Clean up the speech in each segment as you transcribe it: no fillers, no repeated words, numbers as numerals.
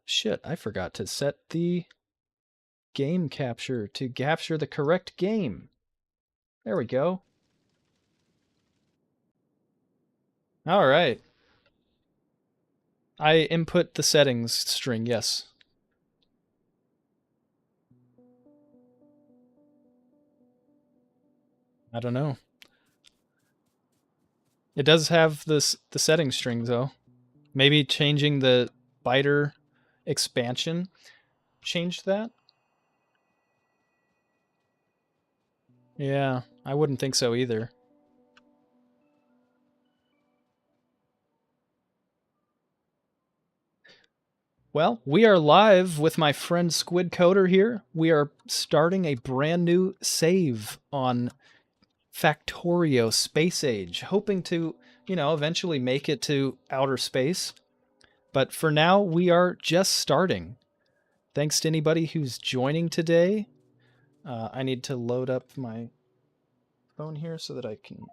Shit, I forgot to set the game capture to capture the correct game. There we go. All right. I input the settings string, yes. I don't know. It does have the settings string though. Maybe changing the biter expansion changed that? Yeah, I wouldn't think so either. Well, we are live with my friend Squid Coder here. We are starting a brand new save on Factorio Space Age, hoping to, eventually make it to outer space. But for now, we are just starting. Thanks to anybody who's joining today. I need to load up my phone here so that I can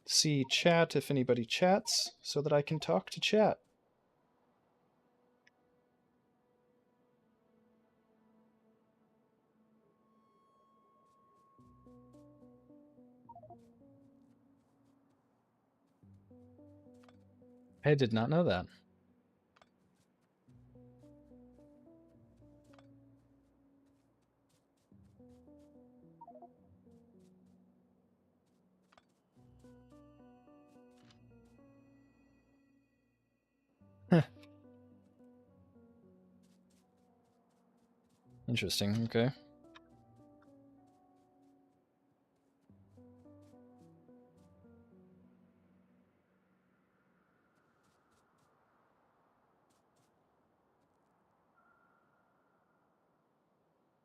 see chat if anybody chats, so that I can talk to chat. I did not know that. Interesting, okay.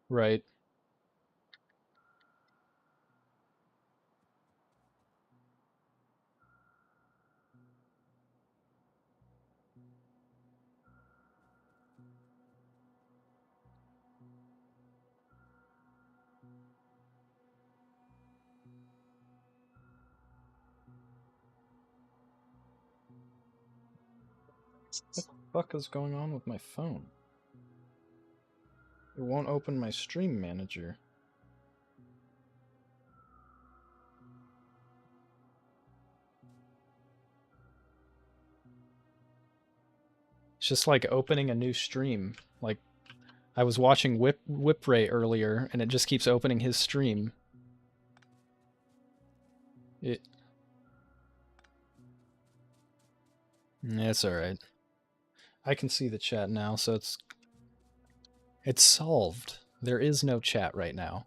Right. What the fuck is going on with my phone? It won't open my stream manager. It's just like opening a new stream. Like, I was watching Whipray earlier, and it just keeps opening his stream. It's alright. I can see the chat now, so it's solved. There is no chat right now.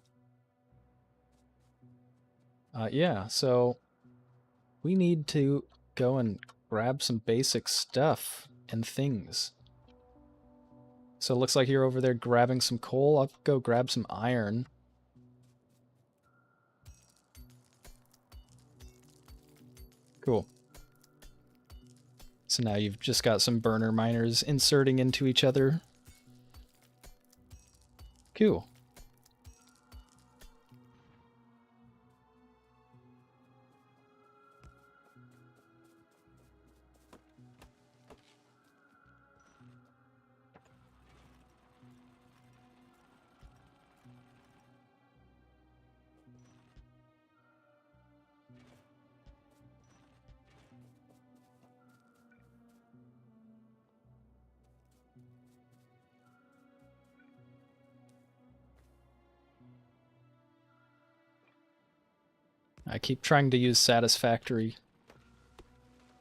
Yeah, so we need to go and grab some basic stuff and things. So it looks like you're over there grabbing some coal. I'll go grab some iron. Cool. So now you've just got some burner miners inserting into each other. Cool. I keep trying to use Satisfactory.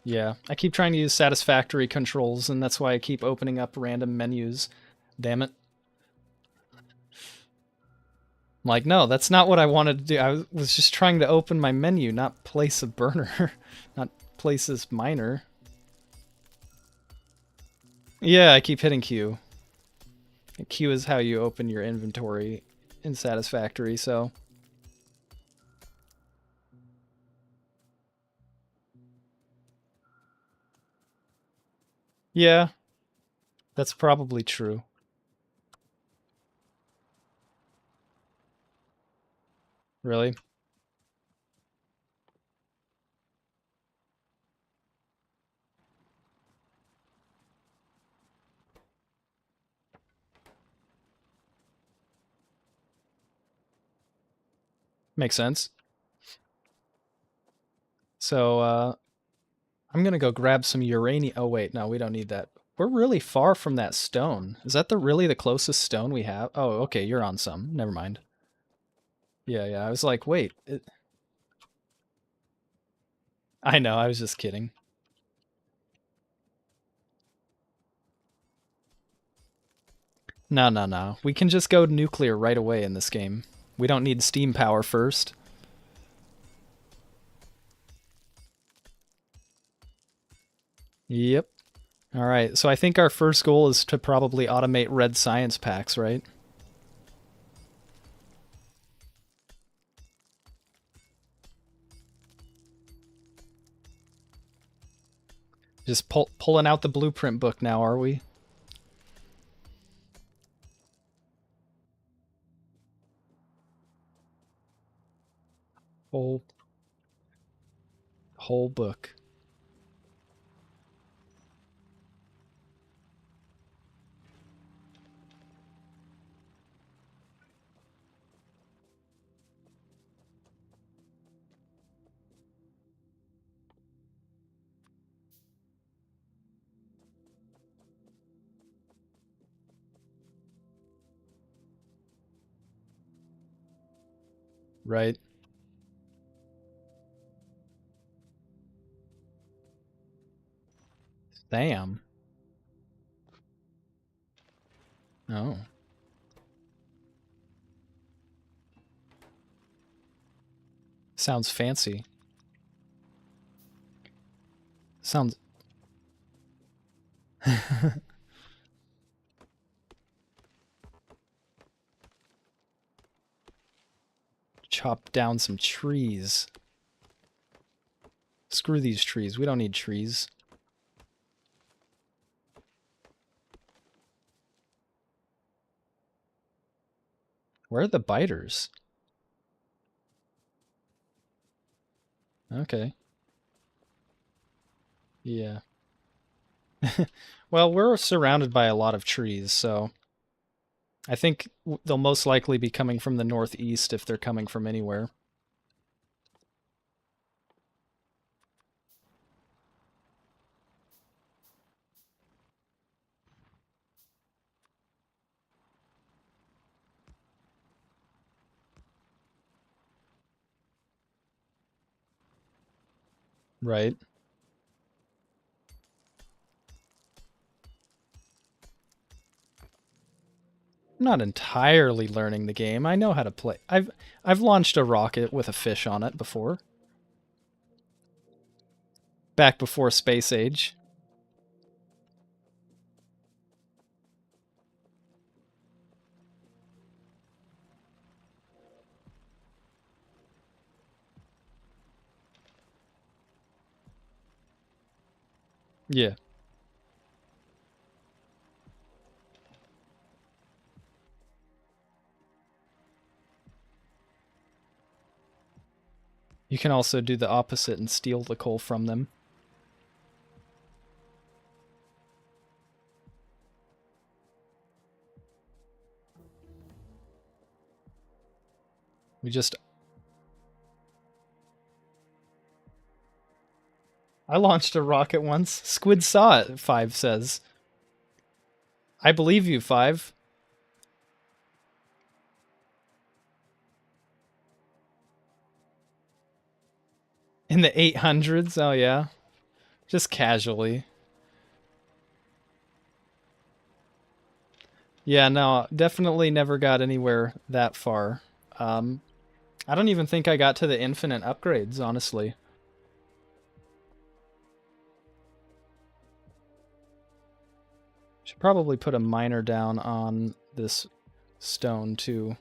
Yeah, I keep trying to use Satisfactory controls, and that's why I keep opening up random menus. Damn it. I'm like, no, that's not what I wanted to do. I was just trying to open my menu, not place a burner. Not place this miner. Yeah, I keep hitting Q. Q is how you open your inventory in Satisfactory, so... Yeah, that's probably true. Really? Makes sense. So, I'm gonna go grab some uranium. Oh, wait, no, we don't need that. We're really far from that stone. Is that really the closest stone we have? Oh, okay, you're on some. Never mind. Yeah, I was like, wait. I know, I was just kidding. No. We can just go nuclear right away in this game. We don't need steam power first. Yep. All right, so I think our first goal is to probably automate red science packs, right? Just pulling out the blueprint book now, are we? Whole book. Right. Damn. Oh. Sounds fancy. Sounds... Chop down some trees. Screw these trees. We don't need trees. Where are the biters? Okay. Yeah. Well, we're surrounded by a lot of trees, so I think they'll most likely be coming from the northeast if they're coming from anywhere. Right. I'm not entirely learning the game. I know how to play. I've launched a rocket with a fish on it before. Back before Space Age. Yeah. You can also do the opposite and steal the coal from them. We just... I launched a rocket once. Squid saw it, Five says. I believe you, Five. In the 800s? Oh, yeah. Just casually. Yeah, no, definitely never got anywhere that far. I don't even think I got to the infinite upgrades, honestly. Should probably put a miner down on this stone, too.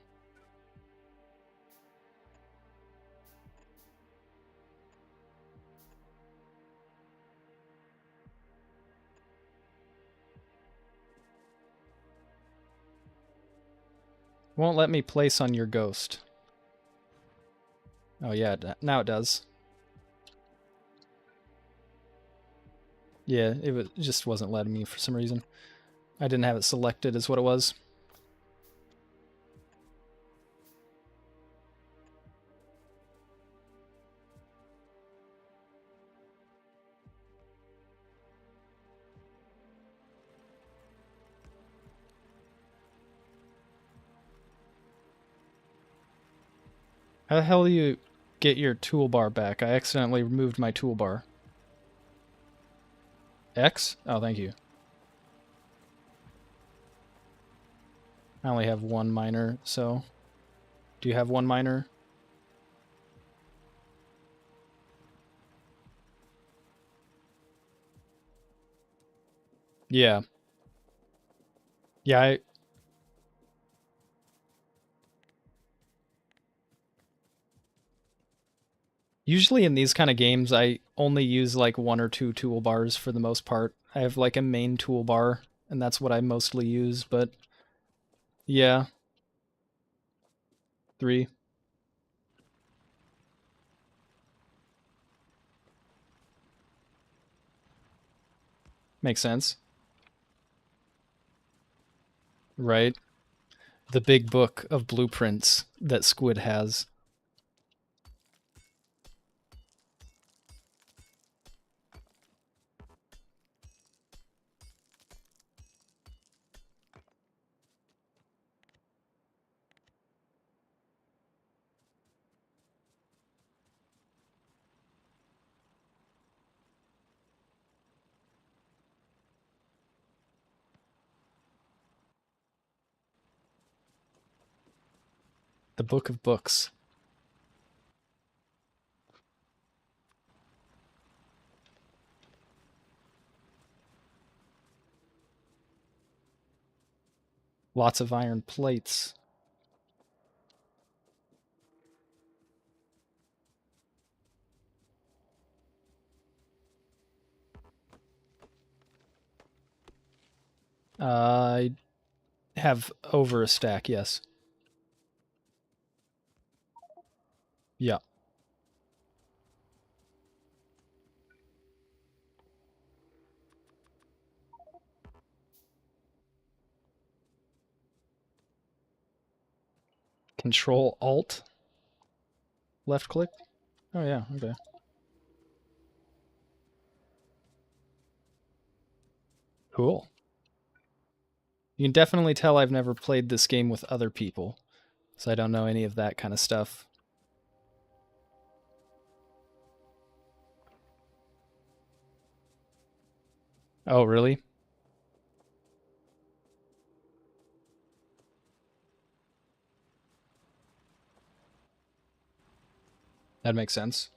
Won't let me place on your ghost. Oh, yeah, now it does. Yeah, it just wasn't letting me for some reason. I didn't have it selected is what it was. How the hell do you get your toolbar back? I accidentally removed my toolbar. X? Oh, thank you. I only have one miner, so... Do you have one miner? Yeah. Yeah, usually in these kind of games, I only use like one or two toolbars for the most part. I have like a main toolbar, and that's what I mostly use, but yeah, three. Makes sense. Right? The big book of blueprints that Squid has. The book of books. Lots of iron plates. I have over a stack, yes. Yeah. Control Alt, left click. Oh yeah, okay. Cool. You can definitely tell I've never played this game with other people, so I don't know any of that kind of stuff. Oh, really? That makes sense.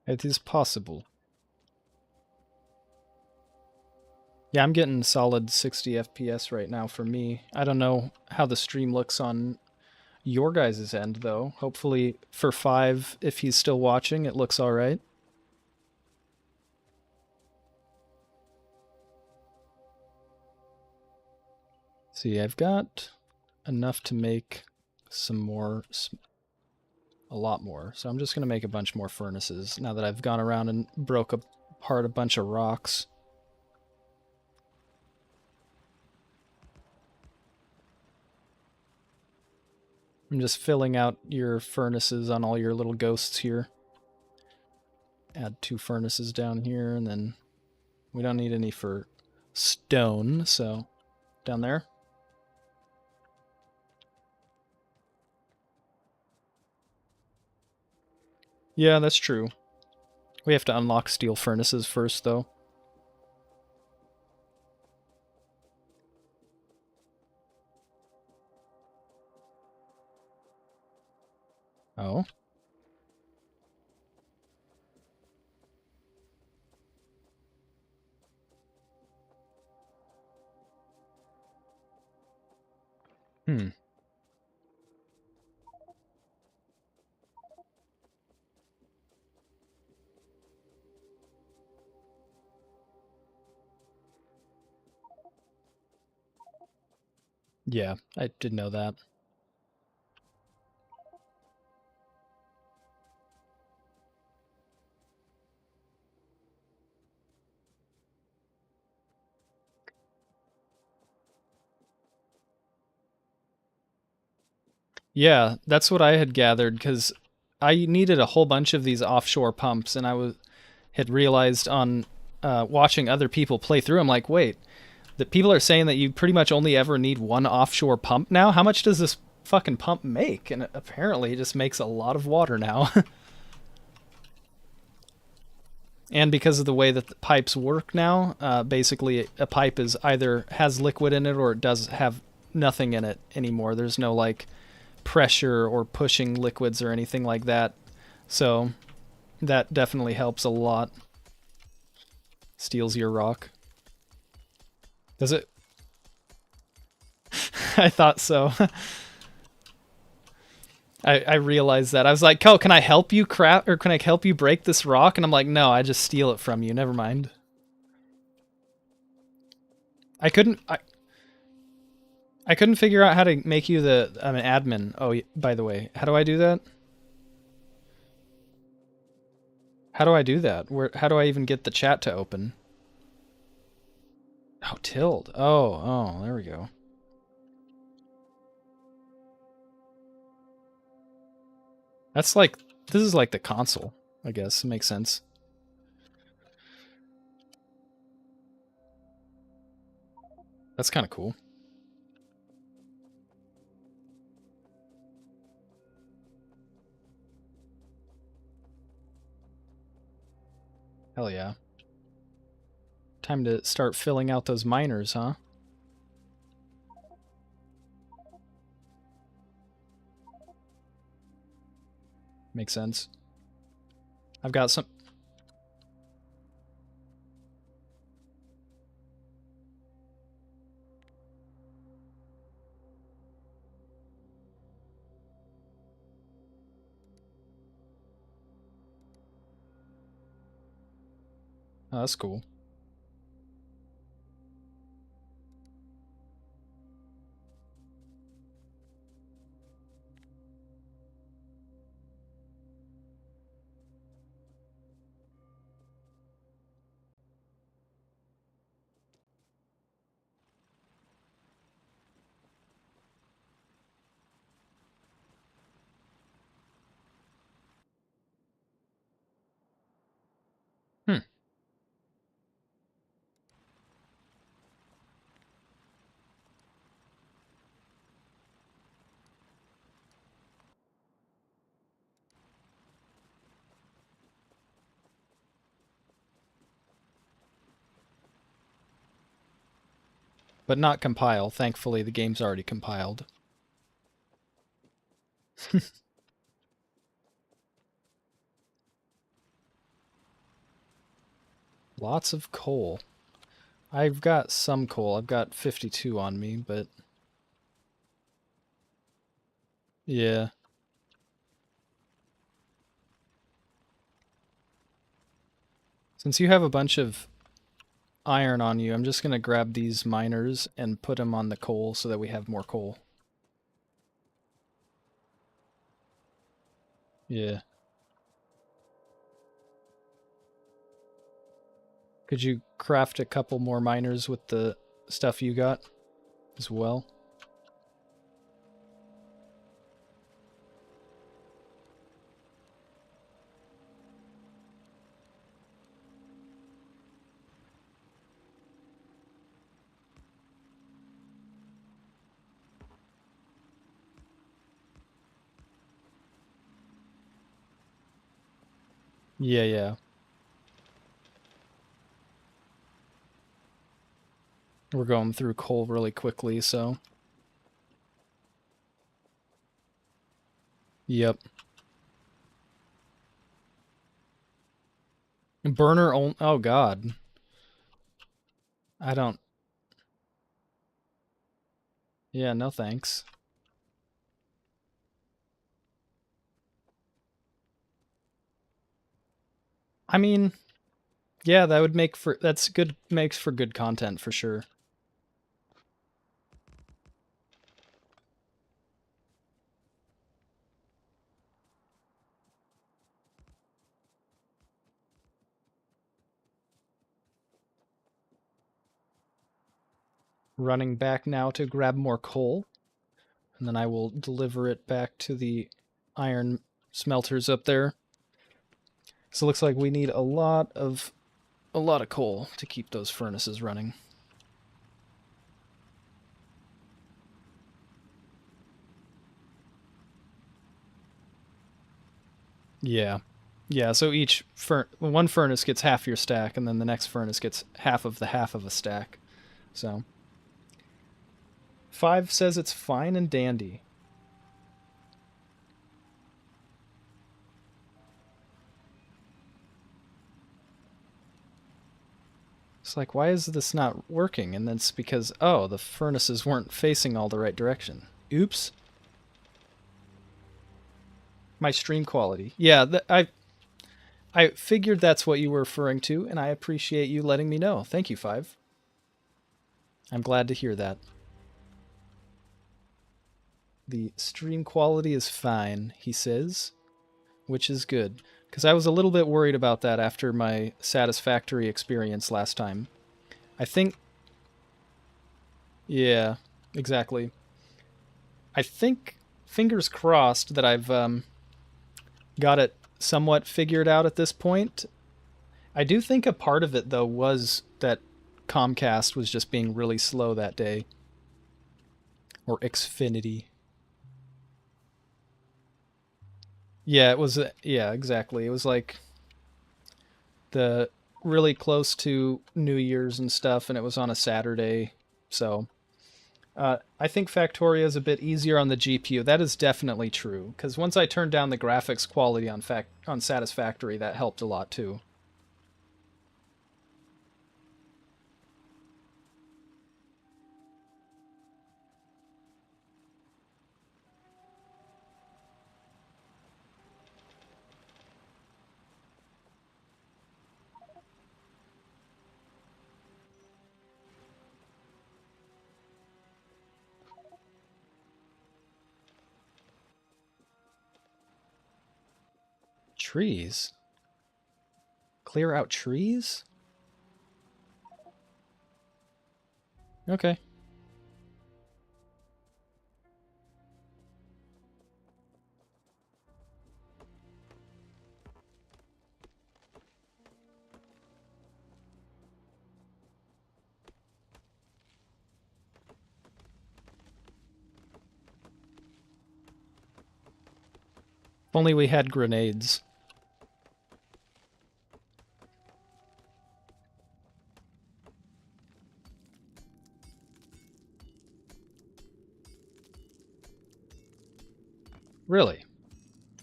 It is possible. Yeah, I'm getting solid 60 FPS right now for me. I don't know how the stream looks on your guys' end, though. Hopefully, for 5, if he's still watching, it looks alright. See, I've got enough to make some more, a lot more. So I'm just going to make a bunch more furnaces now that I've gone around and broke apart a bunch of rocks. I'm just filling out your furnaces on all your little ghosts here. Add 2 furnaces down here, and then we don't need any for stone, so down there. Yeah, that's true. We have to unlock steel furnaces first, though. Oh. Hmm. Yeah, I did know that. Yeah, that's what I had gathered because I needed a whole bunch of these offshore pumps, and had realized on watching other people play through. I'm like, wait, that people are saying that you pretty much only ever need one offshore pump now. How much does this fucking pump make? And apparently, it just makes a lot of water now. And because of the way that the pipes work now, basically a pipe is either has liquid in it or it does have nothing in it anymore. There's no like pressure or pushing liquids or anything like that. So that definitely helps a lot. Steals your rock. Does it? I thought so. I realized that. I was like, "Oh, can I help you craft or can I help you break this rock?" And I'm like, "No, I just steal it from you. Never mind." I couldn't I couldn't figure out how to make you the an admin. Oh, by the way, how do I do that? How do I do that? Where? How do I even get the chat to open? Oh, tilde. Oh, there we go. That's like this is like the console, I guess. It makes sense. That's kind of cool. Hell yeah. Time to start filling out those miners, huh? Makes sense. I've got some. Oh, that's cool. Hmm. But not compile. Thankfully, the game's already compiled. Lots of coal. I've got some coal. I've got 52 on me, but yeah. Since you have a bunch of iron on you, I'm just going to grab these miners and put them on the coal so that we have more coal. Yeah. Could you craft a couple more miners with the stuff you got as well? Yeah, yeah. We're going through coal really quickly, so. Yep. Burner on. Oh, God. I don't. Yeah, no thanks. I mean, yeah, that would make for. That's good. Makes for good content for sure. Running back now to grab more coal. and then I will deliver it back to the iron smelters up there. So it looks like we need a lot of coal to keep those furnaces running. Yeah. Yeah, so each one furnace gets half your stack, and then the next furnace gets half of a stack. So 5 says it's fine and dandy. It's like, why is this not working? And that's because, oh, the furnaces weren't facing all the right direction. Oops. My stream quality. Yeah, I figured that's what you were referring to, and I appreciate you letting me know. Thank you, 5. I'm glad to hear that. The stream quality is fine, he says, which is good. Because I was a little bit worried about that after my Satisfactory experience last time. I think... Yeah, exactly. I think, fingers crossed, that I've got it somewhat figured out at this point. I do think a part of it, though, was that Comcast was just being really slow that day. Or Xfinity. Yeah, it was... Yeah, exactly. It was like the really close to New Year's and stuff, and it was on a Saturday. So I think Factorio is a bit easier on the GPU. That is definitely true, because once I turned down the graphics quality on Satisfactory, that helped a lot too. Trees? Clear out trees? Okay. If only we had grenades. Really?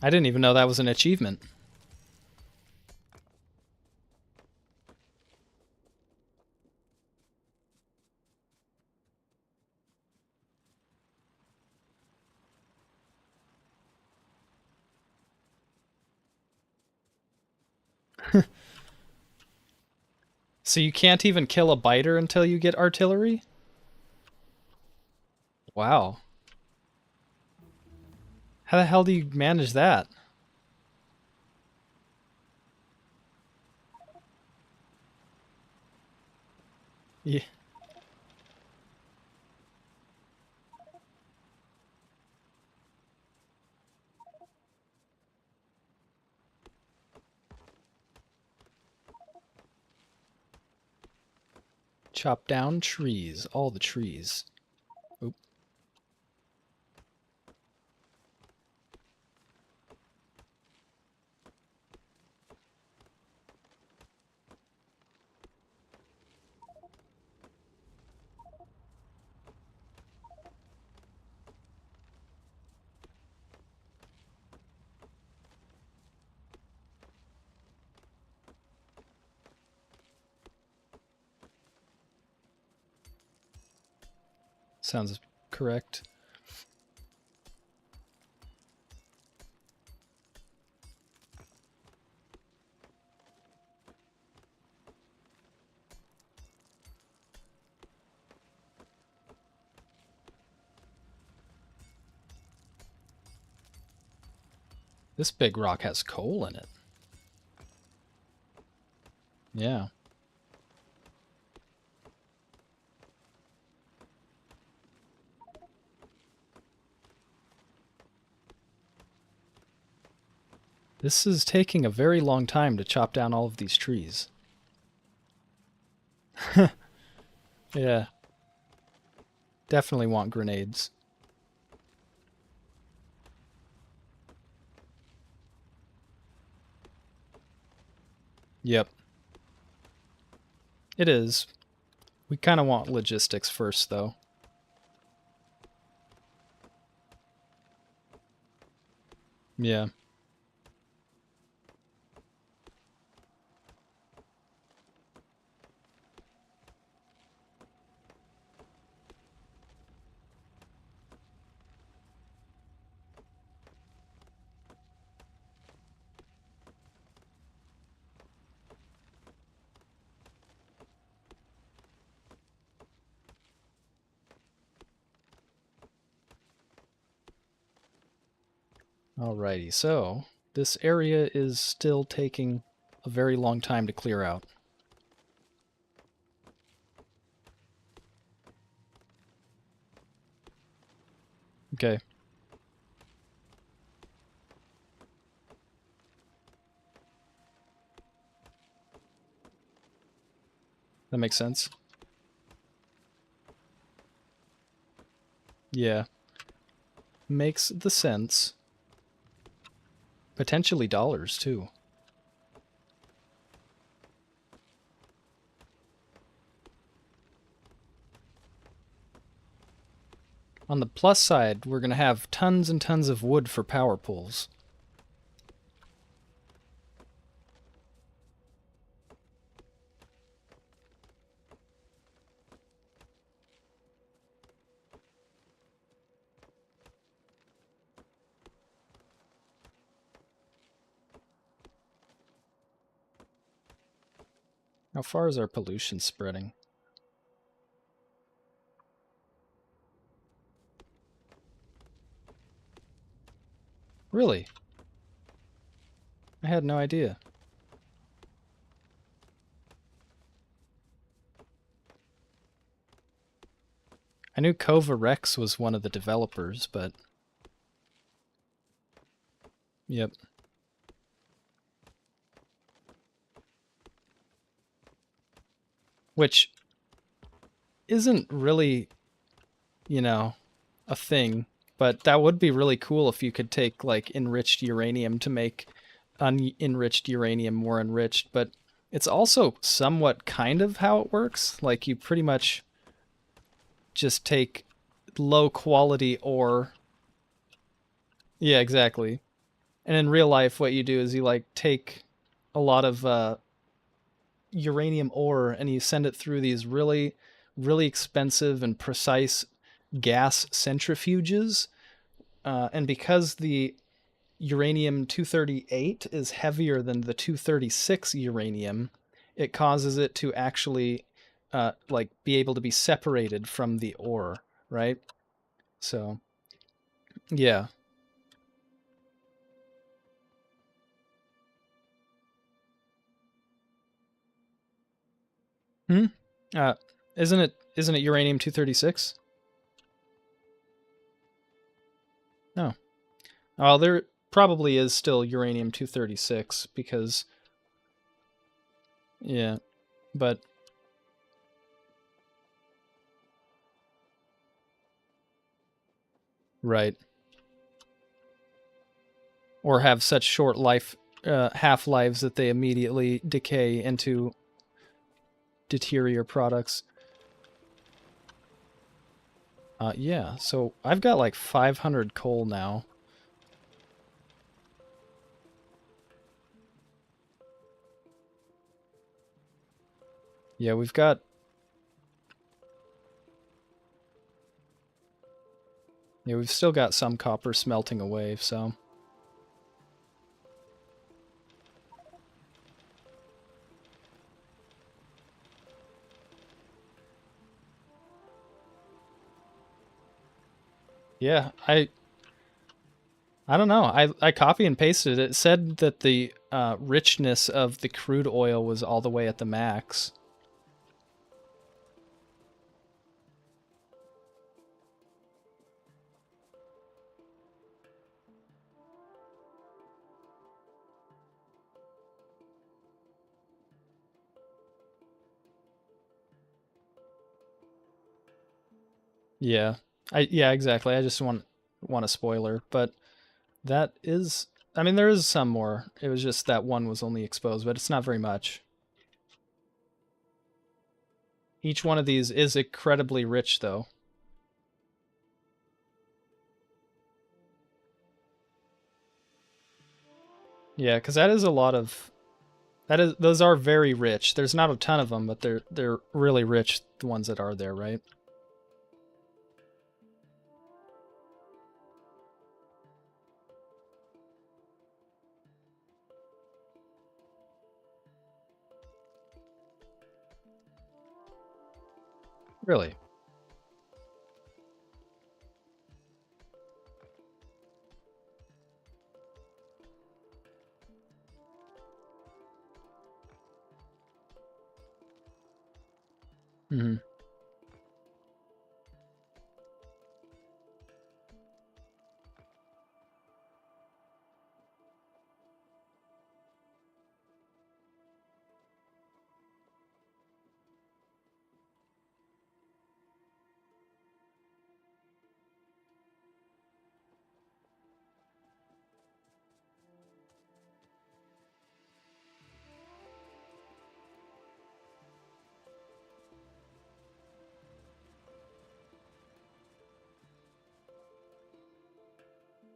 I didn't even know that was an achievement. So you can't even kill a biter until you get artillery? Wow. How the hell do you manage that? Yeah. Chop down trees. All the trees. Oop. Sounds correct. This big rock has coal in it. Yeah. This is taking a very long time to chop down all of these trees. Yeah, definitely want grenades. Yep, it is. We kind of want logistics first, though. Yeah. Alrighty, so this area is still taking a very long time to clear out. Okay. That makes sense. Yeah. Makes the sense. Potentially dollars, too. On the plus side, we're going to have tons and tons of wood for power poles. How far is our pollution spreading? Really? I had no idea. I knew Cova Rex was one of the developers, but... Yep. Which isn't really, a thing, but that would be really cool if you could take, like, enriched uranium to make unenriched uranium more enriched, but it's also somewhat kind of how it works. Like, you pretty much just take low quality ore. Yeah, exactly. And in real life, what you do is you, like, take a lot of uranium ore and you send it through these really, really expensive and precise gas centrifuges. And because the uranium 238 is heavier than the 236 uranium, it causes it to actually like be able to be separated from the ore, right? So, yeah. Hmm? Uh, isn't it uranium 236? No. Well, there probably is still uranium 236 because yeah, but right. Or have such short life half lives that they immediately decay into deterior products. Yeah, so I've got like 500 coal now. Yeah, we've still got some copper smelting away, so. Yeah, I don't know. I copy and pasted it. It said that the richness of the crude oil was all the way at the max. Yeah. Yeah, exactly. I just want a spoiler, but that is I mean there is some more. It was just that one was only exposed, but it's not very much. Each one of these is incredibly rich though. Yeah, cuz that is a lot of that is those are very rich. There's not a ton of them, but they're really rich the ones that are there, right? Really. Mhm.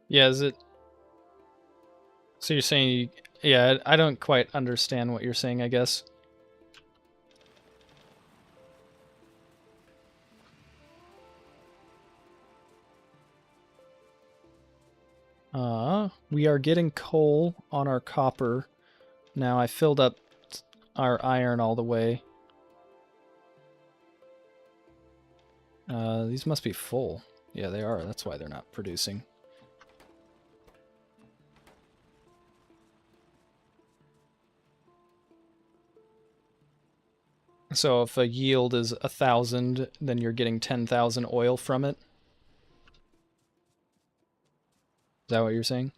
Yeah, is it so you're saying yeah, I don't quite understand what you're saying, I guess. We are getting coal on our copper. Now I filled up our iron all the way. These must be full. Yeah, they are. That's why they're not producing. So if a yield is 1,000, then you're getting 10,000 oil from it. Is that what you're saying?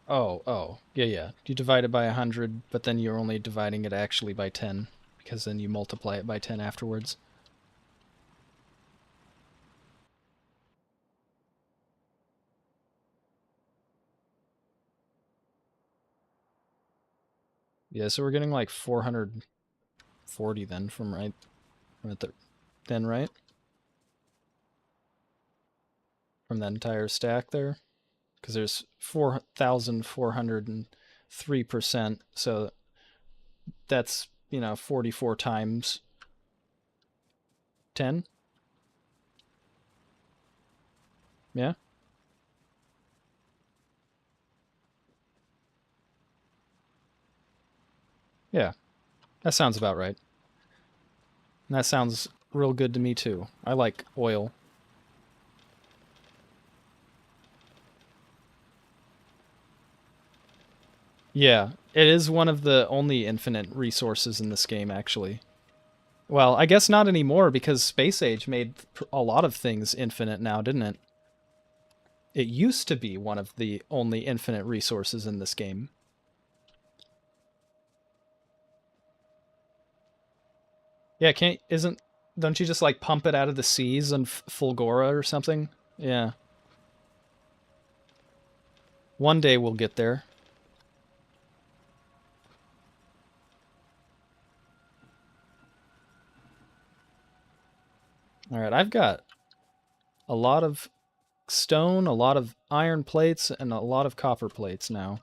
Oh. Yeah, yeah. You divide it by 100, but then you're only dividing it actually by 10, because then you multiply it by 10 afterwards. Yeah, so we're getting like 440 then from it then, right? From that entire stack there. Because there's 4,403%. So that's, 44 times 10. Yeah? Yeah. That sounds about right. And that sounds real good to me too. I like oil. Yeah. It is one of the only infinite resources in this game, actually. Well, I guess not anymore because Space Age made a lot of things infinite now, didn't it? It used to be one of the only infinite resources in this game. Yeah, can't isn't don't you just like pump it out of the seas in Fulgora or something? Yeah. One day we'll get there. All right, I've got a lot of stone, a lot of iron plates, and a lot of copper plates now.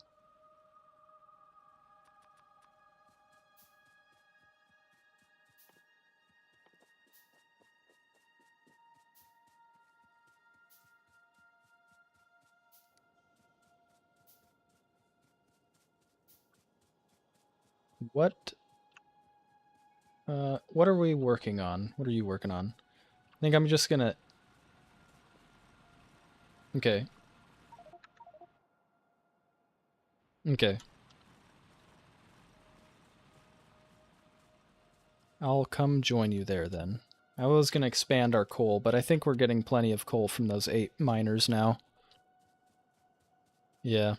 What what are we working on? What are you working on? I think I'm just gonna okay. Okay. I'll come join you there then. I was gonna expand our coal, but I think we're getting plenty of coal from those 8 miners now. Yeah.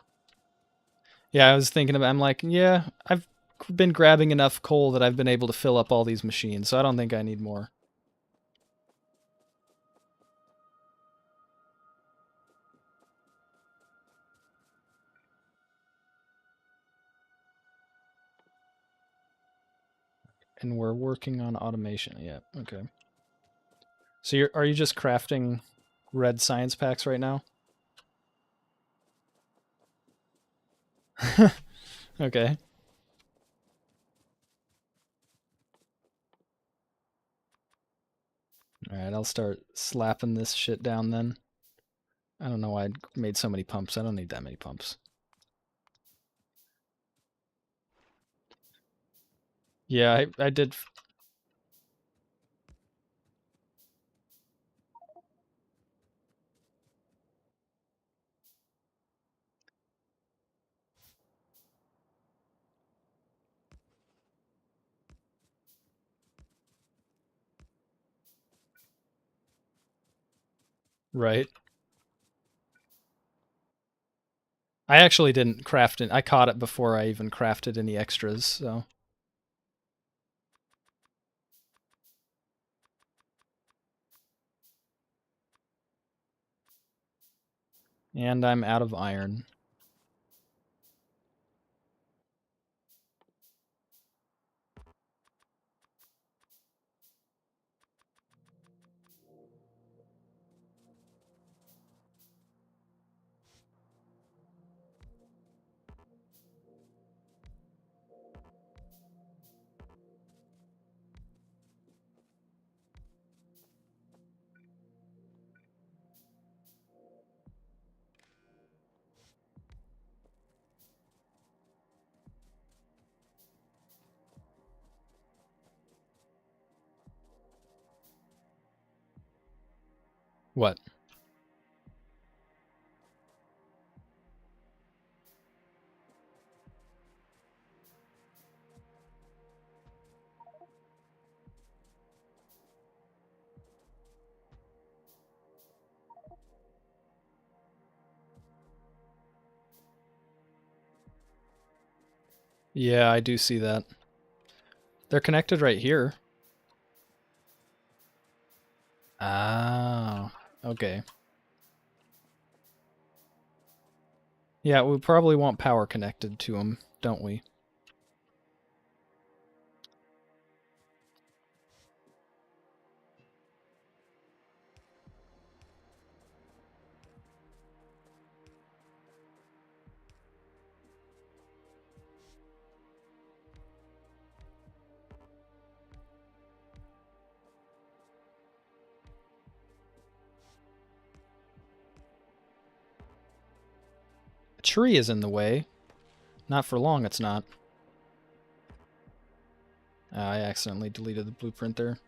Yeah, I was thinking about I'm like, yeah, I've been grabbing enough coal that I've been able to fill up all these machines, so I don't think I need more. And we're working on automation. Yeah, okay. So are you just crafting red science packs right now? Okay. All right, I'll start slapping this shit down then. I don't know why I made so many pumps. I don't need that many pumps. Yeah, I did. Right. I actually didn't craft it. I caught it before I even crafted any extras, so. And I'm out of iron. What? Yeah, I do see that. They're connected right here. Ah, okay. Yeah, we probably want power connected to them, don't we? A tree is in the way. Not for long, it's not. I accidentally deleted the blueprint there.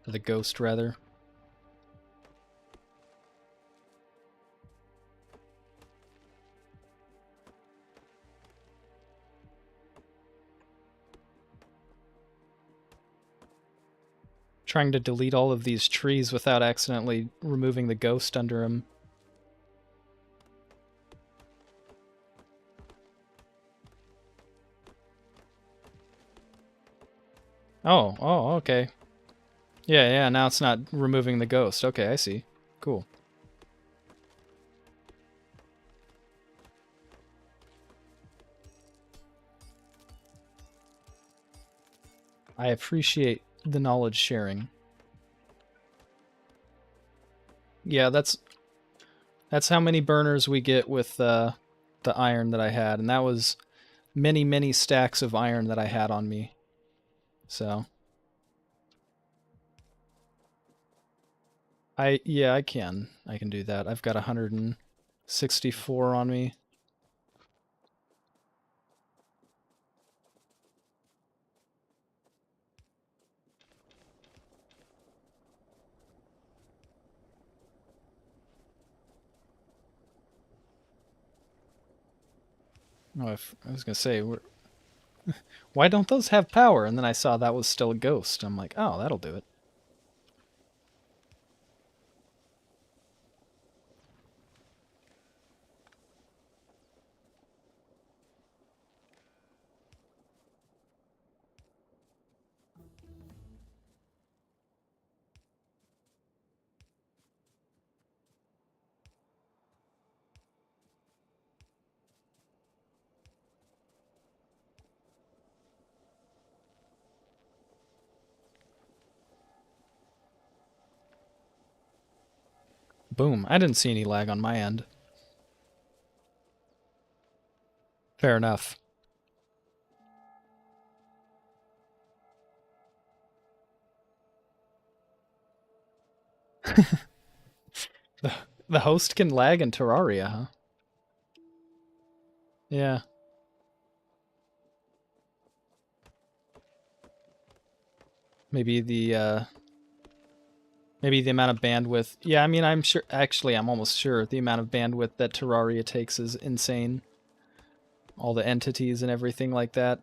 The ghost, rather. Trying to delete all of these trees without accidentally removing the ghost under them. Oh, okay. Yeah, now it's not removing the ghost. Okay, I see. Cool. I appreciate the knowledge sharing. Yeah, that's how many burners we get with the iron that I had, and that was many stacks of iron that I had on me. So I can do that. I've got 164 on me. Oh, I was gonna say, why don't those have power? And then I saw that was still a ghost. I'm like, oh, that'll do it. Boom. I didn't see any lag on my end. Fair enough. The host can lag in Terraria, huh? Yeah. Maybe the amount of bandwidth. Yeah, I mean, I'm sure. Actually, I'm almost sure the amount of bandwidth that Terraria takes is insane. All the entities and everything like that.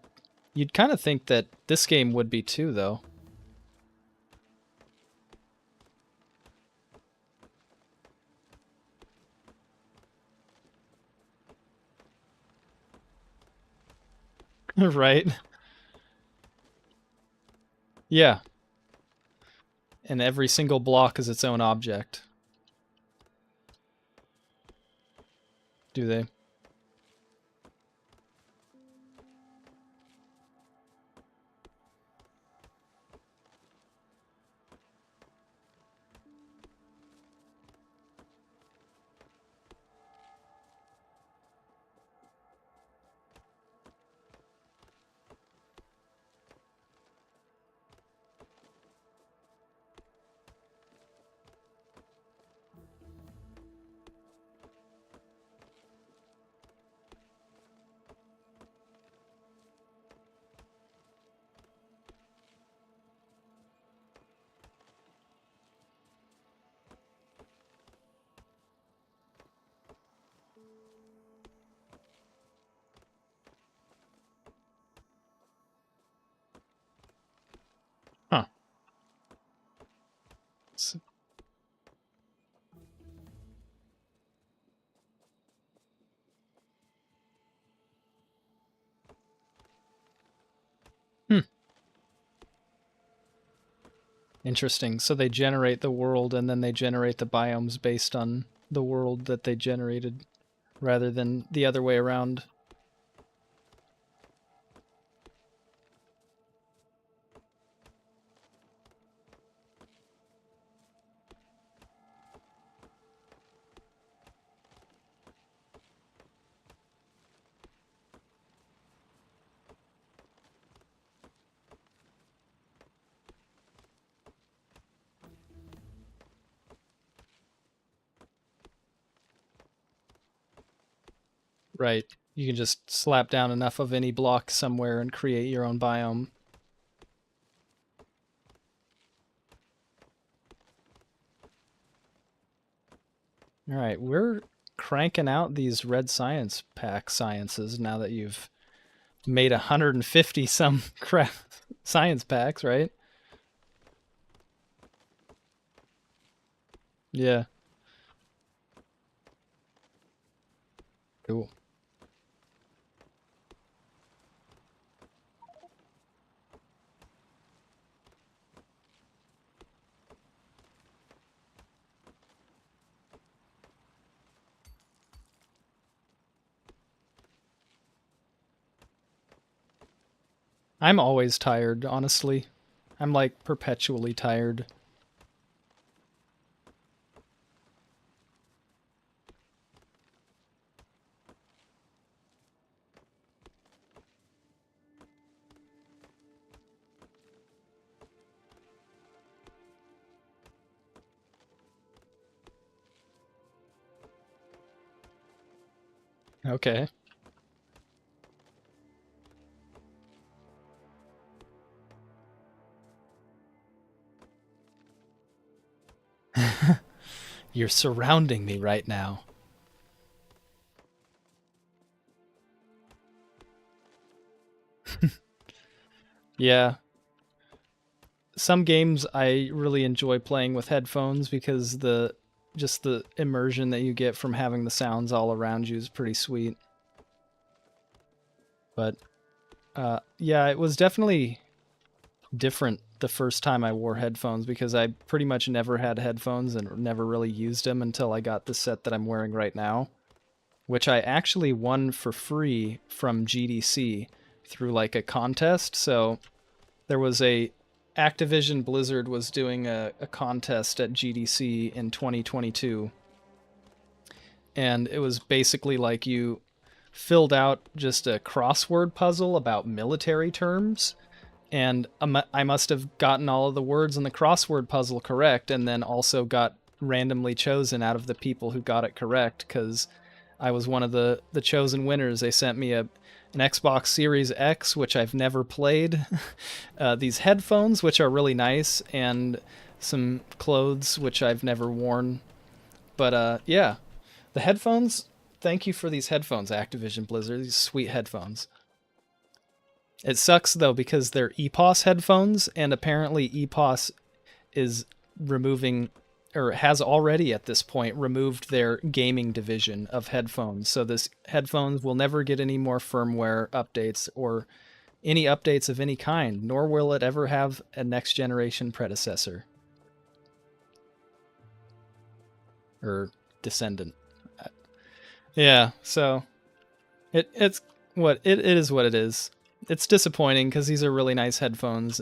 You'd kind of think that this game would be too, though. Right? Yeah. And every single block is its own object. Do they? Huh. Hmm. Interesting. So they generate the world and then they generate the biomes based on the world that they generated rather than the other way around. Right. You can just slap down enough of any block somewhere and create your own biome. All right, we're cranking out these red science pack sciences now that you've made 150 some crap science packs, right? Yeah. Cool. I'm always tired, honestly. I'm like perpetually tired. Okay. You're surrounding me right now. Yeah. Some games I really enjoy playing with headphones because the immersion that you get from having the sounds all around you is pretty sweet. But yeah, it was definitely different the first time I wore headphones because I pretty much never had headphones and never really used them until I got the set that I'm wearing right now, which I actually won for free from GDC through like a contest. So there was a Activision Blizzard was doing a contest at GDC in 2022 and it was basically like you filled out just a crossword puzzle about military terms, and I must have gotten all of the words in the crossword puzzle correct, and then also got randomly chosen out of the people who got it correct because I was one of the chosen winners. They sent me an Xbox Series X, which I've never played, these headphones, which are really nice, and some clothes, which I've never worn. But yeah, the headphones. Thank you for these headphones, Activision Blizzard. These sweet headphones. It sucks though because they're EPOS headphones, and apparently EPOS is removing, or has already at this point removed, their gaming division of headphones. So this headphones will never get any more firmware updates or any updates of any kind, nor will it ever have a next generation predecessor or descendant. Yeah, so it's what it is what it is. It's disappointing because these are really nice headphones,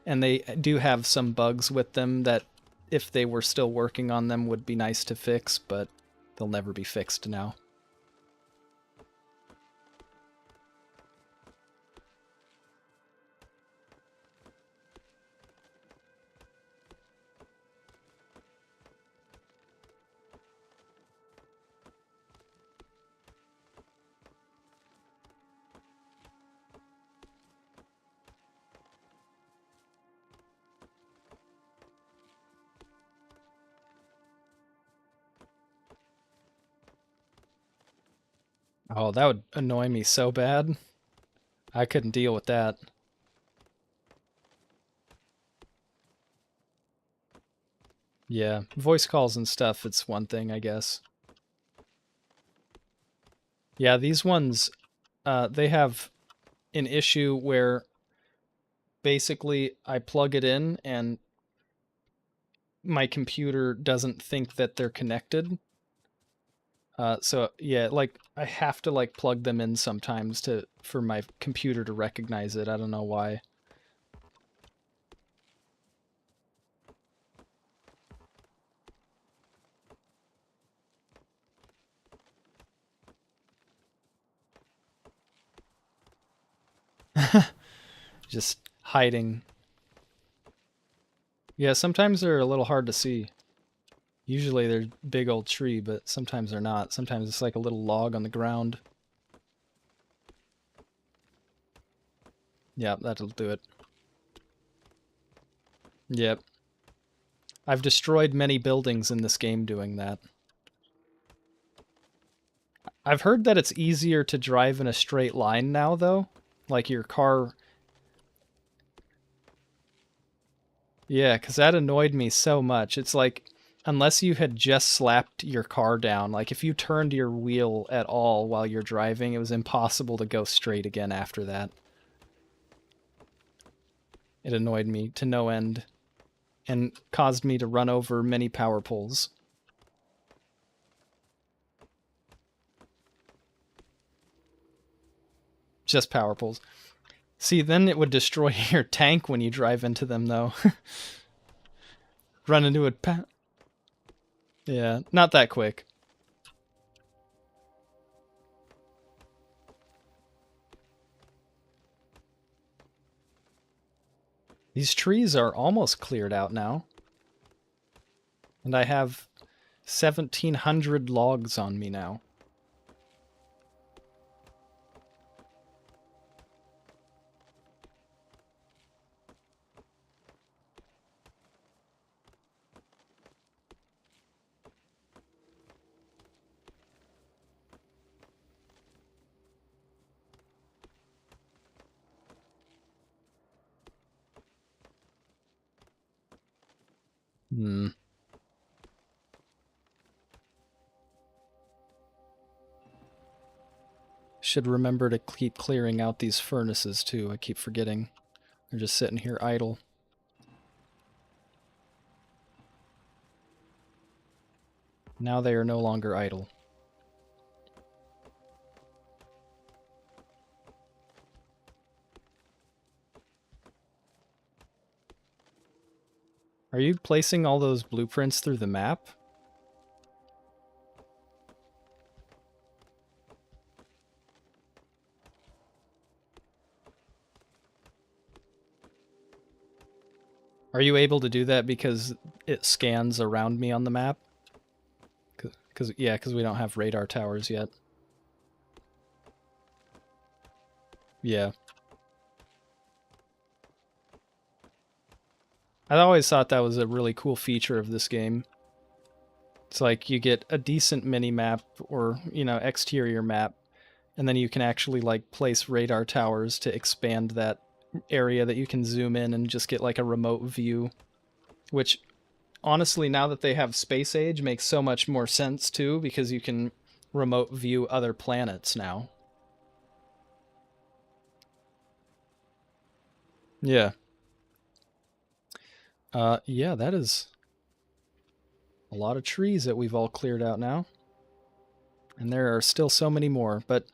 and they do have some bugs with them that, if they were still working on them, would be nice to fix, but they'll never be fixed now. Oh, that would annoy me so bad. I couldn't deal with that. Yeah, voice calls and stuff, it's one thing, I guess. Yeah, these ones, they have an issue where basically I plug it in and my computer doesn't think that they're connected. So yeah, like I have to like plug them in sometimes to for my computer to recognize it. I don't know why. Just hiding. Yeah, sometimes they're a little hard to see. Usually they're big old tree, but sometimes they're not. Sometimes it's like a little log on the ground. Yeah, that'll do it. Yep. I've destroyed many buildings in this game doing that. I've heard that it's easier to drive in a straight line now, though. Like your car... Yeah, because that annoyed me so much. It's like, unless you had just slapped your car down, like if you turned your wheel at all while you're driving, it was impossible to go straight again after that. It annoyed me to no end and caused me to run over many power poles. Just power poles. See, then it would destroy your tank when you drive into them, though. Run into it. Yeah, not that quick. These trees are almost cleared out now. And I have 1,700 logs on me now. Hmm. Should remember to keep clearing out these furnaces too. I keep forgetting. They're just sitting here idle. Now they are no longer idle. Are you placing all those blueprints through the map? Are you able to do that because it scans around me on the map? Because we don't have radar towers yet. Yeah. I always thought that was a really cool feature of this game. It's like you get a decent mini map or, exterior map, and then you can actually like place radar towers to expand that area that you can zoom in and just get like a remote view, which honestly, now that they have space age, makes so much more sense too, because you can remote view other planets now. Yeah. Yeah, that is a lot of trees that we've all cleared out now. And there are still so many more, but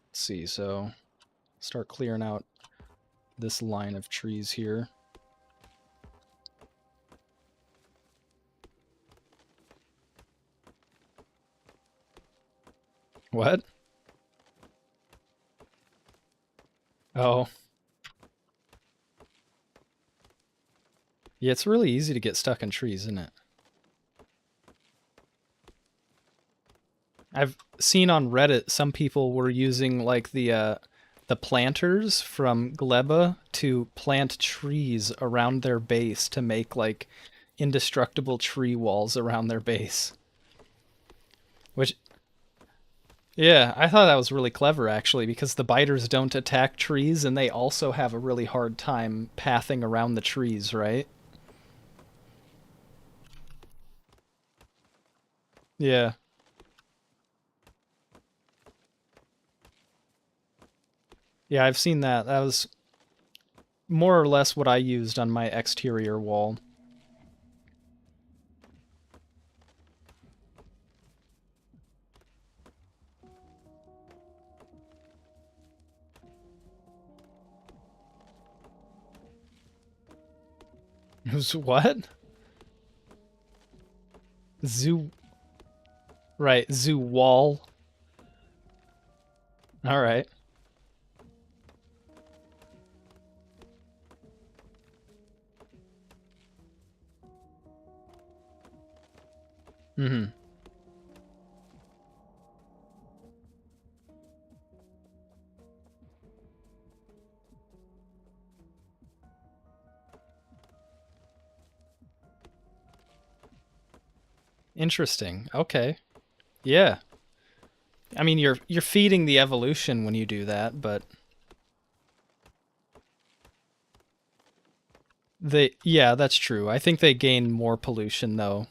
let's see, so start clearing out this line of trees here. What? Oh. Yeah, it's really easy to get stuck in trees, isn't it? I've seen on Reddit some people were using like the planters from Gleba to plant trees around their base to make like indestructible tree walls around their base. Which, yeah, I thought that was really clever actually, because the biters don't attack trees and they also have a really hard time pathing around the trees, right? Yeah. Yeah, I've seen that. That was more or less what I used on my exterior wall. It was what? Zoo. Right, zoo wall. All right. Mm-hmm. Interesting. Okay. Yeah. I mean, you're feeding the evolution when you do that, but yeah, that's true. I think they gain more pollution though,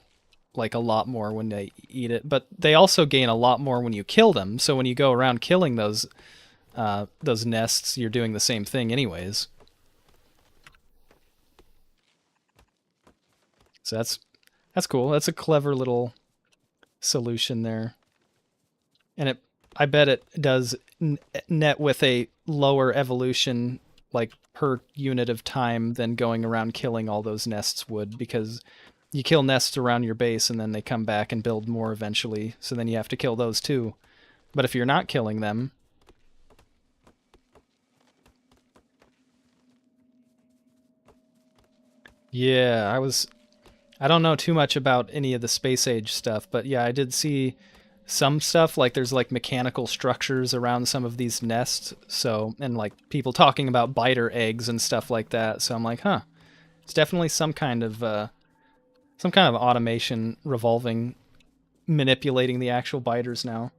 like a lot more when they eat it, but they also gain a lot more when you kill them. So when you go around killing those nests, you're doing the same thing anyways. So that's cool. That's a clever little solution there. And I bet it does net with a lower evolution like per unit of time than going around killing all those nests would, because you kill nests around your base and then they come back and build more eventually, so then you have to kill those too. But if you're not killing them, yeah, I don't know too much about any of the space age stuff, but yeah, I did see some stuff like there's like mechanical structures around some of these nests, so, and like people talking about biter eggs and stuff like that. So I'm like, huh, it's definitely some kind of automation revolving, manipulating the actual biters now.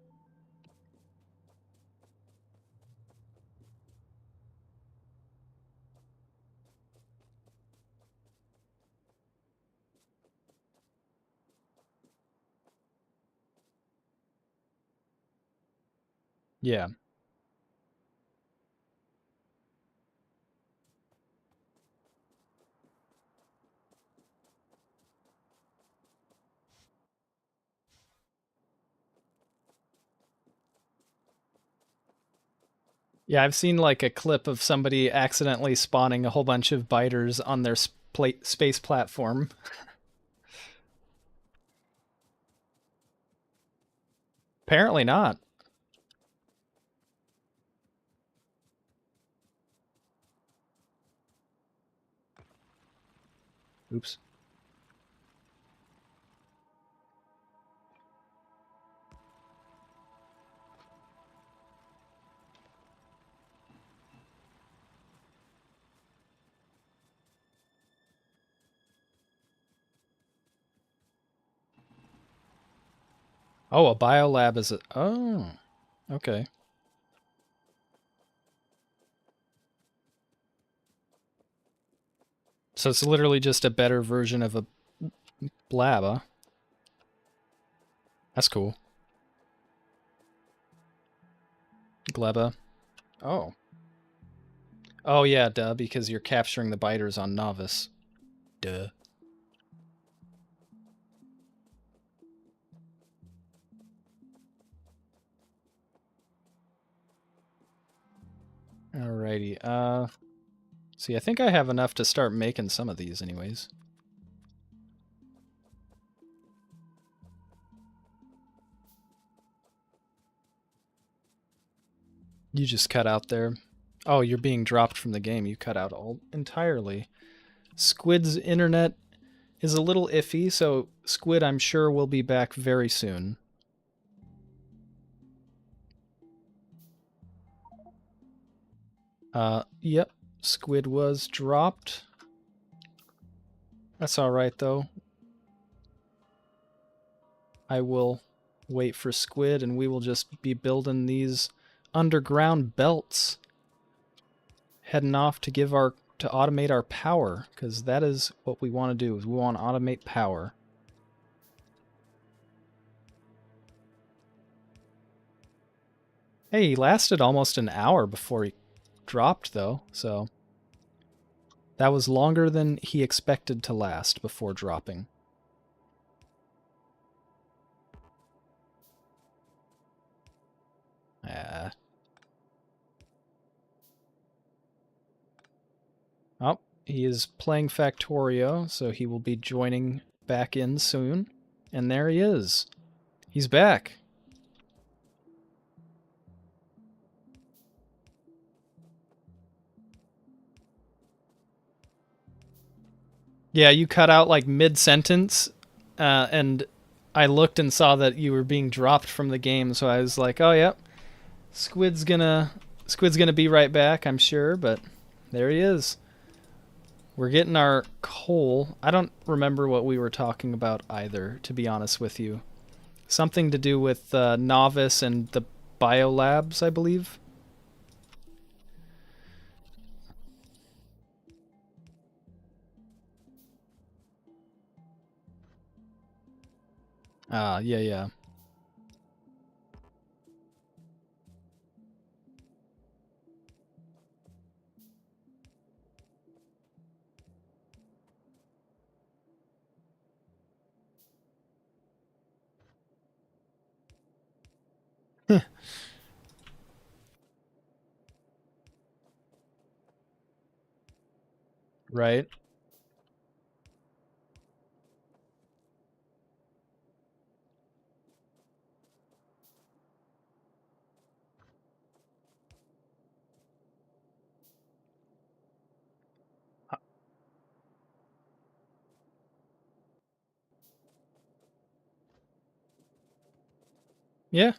Yeah. Yeah, I've seen like a clip of somebody accidentally spawning a whole bunch of biters on their space platform. Apparently not. Oops. Oh, a biolab is a... Oh, okay. So it's literally just a better version of a lab, huh? That's cool. Gleba. Oh. Oh, yeah, duh, because you're capturing the biters on Novice. Duh. Alrighty, see, I think I have enough to start making some of these anyways. You just cut out there. Oh, you're being dropped from the game. You cut out all entirely. Squid's internet is a little iffy, so Squid, I'm sure, will be back very soon. Yep, Squid was dropped. That's alright, though. I will wait for Squid, and we will just be building these underground belts. Heading off to automate our power, because that is what we want to do, is we want to automate power. Hey, he lasted almost an hour before he dropped, though, so that was longer than he expected to last before dropping. Oh, he is playing Factorio, so he will be joining back in soon. And there he is. He's back. Yeah, you cut out like mid-sentence, and I looked and saw that you were being dropped from the game, so I was like, oh, yep, Squid's gonna be right back, I'm sure, but there he is. We're getting our coal. I don't remember what we were talking about either, to be honest with you. Something to do with Novice and the biolabs, I believe. Yeah, yeah. Right? Yeah,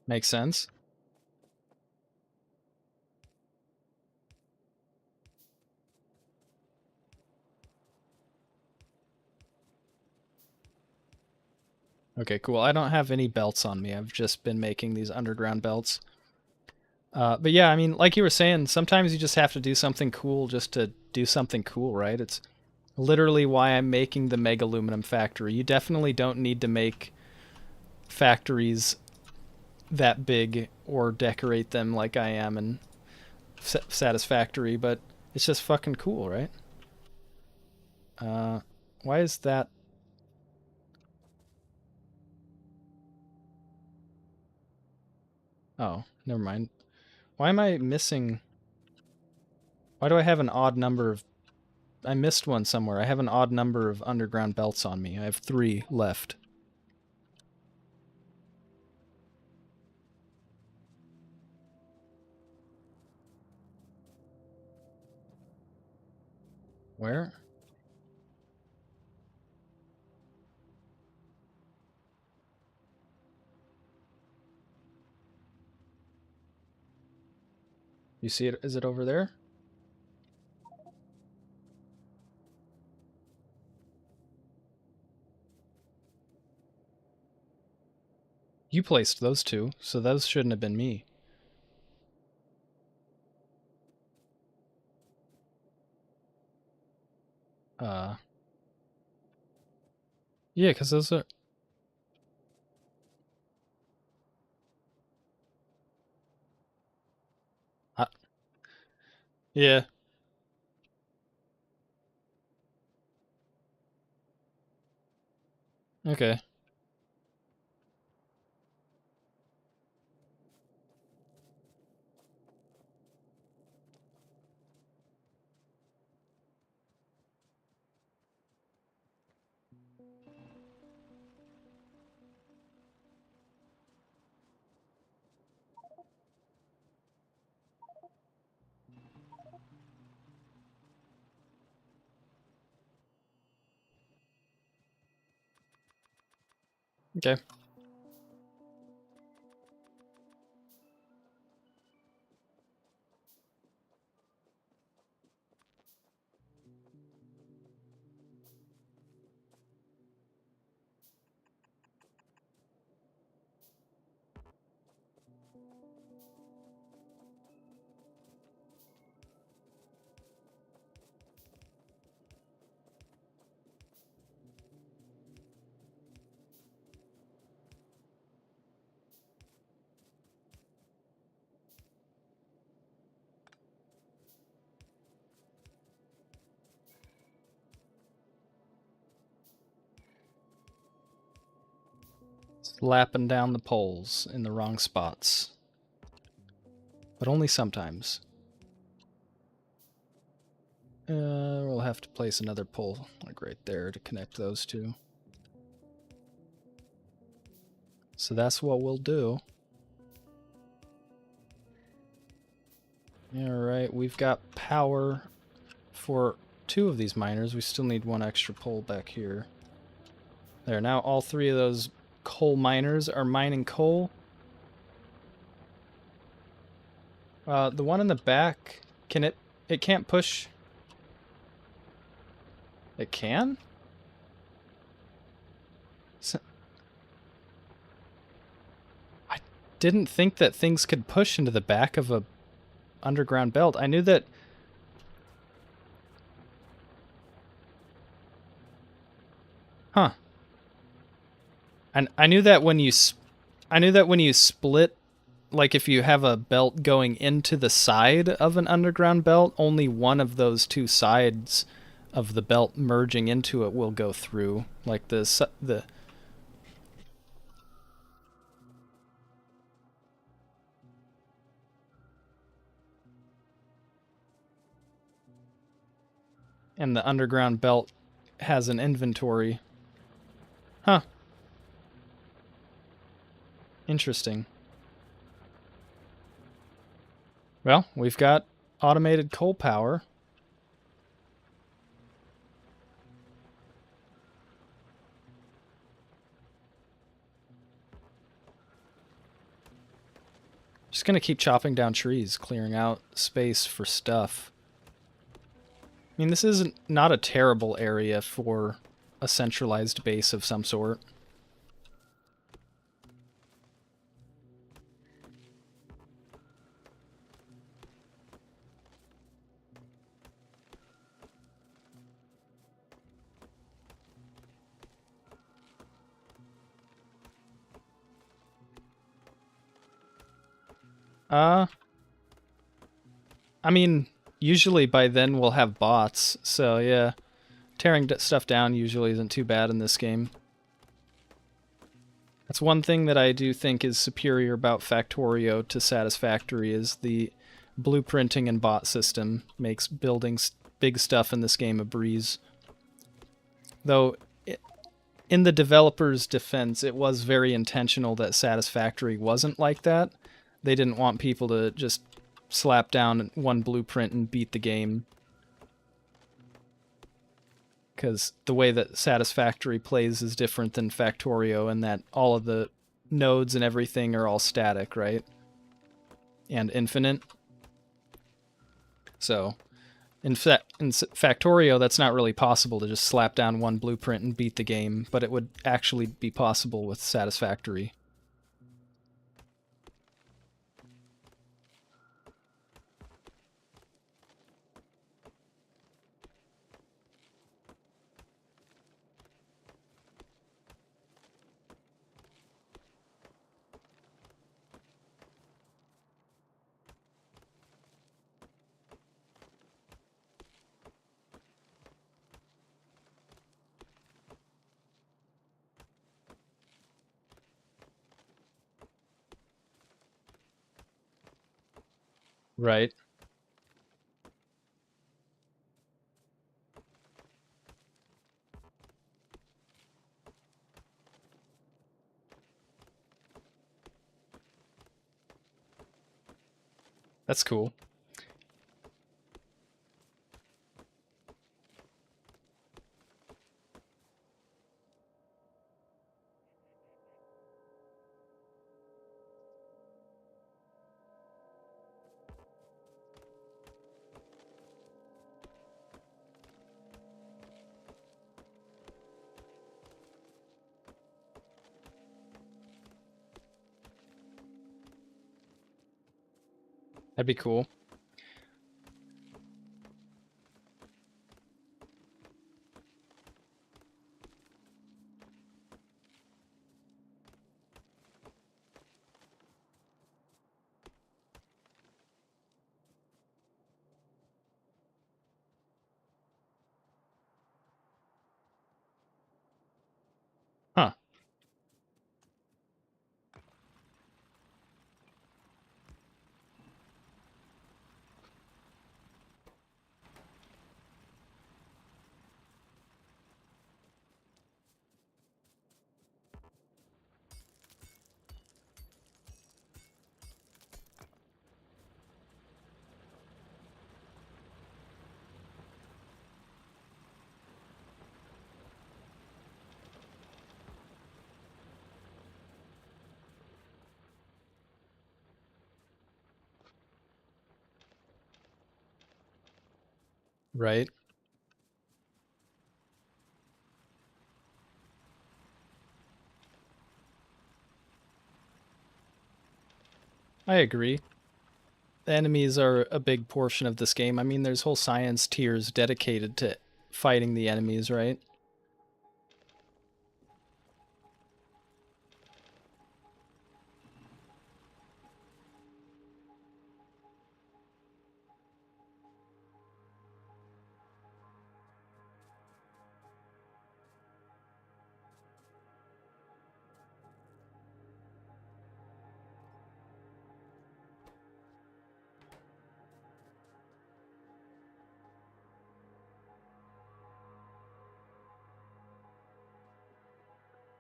makes sense. Okay, cool. I don't have any belts on me. I've just been making these underground belts. But yeah, I mean, like you were saying, sometimes you just have to do something cool just to do something cool, right? It's literally why I'm making the Mega Aluminum factory. You definitely don't need to make factories that big or decorate them like I am in Satisfactory, but it's just fucking cool, right? Uh, why is that? Oh, never mind. Why am I missing? Why do I have an odd number of I missed one somewhere. I have an odd number of underground belts on me. I have 3 left. Where? You see it? Is it over there? You placed those 2, so those shouldn't have been me. Yeah, because those are... yeah. Okay. Okay. Slapping down the poles in the wrong spots. But only sometimes. We'll have to place another pole, like right there, to connect those 2. So that's what we'll do. Alright, we've got power for 2 of these miners. We still need 1 extra pole back here. There, now all 3 of those coal miners are mining coal. The one in the back, it can't push... It can? So, I didn't think that things could push into the back of a underground belt. I knew that... Huh. And I knew that when you split, like if you have a belt going into the side of an underground belt, only one of those 2 sides of the belt merging into it will go through. Like the and the underground belt has an inventory. Huh. Interesting. Well, we've got automated coal power. Just gonna keep chopping down trees, clearing out space for stuff. I mean, this isn't not a terrible area for a centralized base of some sort. I mean, usually by then we'll have bots, so yeah. Tearing stuff down usually isn't too bad in this game. That's one thing that I do think is superior about Factorio to Satisfactory is the blueprinting and bot system makes building big stuff in this game a breeze. Though, in the developer's defense, it was very intentional that Satisfactory wasn't like that. They didn't want people to just slap down one blueprint and beat the game. Because the way that Satisfactory plays is different than Factorio, and that all of the nodes and everything are all static, right? And infinite. So, in Factorio, that's not really possible to just slap down one blueprint and beat the game, but it would actually be possible with Satisfactory. Right. That's cool. That'd be cool. Huh. Right. I agree. The enemies are a big portion of this game. I mean, there's whole science tiers dedicated to fighting the enemies, right?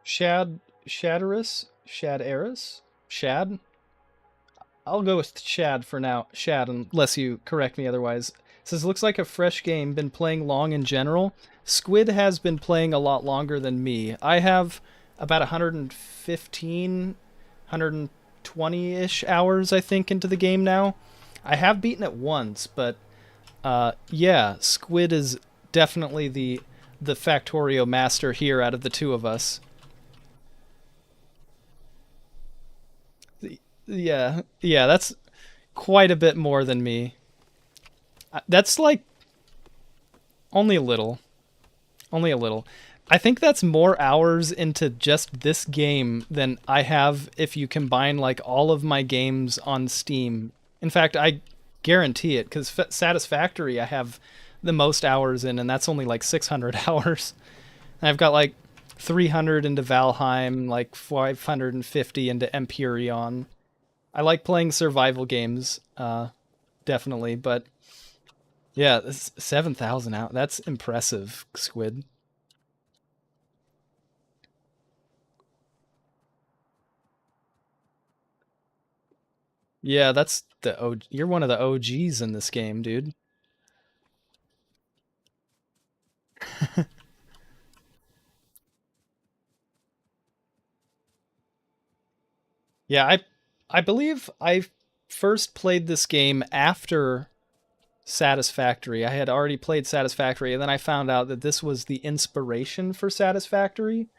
Shadaris? Shad? I'll go with Shad for now. Shad, unless you correct me otherwise. It says, looks like a fresh game, been playing long in general. Squid has been playing a lot longer than me. I have about 115, 120-ish hours, I think, into the game now. I have beaten it once, but yeah, Squid is definitely the Factorio master here out of the two of us. Yeah, that's quite a bit more than me. That's like only a little. Only a little. I think that's more hours into just this game than I have if you combine like all of my games on Steam. In fact, I guarantee it because Satisfactory I have the most hours in, and that's only like 600 hours. And I've got like 300 into Valheim, like 550 into Empyreon. I like playing survival games, definitely, but Yeah, 7,000 out. That's impressive, Squid. Yeah, that's the you're one of the OGs in this game, dude. Yeah, I believe I first played this game after Satisfactory. I had already played Satisfactory, and then I found out that this was the inspiration for Satisfactory.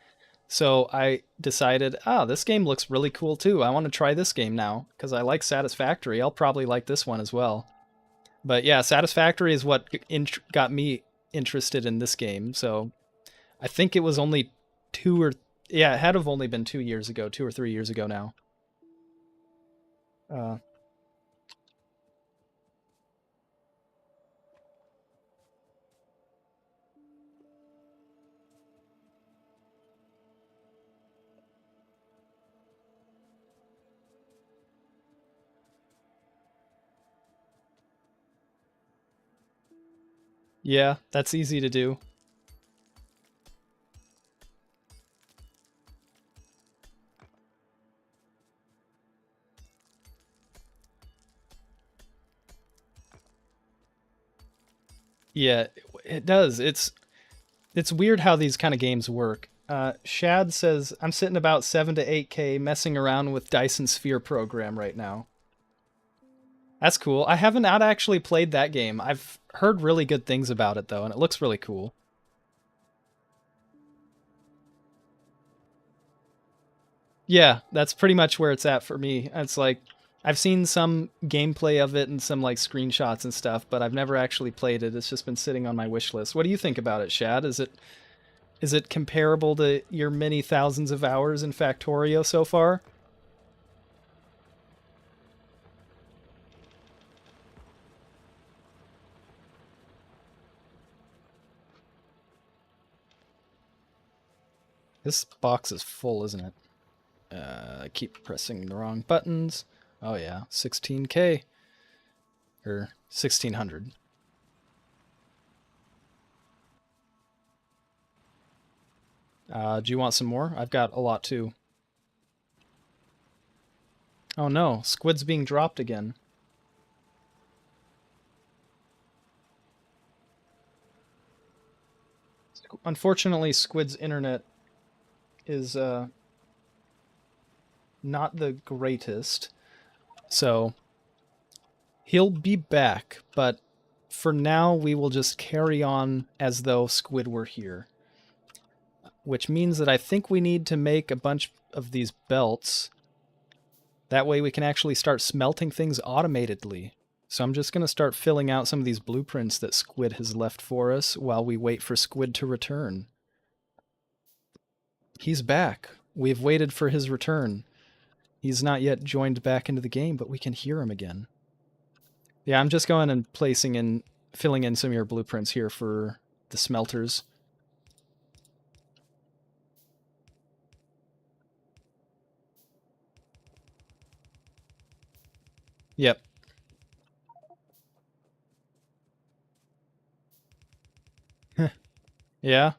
So I decided, this game looks really cool too. I want to try this game now because I like Satisfactory. I'll probably like this one as well. But yeah, Satisfactory is what got me interested in this game. So I think it was only it had have only been 2 years ago, 2 or 3 years ago now. Uh, yeah, that's easy to do. Yeah, it does. It's weird how these kind of games work. Shad says I'm sitting about 7 to 8K messing around with Dyson Sphere program right now. That's cool. I haven't out actually played that game. I've heard really good things about it though, and it looks really cool. Yeah, that's pretty much where it's at for me. It's like I've seen some gameplay of it and some like screenshots and stuff, but I've never actually played it. It's just been sitting on my wish list. What do you think about it, Shad? Is it comparable to your many thousands of hours in Factorio so far? This box is full, isn't it? I keep pressing the wrong buttons. Oh yeah, 16K or 1600. Do you want some more? I've got a lot too. Oh no, Squid's being dropped again. Unfortunately, Squid's internet is not the greatest. So he'll be back, but for now we will just carry on as though Squid were here. Which means that I think we need to make a bunch of these belts. That way we can actually start smelting things automatedly. So I'm just going to start filling out some of these blueprints that Squid has left for us while we wait for Squid to return. He's back. We've waited for his return. He's not yet joined back into the game, but we can hear him again. Yeah, I'm just going and filling in some of your blueprints here for the smelters. Yep. Yeah.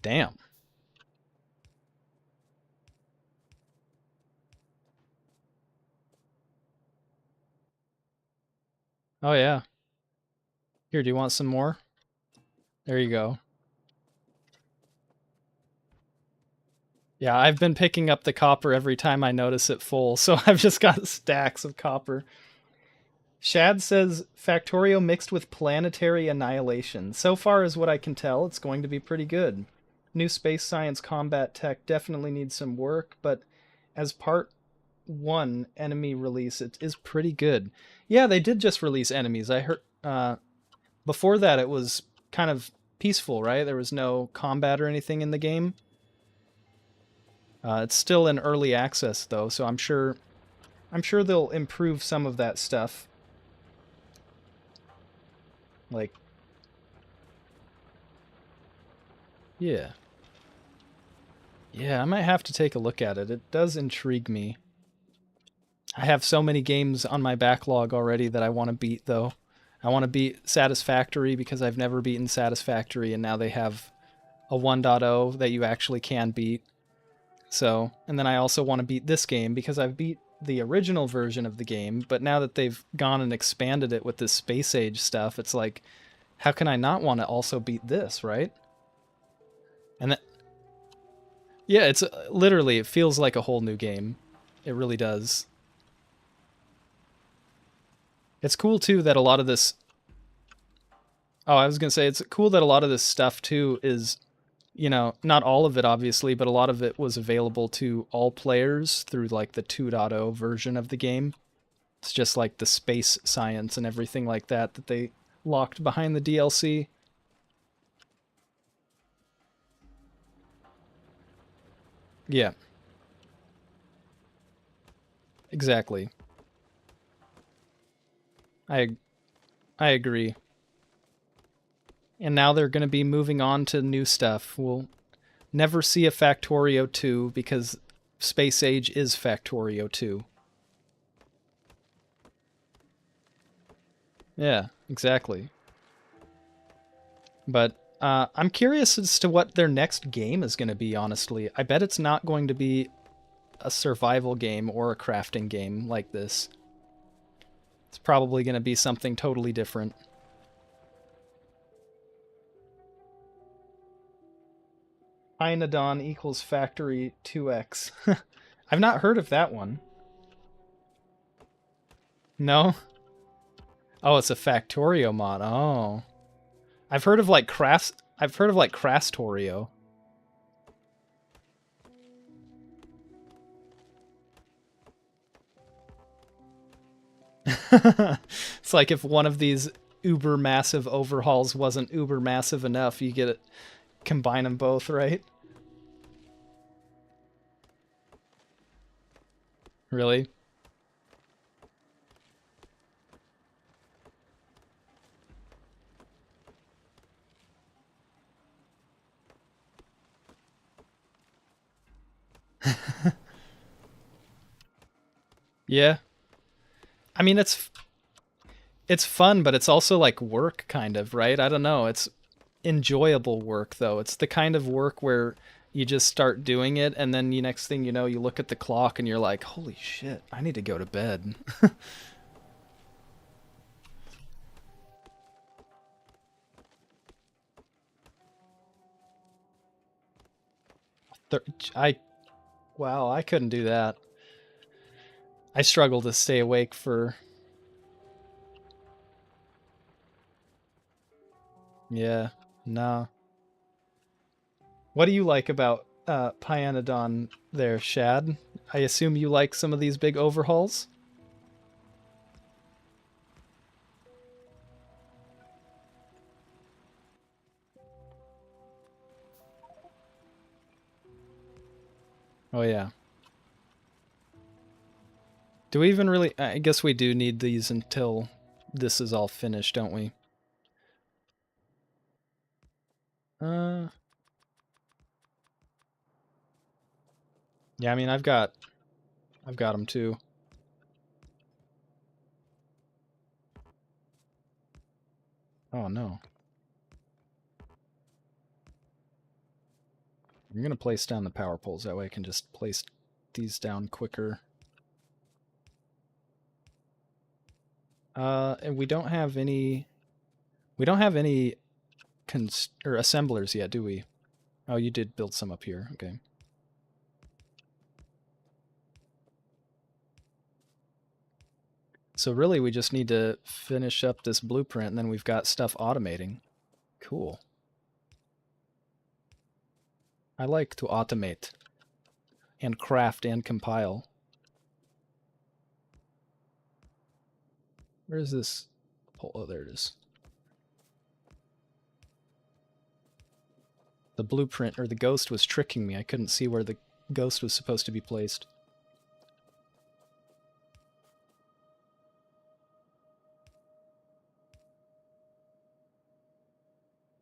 Damn. Oh yeah. Here, do you want some more? There you go. Yeah, I've been picking up the copper every time I notice it full, so I've just got stacks of copper. Shad says Factorio mixed with planetary annihilation. So far as what I can tell, it's going to be pretty good. New space science combat tech definitely needs some work, but as part one enemy release, it is pretty good. Yeah, they did just release enemies. I heard before that it was kind of peaceful, right? There was no combat or anything in the game. It's still in early access though, so I'm sure they'll improve some of that stuff. Like, yeah. Yeah, I might have to take a look at it. It does intrigue me. I have so many games on my backlog already that I want to beat, though. I want to beat Satisfactory because I've never beaten Satisfactory, and now they have a 1.0 that you actually can beat. So, and then I also want to beat this game because I've beat the original version of the game, but now that they've gone and expanded it with this space age stuff, it's like, how can I not want to also beat this, right? And that, yeah, it's literally, it feels like a whole new game. It really does. It's cool too that a lot of this. Oh, I was gonna say it's cool that a lot of this stuff too is, you know, not all of it obviously, but a lot of it was available to all players through like the 2.0 version of the game. It's just like the space science and everything like that that they locked behind the DLC. Yeah, exactly. I I agree. And now they're going to be moving on to new stuff. We'll never see a Factorio 2 because Space Age is Factorio 2. Yeah, exactly. But I'm curious as to what their next game is going to be, honestly. I bet it's not going to be a survival game or a crafting game like this. It's probably going to be something totally different. Inodon equals Factory 2X. I've not heard of that one. No? Oh, it's a Factorio mod. Oh. I've heard of like Crastorio. It's like if one of these uber massive overhauls wasn't uber massive enough, you get it, combine them both, right? Really? Yeah. I mean, it's fun, but it's also like work kind of, right? I don't know. It's enjoyable work though. It's the kind of work where you just start doing it and then the next thing you know, you look at the clock and you're like, "Holy shit, I need to go to bed." I wow, I couldn't do that. I struggle to stay awake for yeah, no. What do you like about Pyanodon there, Shad? I assume you like some of these big overhauls? Oh yeah. Do we even really I guess we do need these until this is all finished, don't we? Uh yeah, I mean I've got them too. Oh no. I'm going to place down the power poles that way I can just place these down quicker. And we don't have any or assemblers yet, do we? Oh, you did build some up here. Okay. So really we just need to finish up this blueprint and then we've got stuff automating. Cool. I like to automate and craft and compile. Where is this pole? Oh, there it is. The blueprint or the ghost was tricking me. I couldn't see where the ghost was supposed to be placed.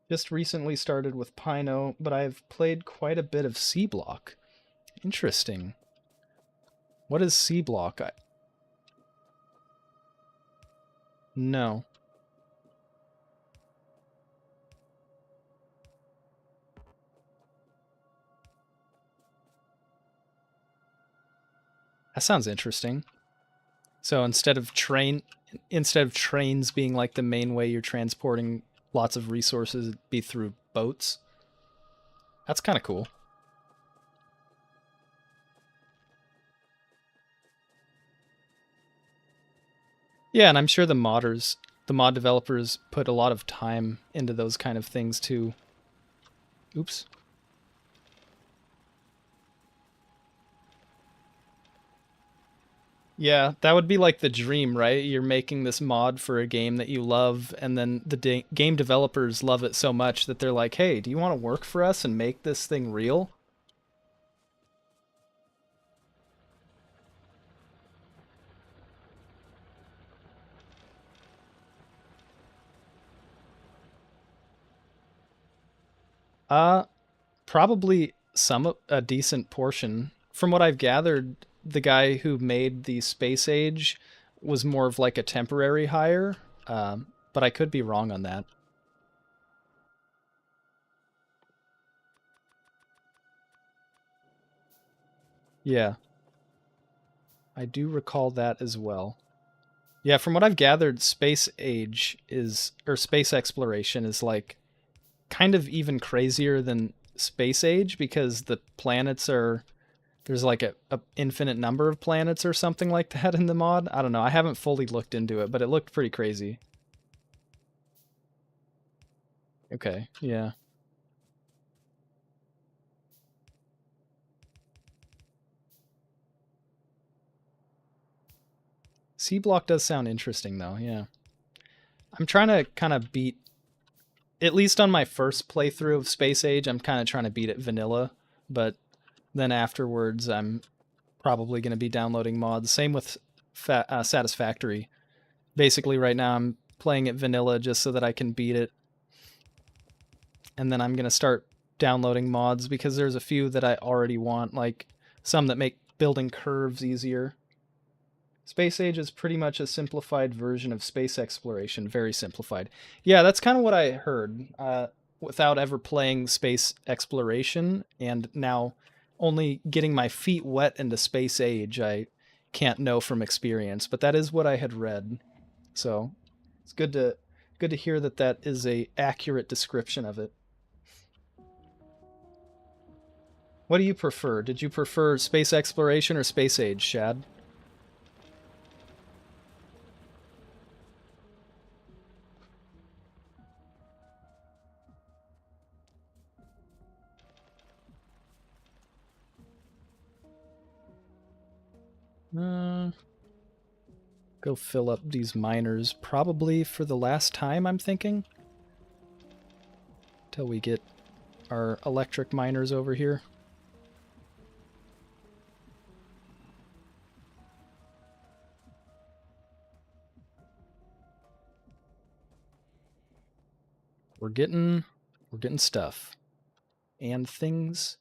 Just recently started with Pino, but I've played quite a bit of C Block. Interesting. What is C Block? No. That sounds interesting. So instead of trains being like the main way you're transporting lots of resources, it'd be through boats. That's kind of cool. Yeah, and I'm sure the mod developers put a lot of time into those kind of things too. Oops. Yeah, that would be like the dream, right? You're making this mod for a game that you love, and then the game developers love it so much that they're like, hey, do you want to work for us and make this thing real? Uh, Probably a decent portion. From what I've gathered, the guy who made the Space Age was more of like a temporary hire, but I could be wrong on that. Yeah, I do recall that as well. Yeah, from what I've gathered, Space Age is, or space exploration is like kind of even crazier than Space Age because the planets are, there's like a infinite number of planets or something like that in the mod. I don't know. I haven't fully looked into it, but it looked pretty crazy. Okay, yeah. C block does sound interesting though, yeah. I'm trying to kind of beat, at least on my first playthrough of Space Age, I'm kind of trying to beat it vanilla, but then afterwards I'm probably going to be downloading mods. Same with Satisfactory. Basically right now I'm playing it vanilla just so that I can beat it, and then I'm going to start downloading mods because there's a few that I already want, like some that make building curves easier. Space Age is pretty much a simplified version of space exploration, very simplified. Yeah, that's kind of what I heard. Without ever playing space exploration, and now only getting my feet wet into Space Age, I can't know from experience. But that is what I had read, so it's good to hear that that is a accurate description of it. What do you prefer? Did you prefer space exploration or Space Age, Shad? Uh, Go fill up these miners probably for the last time, I'm thinking. Till we get our electric miners over here. We're getting stuff and things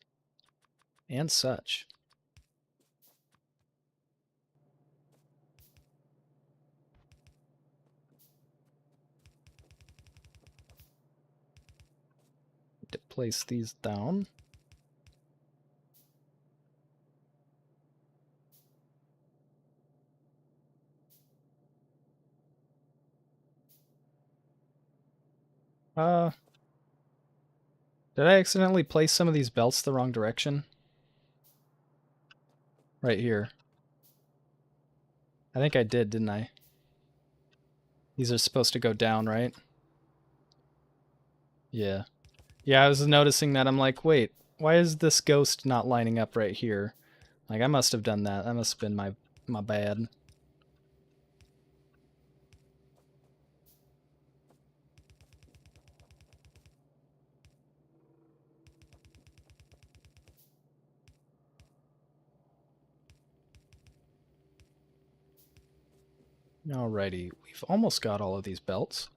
and such. To place these down. Uh, did I accidentally place some of these belts the wrong direction? Right here. I think I did, didn't I? These are supposed to go down, right? Yeah. Yeah, I was noticing that. I'm like, wait, why is this ghost not lining up right here? Like, I must have done that. That must have been my bad. Alrighty, we've almost got all of these belts.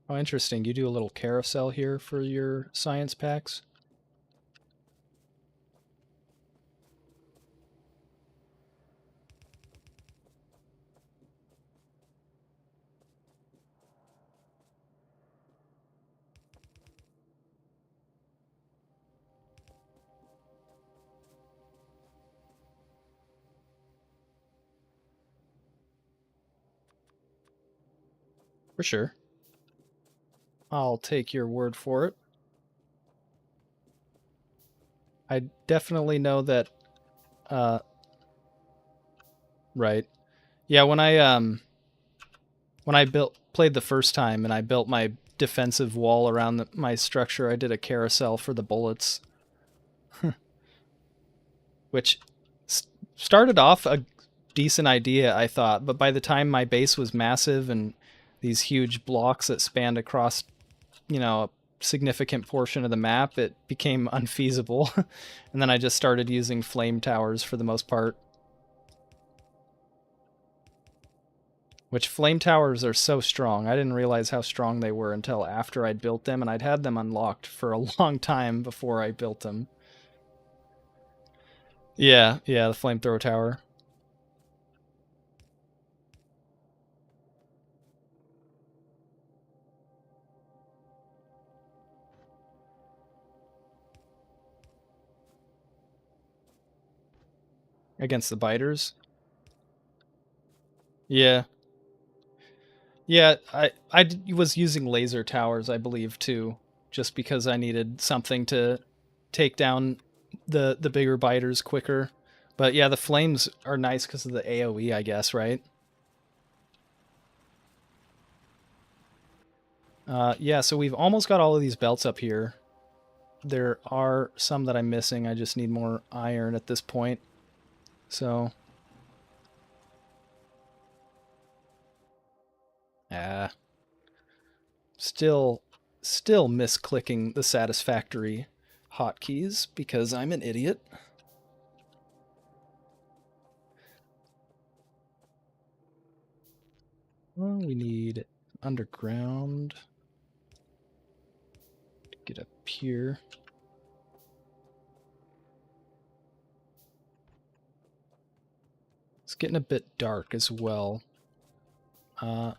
Oh, interesting. You do a little carousel here for your science packs. For sure. I'll take your word for it. I definitely know that. Uh, right. Yeah, when I played the first time and I built my defensive wall around my structure, I did a carousel for the bullets, which started off a decent idea, I thought, but by the time my base was massive and these huge blocks that spanned across, a significant portion of the map, it became unfeasible. And then I just started using flame towers for the most part. Which flame towers are so strong. I didn't realize how strong they were until after I'd built them, and I'd had them unlocked for a long time before I built them. Yeah, the flamethrower tower. Against the biters. Yeah. Yeah, I was using laser towers, I believe, too, just because I needed something to take down the bigger biters quicker. But yeah, the flames are nice because of the AoE, I guess, right? Yeah, so we've almost got all of these belts up here. There are some that I'm missing. I just need more iron at this point. So, ah, still misclicking the Satisfactory hotkeys because I'm an idiot. Well, we need underground to get up here. It's getting a bit dark as well. I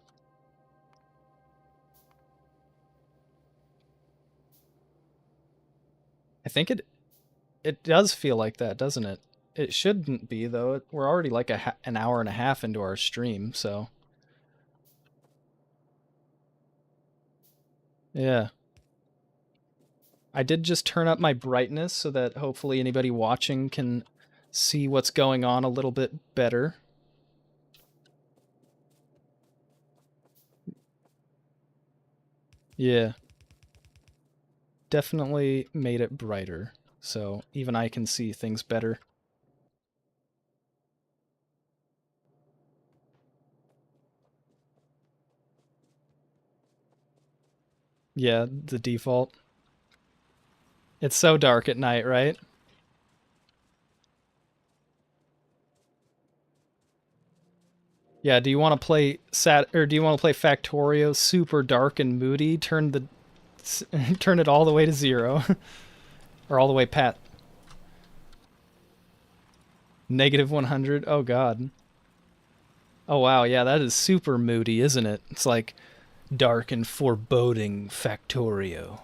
think it does feel like that, doesn't it? It shouldn't be though. We're already like an hour and a half into our stream, so yeah. I did just turn up my brightness so that hopefully anybody watching can see what's going on a little bit better. Yeah. Definitely made it brighter, so even I can see things better. Yeah, the default. It's so dark at night, right? Yeah, do you want to play do you want to play Factorio super dark and moody? Turn it all the way to 0 or all the way pat -100. Oh god. Oh wow, yeah, that is super moody, isn't it? It's like dark and foreboding Factorio.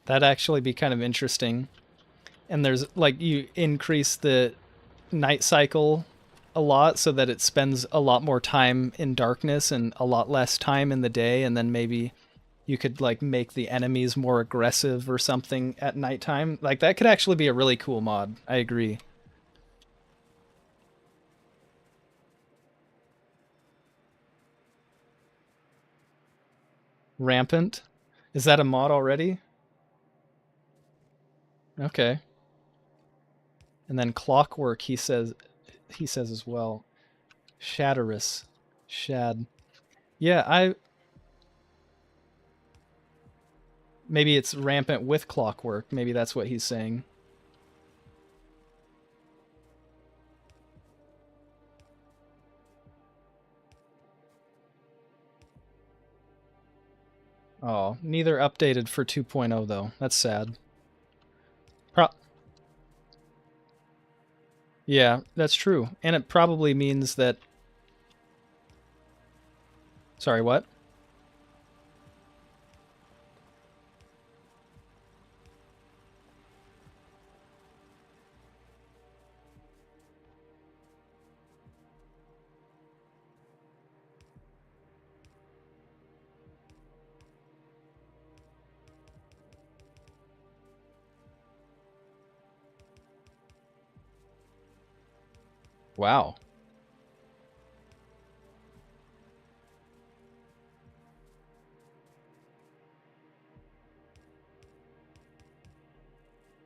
That'd actually be kind of interesting. And there's like you increase the night cycle a lot so that it spends a lot more time in darkness and a lot less time in the day, and then maybe you could like make the enemies more aggressive or something at nighttime. Like that could actually be a really cool mod. I agree. Rampant. Is that a mod already? Okay. And then clockwork he says as well. Shatterus. Shad. Yeah, I maybe it's rampant with clockwork. Maybe that's what he's saying. Oh, neither updated for 2.0 though. That's sad. Pro- yeah, that's true. And it probably means that Sorry, what? Wow.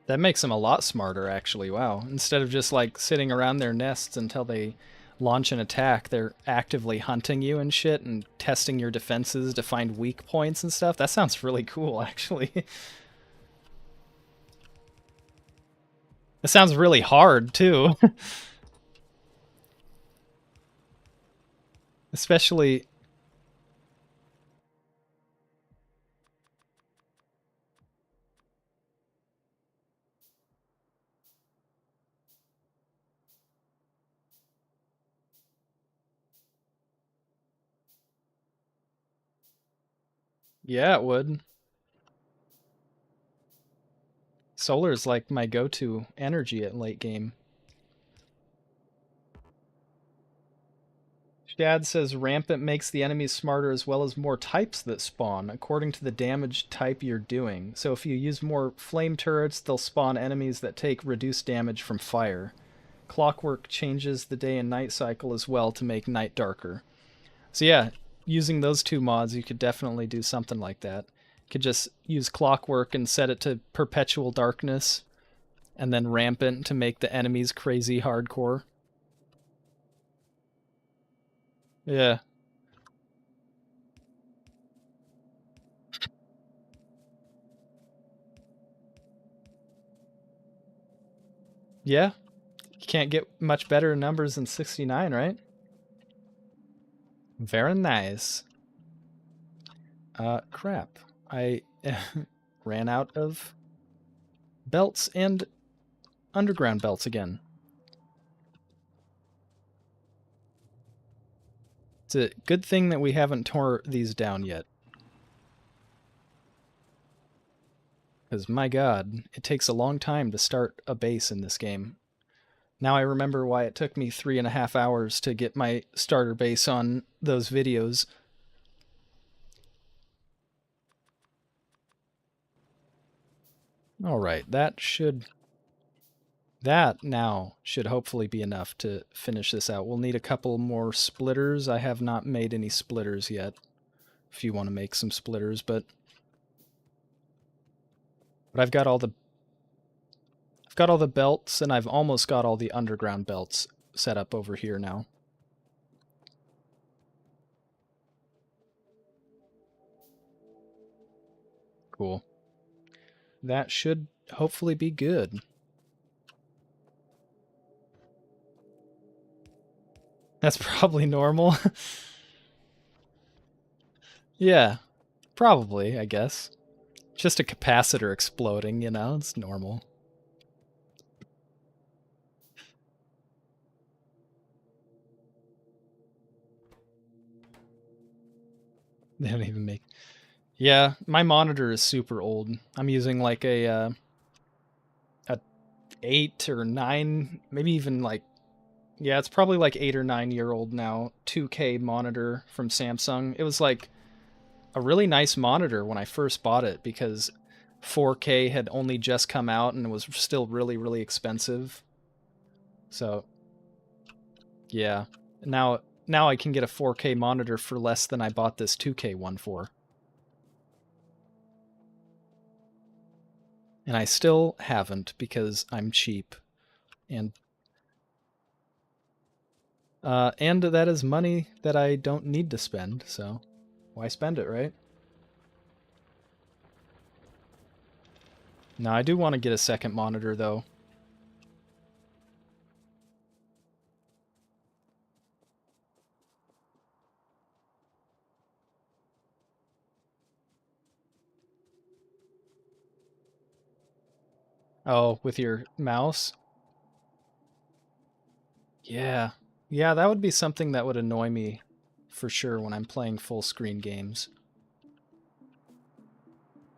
That makes them a lot smarter, actually. Wow. Instead of just like sitting around their nests until they launch an attack, they're actively hunting you and shit and testing your defenses to find weak points and stuff. That sounds really cool, actually. It sounds really hard, too. Especially. Yeah, it would. Solar is like my go-to energy at late game. Shad says Rampant makes the enemies smarter as well as more types that spawn, according to the damage type you're doing. So if you use more flame turrets, they'll spawn enemies that take reduced damage from fire. Clockwork changes the day and night cycle as well to make night darker. So yeah, using those two mods, you could definitely do something like that. You could just use Clockwork and set it to perpetual darkness, and then Rampant to make the enemies crazy hardcore. Yeah. Yeah. You can't get much better numbers than 69, right? Very nice. Crap. I ran out of belts and underground belts again. It's a good thing that we haven't tore these down yet. Because, my god, it takes a long time to start a base in this game. Now I remember why it took me 3.5 hours to get my starter base on those videos. Alright, that now should hopefully be enough to finish this out. We'll need a couple more splitters. I have not made any splitters yet, if you want to make some splitters, but I've got all the belts, and I've almost got all the underground belts set up over here now. Cool. That should hopefully be good. That's probably normal. Yeah, probably, I guess. Just a capacitor exploding, you know, it's normal. They don't even make... Yeah, my monitor is super old. I'm using like a 8 or 9, maybe even like... Yeah, it's probably like 8 or 9 year old now, 2K monitor from Samsung. It was like a really nice monitor when I first bought it because 4K had only just come out and it was still really, really expensive. So, yeah. Now I can get a 4K monitor for less than I bought this 2K one for. And I still haven't because I'm cheap. And that is money that I don't need to spend, so why spend it, right? No, I do want to get a second monitor, though. Oh, with your mouse? Yeah. Yeah, that would be something that would annoy me for sure when I'm playing full screen games.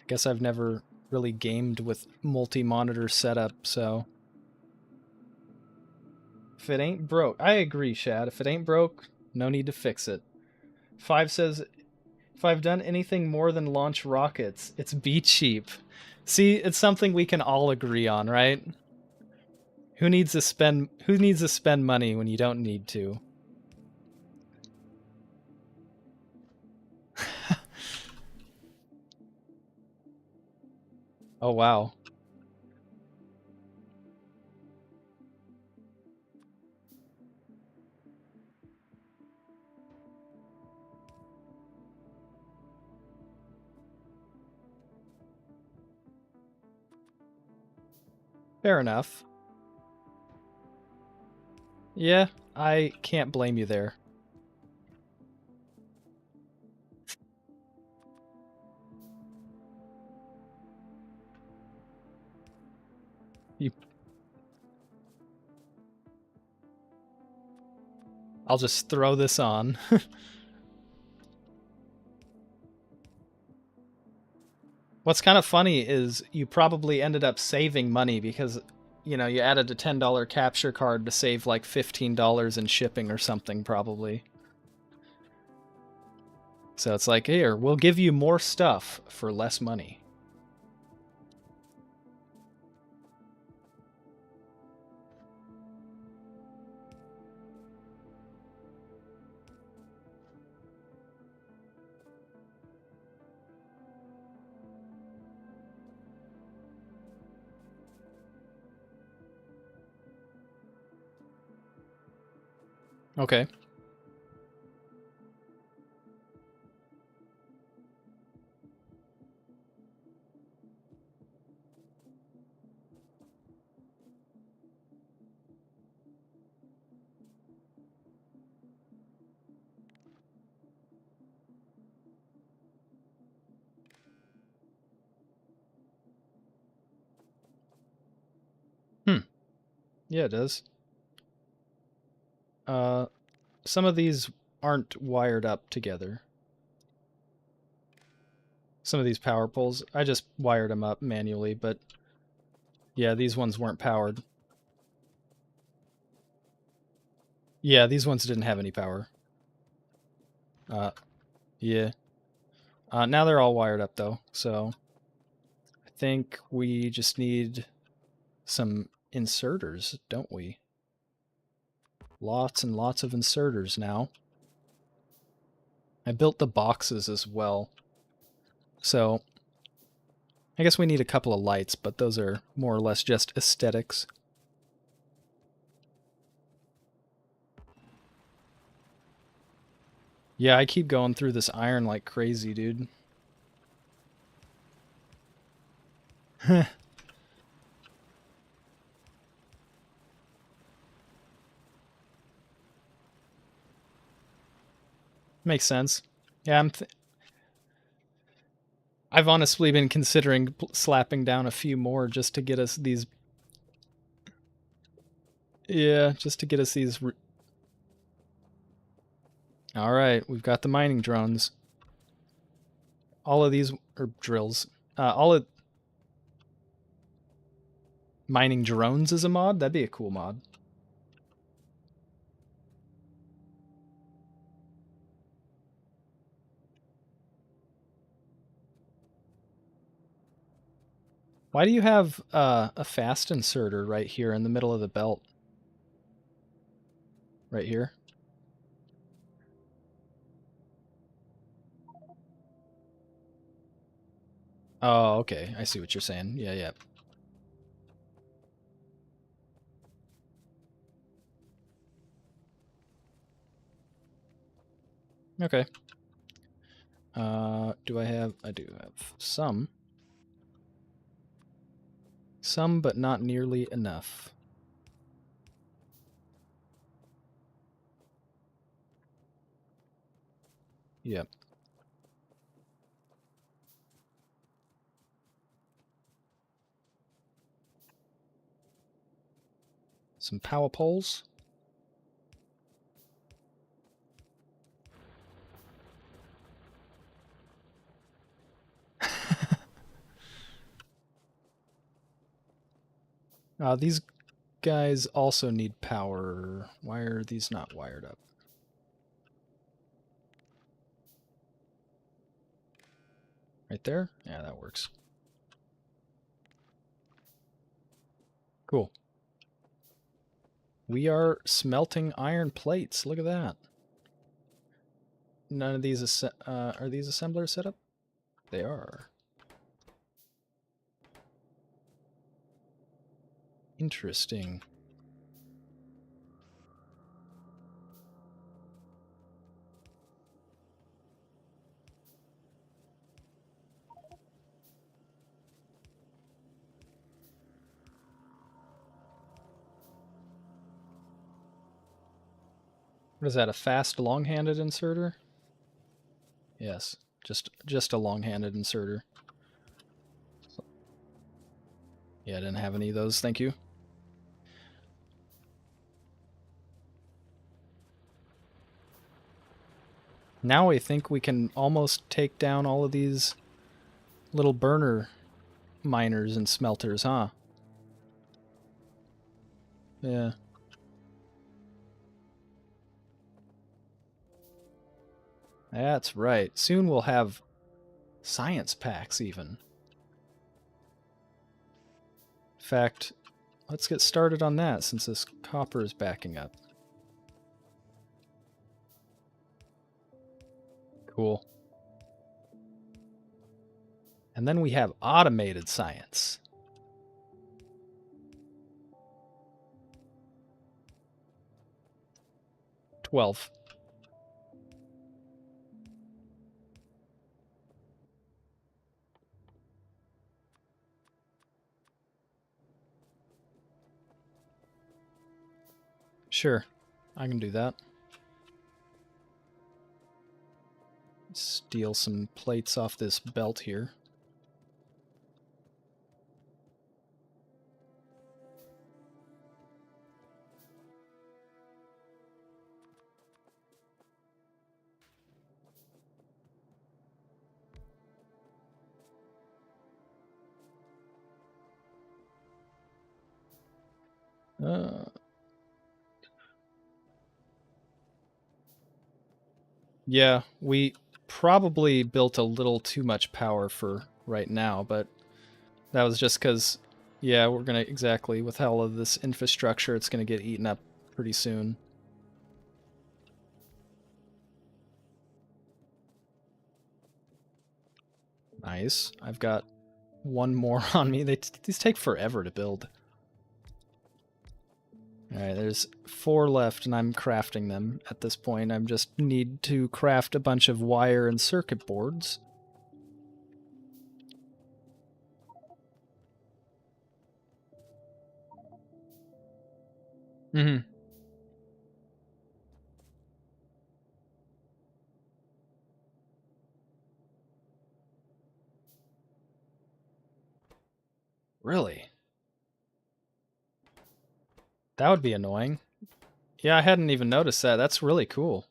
I guess I've never really gamed with multi-monitor setup, so... If it ain't broke... I agree, Shad. If it ain't broke, no need to fix it. 5 says, if I've done anything more than launch rockets, it's be cheap. See, it's something we can all agree on, right? Who needs to spend money when you don't need to? Oh wow. Fair enough. Yeah, I can't blame you there. You, I'll just throw this on. What's kind of funny is you probably ended up saving money because, you added a $10 capture card to save like $15 in shipping or something, probably. So it's like, here, we'll give you more stuff for less money. Okay. Hmm. Yeah, it does. Uh, some of these aren't wired up together. Some of these power poles, I just wired them up manually, but yeah, these ones weren't powered. Yeah, these ones didn't have any power. Yeah. Now they're all wired up though, so I think we just need some inserters, don't we? Lots and lots of inserters now. I built the boxes as well. So I guess we need a couple of lights, but those are more or less just aesthetics. Yeah, I keep going through this iron like crazy, dude. Makes sense. Yeah, I've honestly been considering slapping down a few more just to get us these. Yeah, just to get us these. All right, we've got the mining drones. All of these are drills. All of mining drones is a mod. That'd be a cool mod. Why do you have a fast inserter right here in the middle of the belt? Right here. Oh, okay. I see what you're saying. Yeah, yeah. Okay. Do I have? I do have some. Some, but not nearly enough. Yep. Some power poles. These guys also need power. Why are these not wired up? Right there? Yeah, that works. Cool. We are smelting iron plates. Look at that. None of these are these assemblers set up? They are. Interesting. What is that, a fast long-handed inserter? Yes, just a long-handed inserter. Yeah, I didn't have any of those, thank you. Now I think we can almost take down all of these little burner miners and smelters, huh? Yeah. That's right. Soon we'll have science packs even. In fact, let's get started on that since this copper is backing up. Cool. And then we have automated science. $12. Sure, I can do that. Steal some plates off this belt here. Yeah, we probably built a little too much power for right now, but that was just because, yeah, we're going to, exactly, with all of this infrastructure, it's going to get eaten up pretty soon. Nice. I've got one more on me. These take forever to build. Alright, there's 4 left, and I'm crafting them at this point. I just need to craft a bunch of wire and circuit boards. Mm-hmm. Really? That would be annoying. Yeah, I hadn't even noticed that. That's really cool.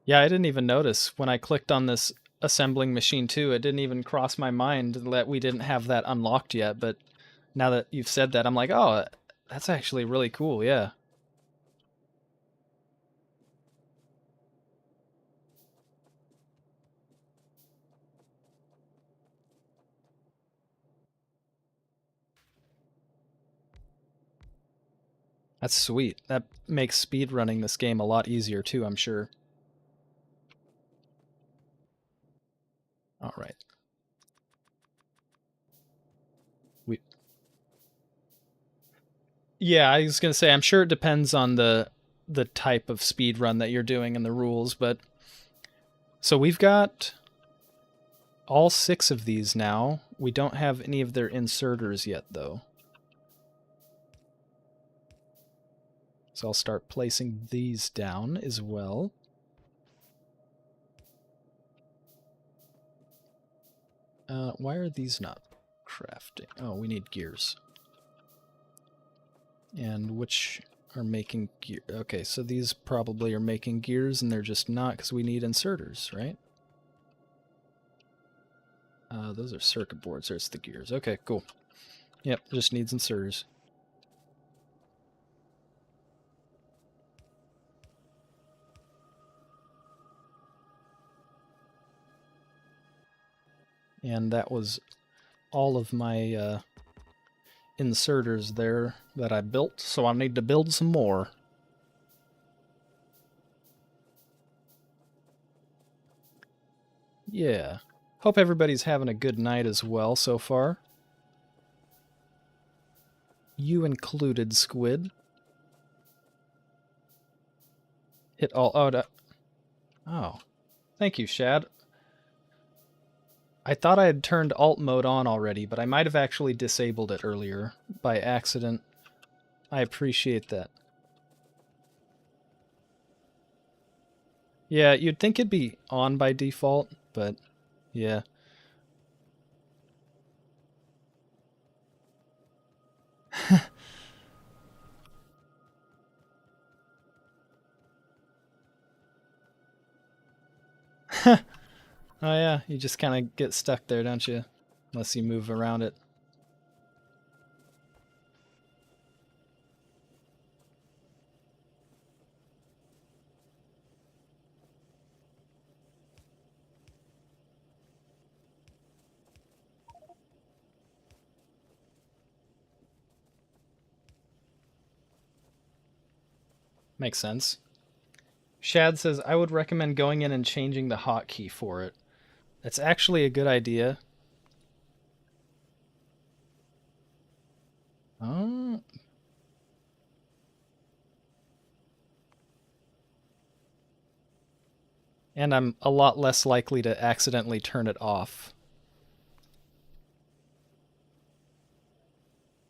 Yeah, I didn't even notice when I clicked on this assembling machine too. It didn't even cross my mind that we didn't have that unlocked yet, but now that you've said that, I'm like, oh, that's actually really cool, yeah. That's sweet. That makes speed running this game a lot easier too, I'm sure. All right. Yeah, I was gonna say I'm sure it depends on the type of speed run that you're doing and the rules, but so we've got all 6 of these now. We don't have any of their inserters yet though. So I'll start placing these down as well. Why are these not crafting? Oh, we need gears. And which are making gear? Okay, so these probably are making gears and they're just not because we need inserters, right? Those are circuit boards. There's the gears. Okay, cool. Yep, just needs inserters. And that was all of my inserters there that I built, so I need to build some more. Yeah. Hope everybody's having a good night as well so far. You included, Squid. Hit all... Oh. Thank you, Shad. I thought I had turned alt mode on already, but I might have actually disabled it earlier by accident. I appreciate that. Yeah, you'd think it'd be on by default, but yeah. Oh yeah, you just kind of get stuck there, don't you? Unless you move around it. Makes sense. Shad says, I would recommend going in and changing the hotkey for it. That's actually a good idea. Oh. And I'm a lot less likely to accidentally turn it off.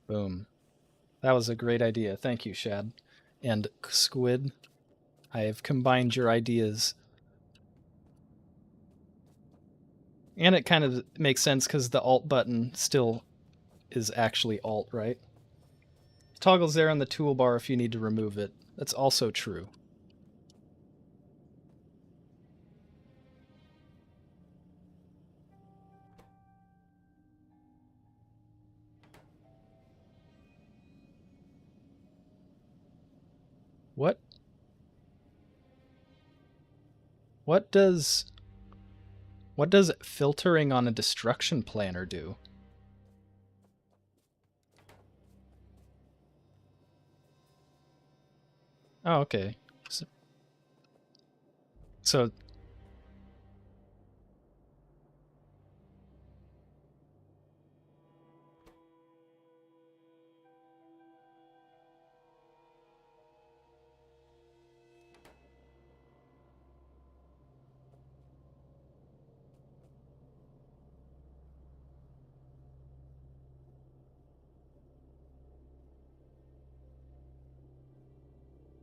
Boom. That was a great idea. Thank you, Shad. And Squid, I have combined your ideas. And it kind of makes sense because the alt button still is actually alt, right? Toggle's there on the toolbar if you need to remove it. That's also true. What? What does... What does filtering on a destruction planner do? Oh, okay. So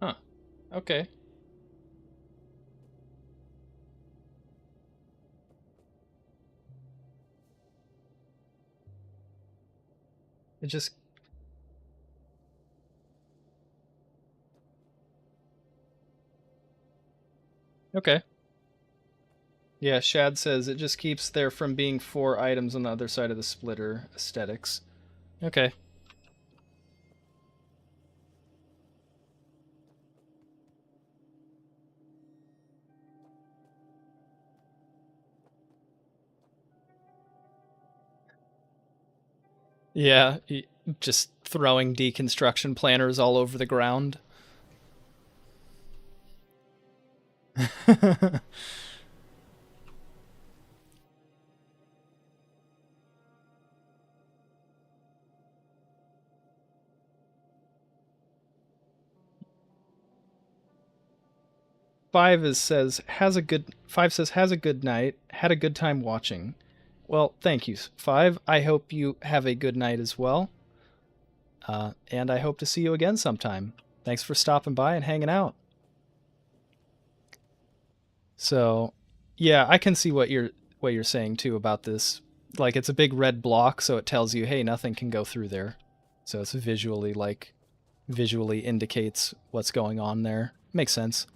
huh. Okay. It just... Okay. Yeah, Shad says it just keeps there from being 4 items on the other side of the splitter aesthetics. Okay. Yeah, just throwing deconstruction planners all over the ground. 5 says has a good night, had a good time watching. Well, thank you, 5. I hope you have a good night as well. And I hope to see you again sometime. Thanks for stopping by and hanging out. So, yeah, I can see what you're saying too about this. Like it's a big red block, so it tells you, hey, nothing can go through there. So it's visually indicates what's going on there. Makes sense.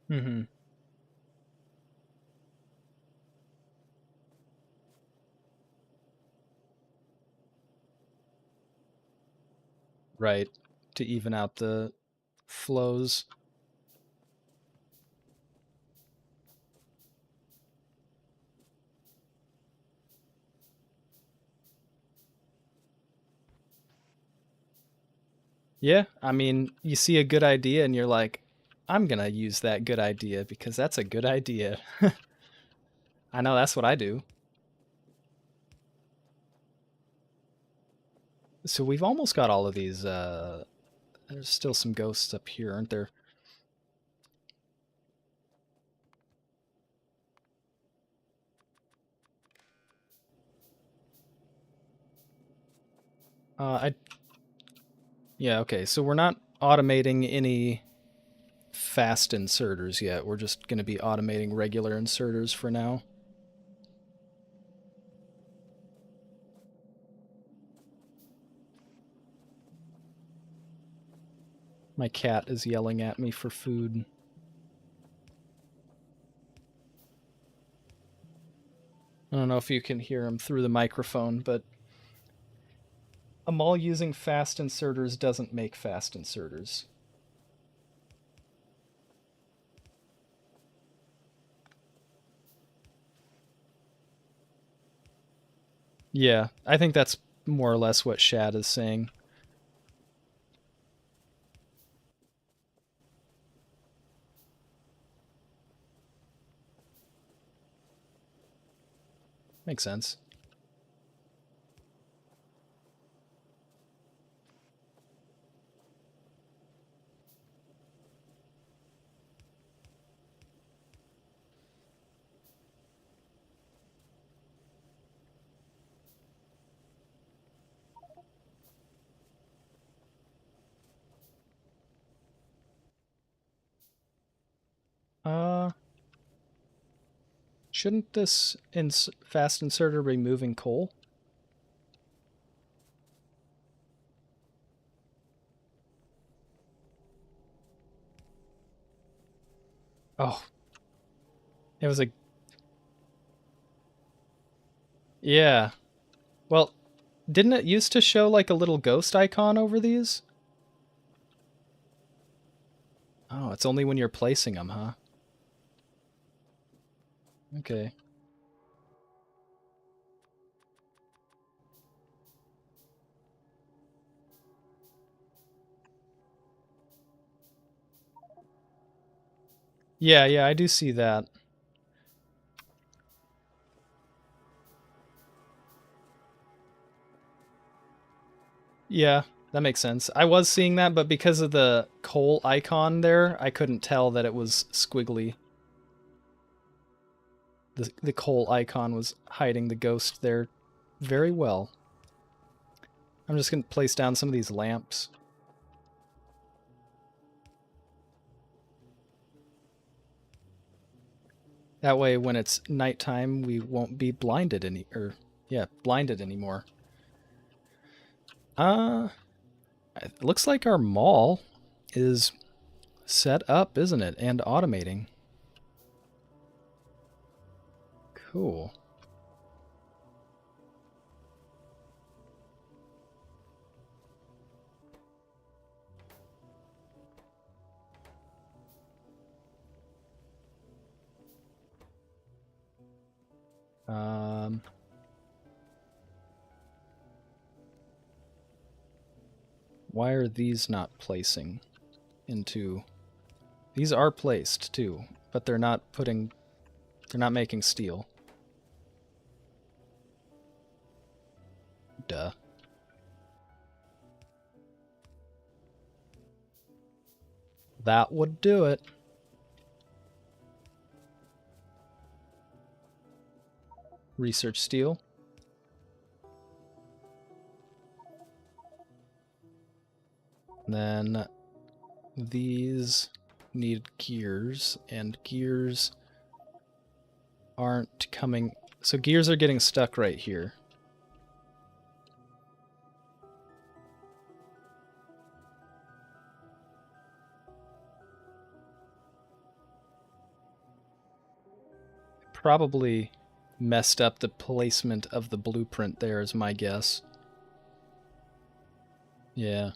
Mm-hmm. Right. To even out the flows. Yeah, I mean, you see a good idea and you're like, I'm gonna use that good idea because that's a good idea. I know that's what I do. So we've almost got all of these. There's still some ghosts up here, aren't there? I Yeah, okay. So we're not automating any fast inserters yet. We're just going to be automating regular inserters for now. My cat is yelling at me for food. I don't know if you can hear him through the microphone, but a mall using fast inserters doesn't make fast inserters. Yeah, I think that's more or less what Shad is saying. Makes sense. Uh, shouldn't this fast inserter be moving coal? Oh, it was a yeah. Well, didn't it used to show like a little ghost icon over these? Oh, it's only when you're placing them, huh? Okay. Yeah, yeah, I do see that. Yeah, that makes sense. I was seeing that, but because of the coal icon there, I couldn't tell that it was squiggly. The coal icon was hiding the ghost there very well. I'm just going to place down some of these lamps. That way, when it's nighttime, we won't be blinded blinded anymore. Uh, it looks like our mall is set up, isn't it? And automating. Cool. Um, why are these not placing into... These are placed too, but they're not making steel. Duh. That would do it. Research steel. Then these need gears, and gears aren't coming. So gears are getting stuck right here. probably messed up the placement of the blueprint there, is my guess. Yeah.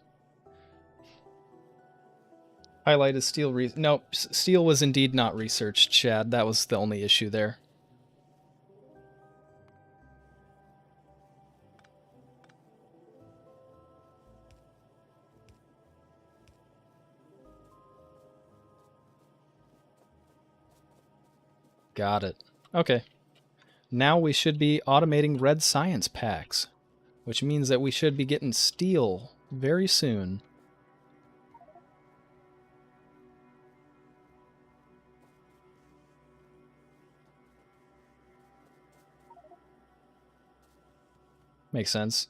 Highlight is steel. No, steel was indeed not researched, Chad. That was the only issue there. Got it. Okay. Now we should be automating red science packs, which means that we should be getting steel very soon. Makes sense.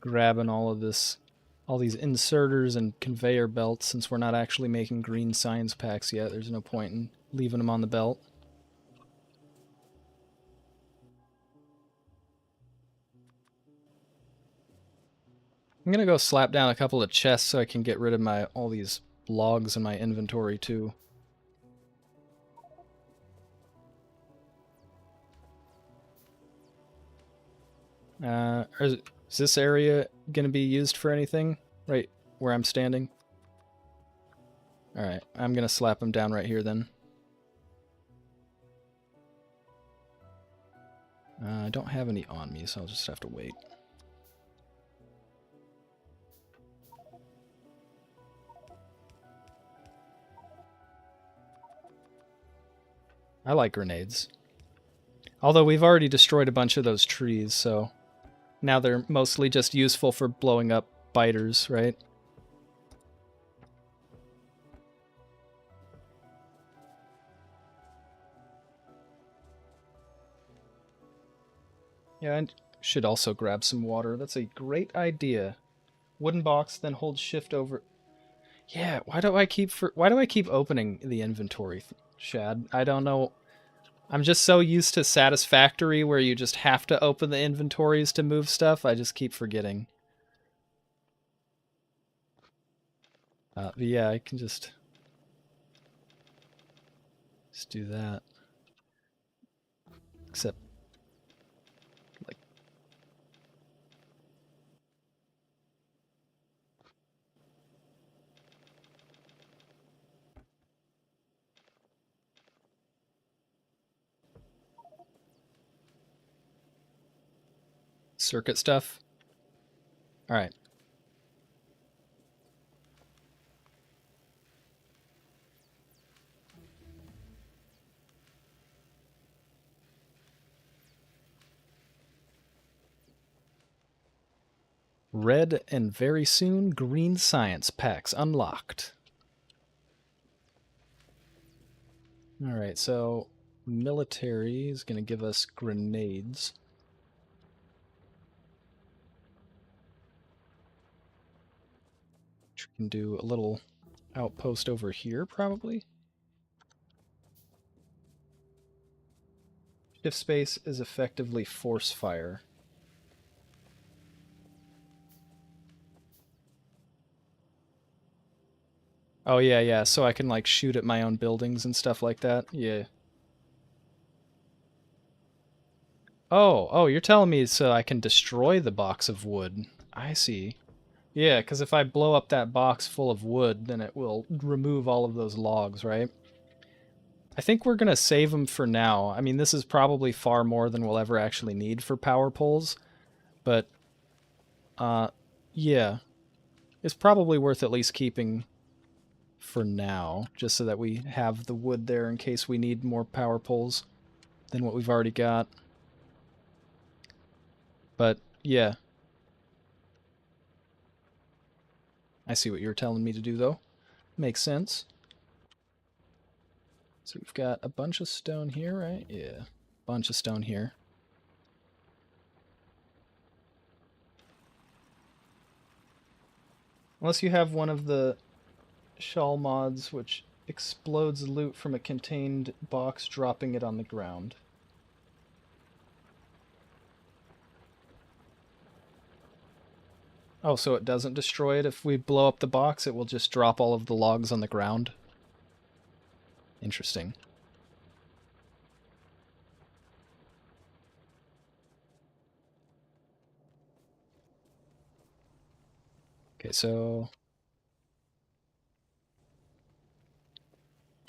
Grabbing all of this, all these inserters and conveyor belts, since we're not actually making green science packs yet. There's no point in leaving them on the belt. I'm gonna go slap down a couple of chests so I can get rid of all these logs in my inventory too. Is this area gonna be used for anything? Right where I'm standing? Alright, I'm gonna slap them down right here then. I don't have any on me, so I'll just have to wait. I like grenades. Although we've already destroyed a bunch of those trees, so now they're mostly just useful for blowing up biters, right? Yeah, I should also grab some water. That's a great idea. Wooden box, then hold shift over. Yeah, why do I keep opening the inventory, Shad? I don't know. I'm just so used to Satisfactory where you just have to open the inventories to move stuff. I just keep forgetting. Yeah, I can just do that. Except, like, circuit stuff. All right. Red and very soon green science packs unlocked. All right, so military is going to give us grenades. Which we can do a little outpost over here, probably. Shift space is effectively force fire. Oh, yeah, yeah, so I can, like, shoot at my own buildings and stuff like that? Yeah. Oh, you're telling me so I can destroy the box of wood. I see. Yeah, because if I blow up that box full of wood, then it will remove all of those logs, right? I think we're going to save them for now. I mean, this is probably far more than we'll ever actually need for power poles, but, yeah. It's probably worth at least keeping for now, just so that we have the wood there in case we need more power poles than what we've already got. But, yeah. I see what you're telling me to do, though. Makes sense. So we've got a bunch of stone here, right? Yeah. Bunch of stone here. Unless you have one of the shawl mods which explodes loot from a contained box, dropping it on the ground. Oh, so it doesn't destroy it if we blow up the box? It will just drop all of the logs on the ground? Interesting. Okay, so...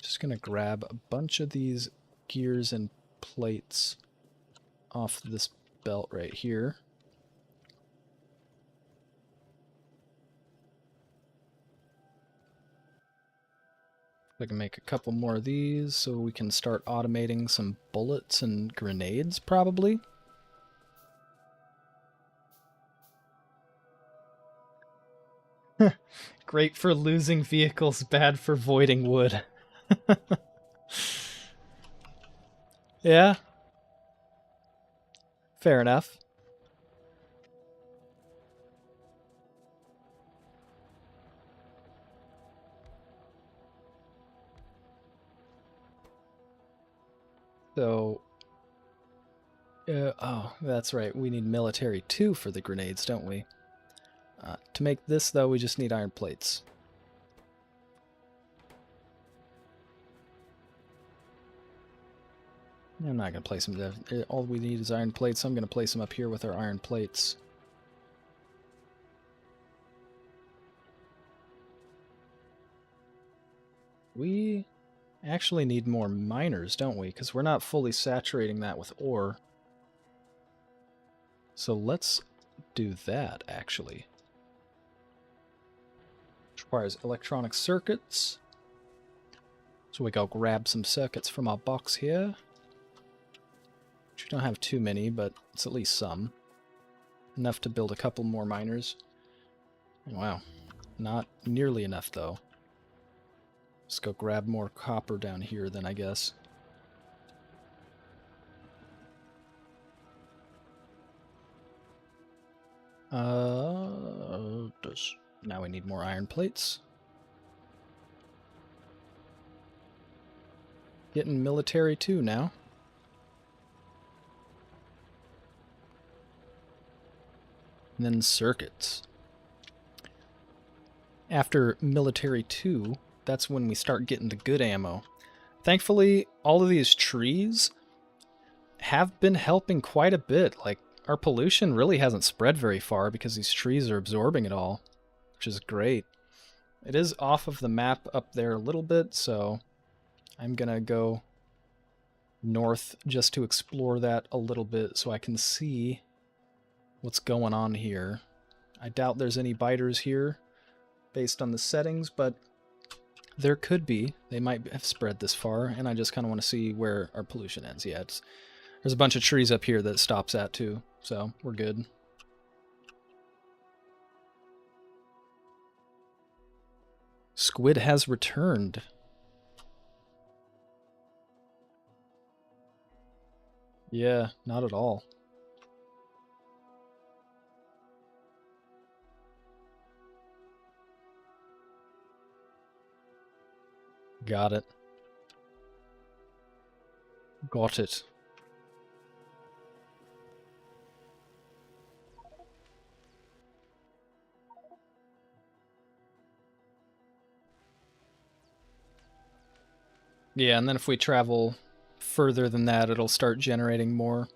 just gonna grab a bunch of these gears and plates off this belt right here. I can make a couple more of these so we can start automating some bullets and grenades, probably. Great for losing vehicles, bad for voiding wood. Yeah, fair enough. So, oh, that's right. We need military 2 for the grenades, don't we? To make this, though, we just need iron plates. I'm not going to place them there. All we need is iron plates. I'm going to place them up here with our iron plates. We actually need more miners, don't we? Because we're not fully saturating that with ore. So let's do that, actually. Which requires electronic circuits. So we go grab some circuits from our box here. Which we don't have too many, but it's at least some. Enough to build a couple more miners. Wow. Not nearly enough, though. Let's go grab more copper down here then, I guess. Now we need more iron plates. Getting military too now. And then circuits. After military 2, that's when we start getting the good ammo. Thankfully, all of these trees have been helping quite a bit. Like, our pollution really hasn't spread very far because these trees are absorbing it all, which is great. It is off of the map up there a little bit, so I'm gonna go north just to explore that a little bit so I can see what's going on here. I doubt there's any biters here based on the settings, but there could be. They might have spread this far, and I just kind of want to see where our pollution ends. Yeah, there's a bunch of trees up here that it stops at too, so we're good. Squid has returned. Yeah, not at all. Got it. Got it. Yeah, and then if we travel further than that, it'll start generating more.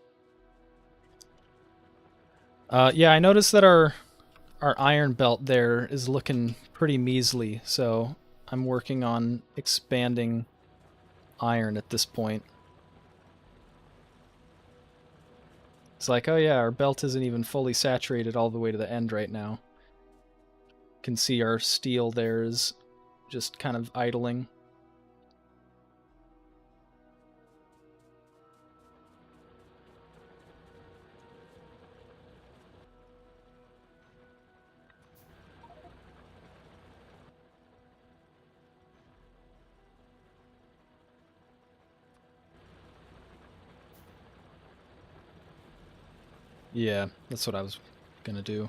Yeah, I noticed that our iron belt there is looking pretty measly, so I'm working on expanding iron at this point. It's like, oh yeah, our belt isn't even fully saturated all the way to the end right now. You can see our steel there is just kind of idling. Yeah, that's what I was gonna do.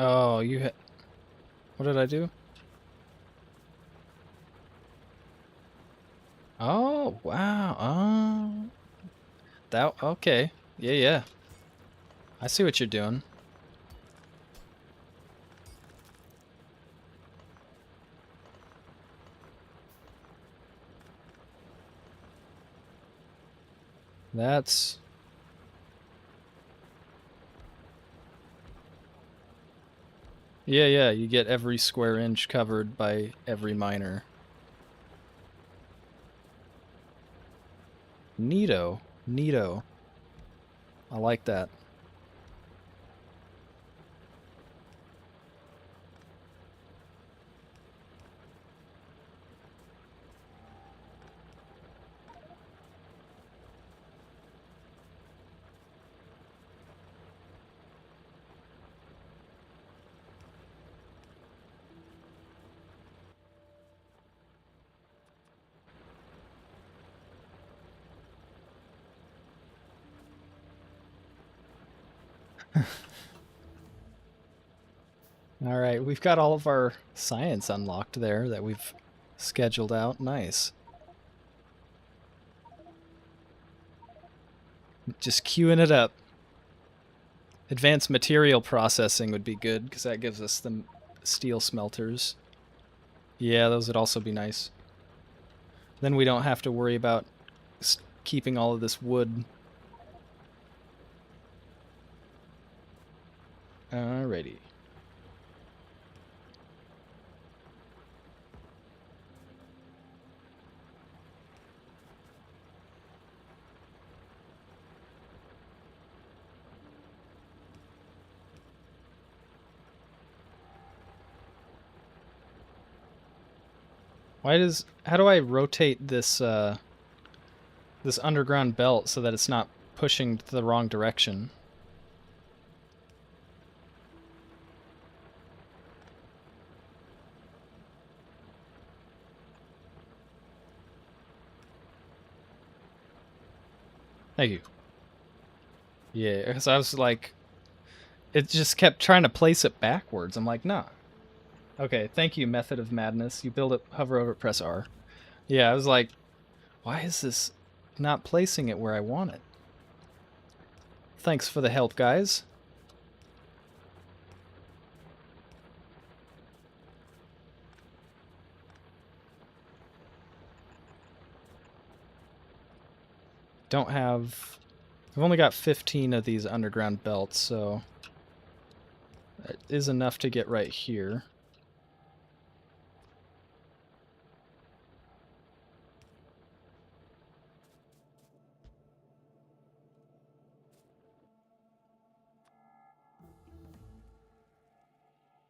Oh, what did I do? Oh, wow. Oh, okay. Yeah, yeah. I see what you're doing. That's Yeah, yeah, you get every square inch covered by every miner. Neato. Neato. I like that. All right, we've got all of our science unlocked there that we've scheduled out. Nice. Just queuing it up. Advanced material processing would be good because that gives us the steel smelters. Yeah, those would also be nice. Then we don't have to worry about keeping all of this wood. Alrighty. How do I rotate this underground belt so that it's not pushing to the wrong direction? Thank you. Yeah, because I was like, it just kept trying to place it backwards. I'm like, nah. Okay, thank you, Method of Madness. You build it, hover over it, press R. Yeah, I was like, why is this not placing it where I want it? Thanks for the help, guys. Don't have... I've only got 15 of these underground belts, so... That is enough to get right here.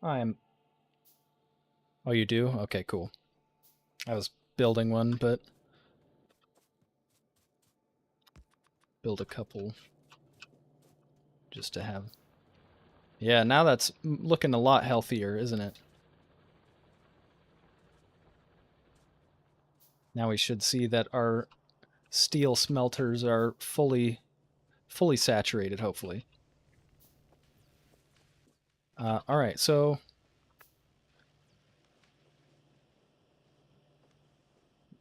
I'm... Oh, you do? Okay, cool. I was building one, but... Build a couple just to have... Yeah, now that's looking a lot healthier, isn't it? Now we should see that our steel smelters are fully saturated, hopefully. All right, so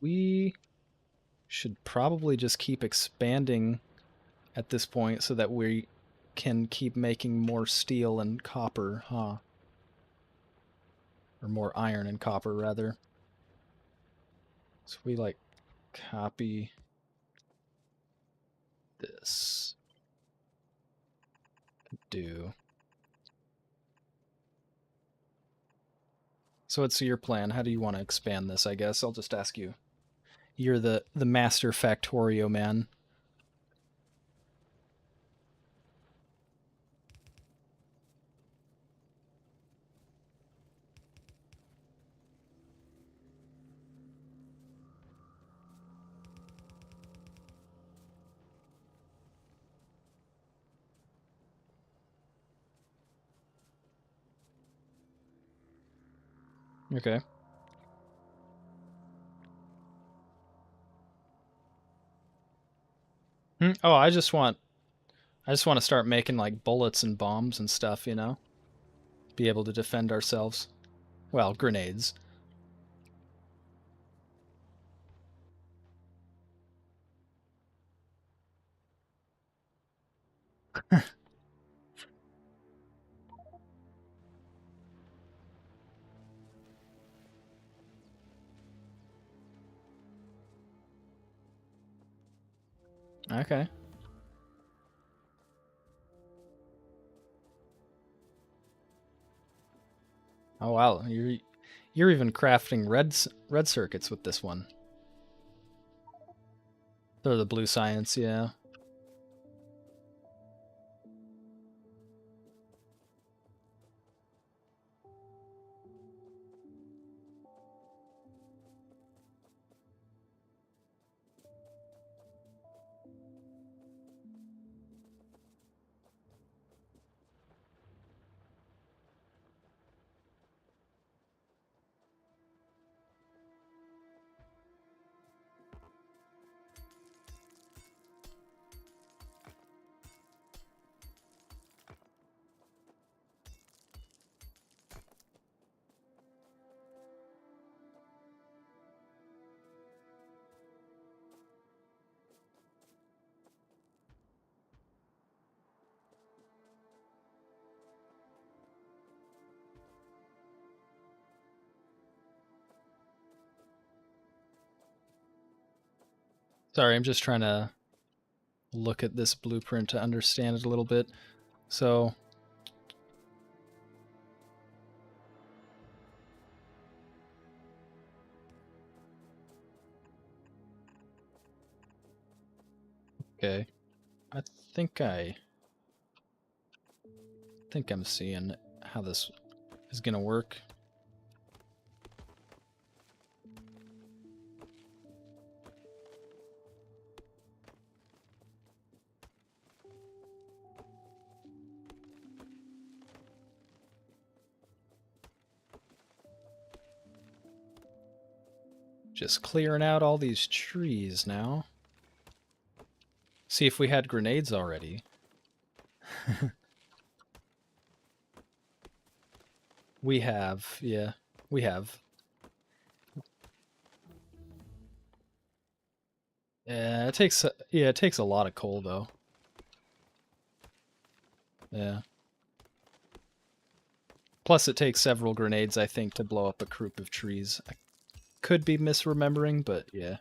we should probably just keep expanding at this point so that we can keep making more steel and copper, huh? Or more iron and copper, rather. So we, like, copy this. Do. So what's your plan? How do you want to expand this, I guess? I'll just ask you. You're the master Factorio man. Okay. Oh, I just want to start making like bullets and bombs and stuff, you know? be able to defend ourselves. Well, grenades. Okay. Oh wow, you're even crafting red circuits with this one. They're the blue science, yeah. Sorry, I'm just trying to look at this blueprint to understand it a little bit. So, okay. I think I'm seeing how this is going to work. Just clearing out all these trees now. See if we had grenades already. We have, yeah. We have. Yeah, it takes a lot of coal though. Yeah. Plus it takes several grenades, I think, to blow up a group of trees. I could be misremembering, but yeah.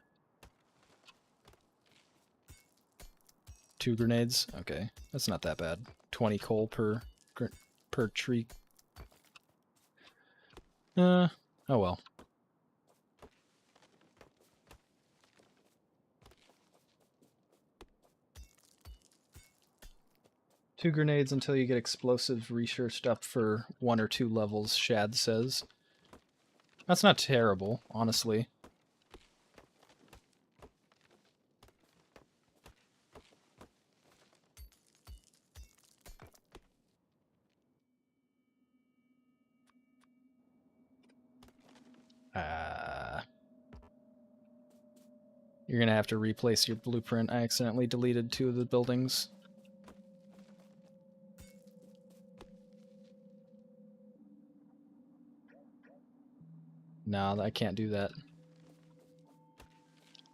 2 grenades? Okay. That's not that bad. 20 coal per tree. Oh well. 2 grenades until you get explosives researched up for 1 or 2 levels, Shad says. That's not terrible, honestly. You're gonna have to replace your blueprint. I accidentally deleted 2 of the buildings. Nah, I can't do that.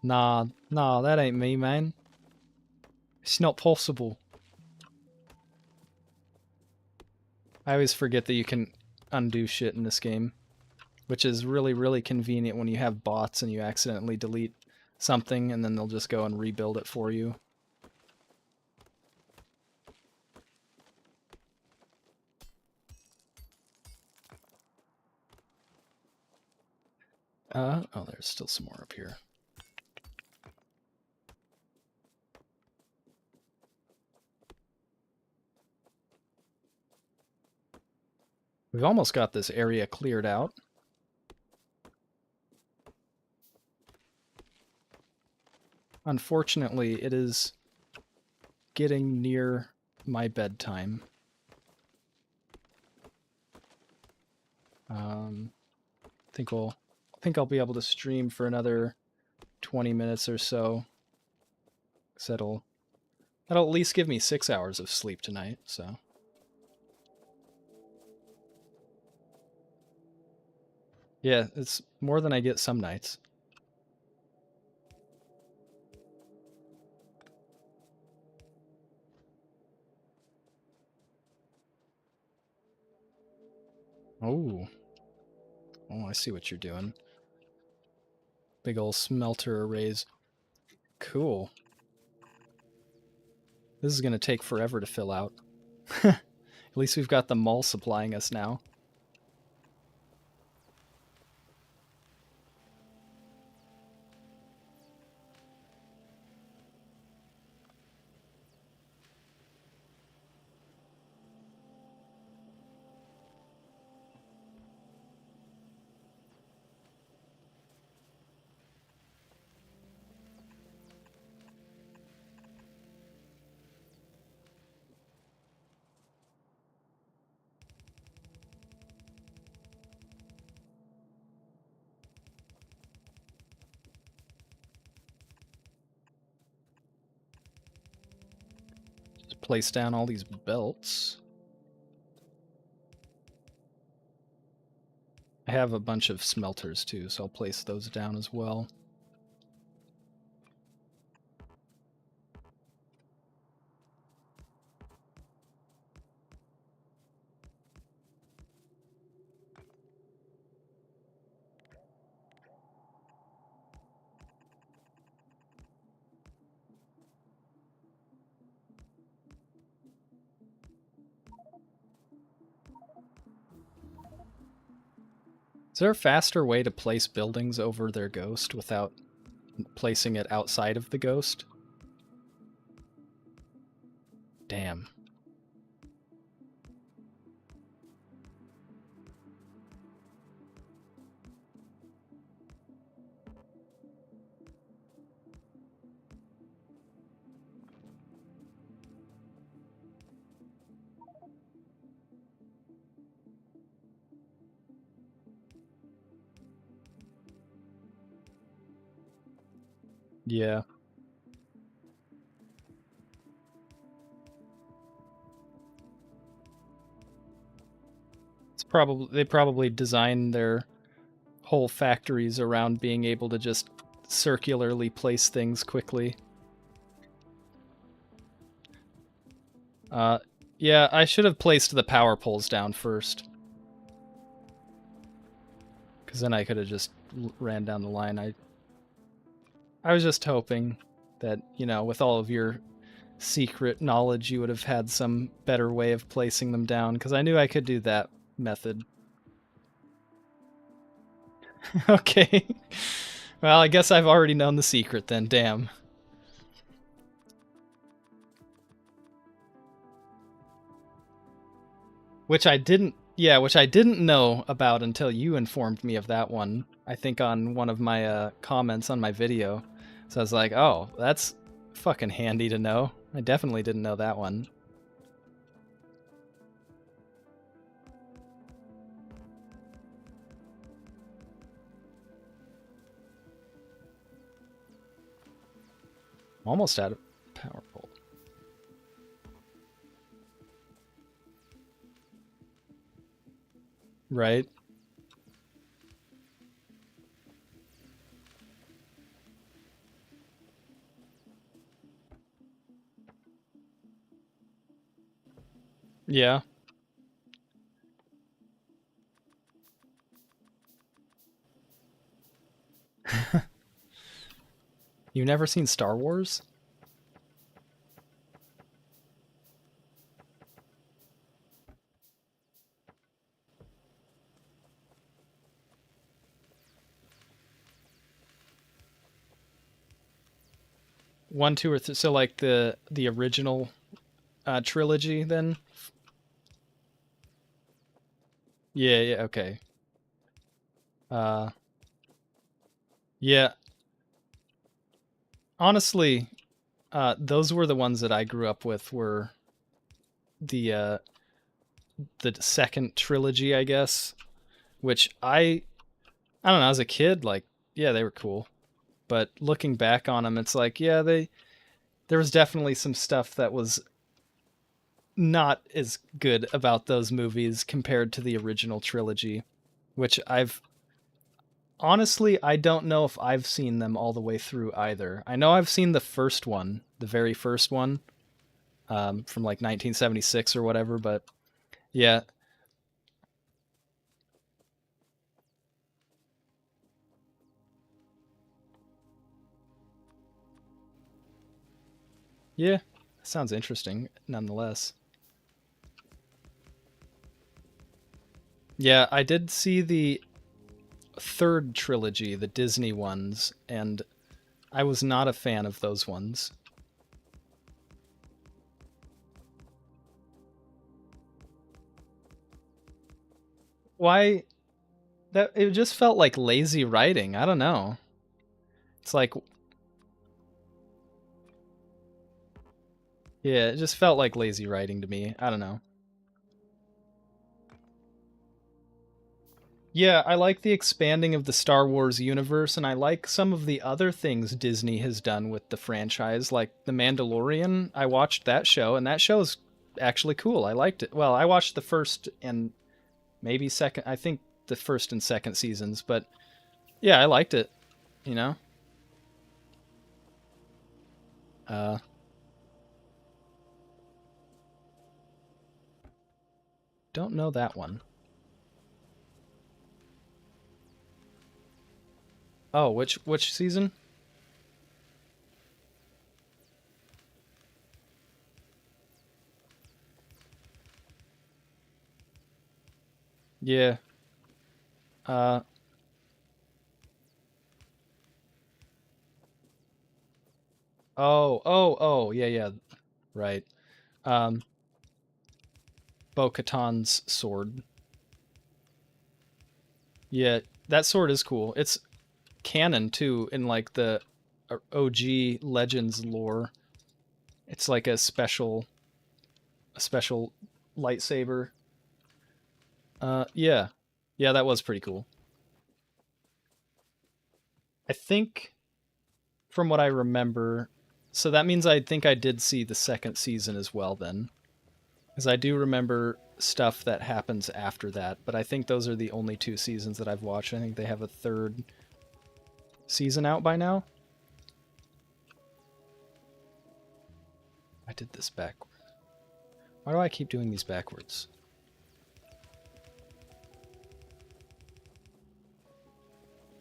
Nah, that ain't me, man. It's not possible. I always forget that you can undo shit in this game, which is really, really convenient when you have bots and you accidentally delete something and then they'll just go and rebuild it for you. Oh, there's still some more up here. We've almost got this area cleared out. Unfortunately, it is getting near my bedtime. I think I'll be able to stream for another 20 minutes or so. Cause that'll at least give me 6 hours of sleep tonight, so. Yeah, it's more than I get some nights. Oh. Oh, I see what you're doing. Big old smelter arrays. Cool. This is going to take forever to fill out. At least we've got the mall supplying us now. Just place down all these belts. I have a bunch of smelters too, so I'll place those down as well. Is there a faster way to place buildings over their ghost without placing it outside of the ghost? Damn. Yeah. It's probably they probably designed their whole factories around being able to just circularly place things quickly. Yeah, I should have placed the power poles down first. Because then I could have just ran down the line. I was just hoping that, you know, with all of your secret knowledge, you would have had some better way of placing them down, because I knew I could do that method. Okay. Well, I guess I've already known the secret then, damn. Which I didn't know about until you informed me of that one. I think on one of my comments on my video. So I was like, oh, that's fucking handy to know. I definitely didn't know that one. Almost out of power pole. Right? Yeah. You've never seen Star Wars? One, two, or three. So like the original trilogy, then. Yeah. Yeah. Okay. Uh. Yeah. Honestly, those were the ones that I grew up with. Were the second trilogy, I guess. Which I don't know. As a kid, like, yeah, they were cool. But looking back on them, it's like, yeah, there was definitely some stuff that was not as good about those movies compared to the original trilogy, which Honestly, I don't know if I've seen them all the way through either. I know I've seen the first one, the very first one, from like 1976 or whatever. But yeah, yeah, sounds interesting nonetheless. Yeah, I did see the third trilogy, the Disney ones, and I was not a fan of those ones. Why that it just felt like lazy writing. I don't know. It's like yeah, it just felt like lazy writing to me. I don't know. Yeah, I like the expanding of the Star Wars universe, and I like some of the other things Disney has done with the franchise, like The Mandalorian. I watched that show, and that show's actually cool. I liked it. Well, I watched the first and maybe second, I think the first and second seasons, but yeah, I liked it, you know? Uh, don't know that one. Oh, which season? Yeah. Uh, oh, yeah, yeah, right. Um, Bo-Katan's sword. Yeah, that sword is cool. It's canon too in like the OG Legends lore. It's like a special lightsaber. Yeah. Yeah, that was pretty cool. I think from what I remember, so that means I think I did see the second season as well then. Because I do remember stuff that happens after that, but I think those are the only two seasons that I've watched. I think they have a third season out by now. I did this backwards. Why do I keep doing these backwards?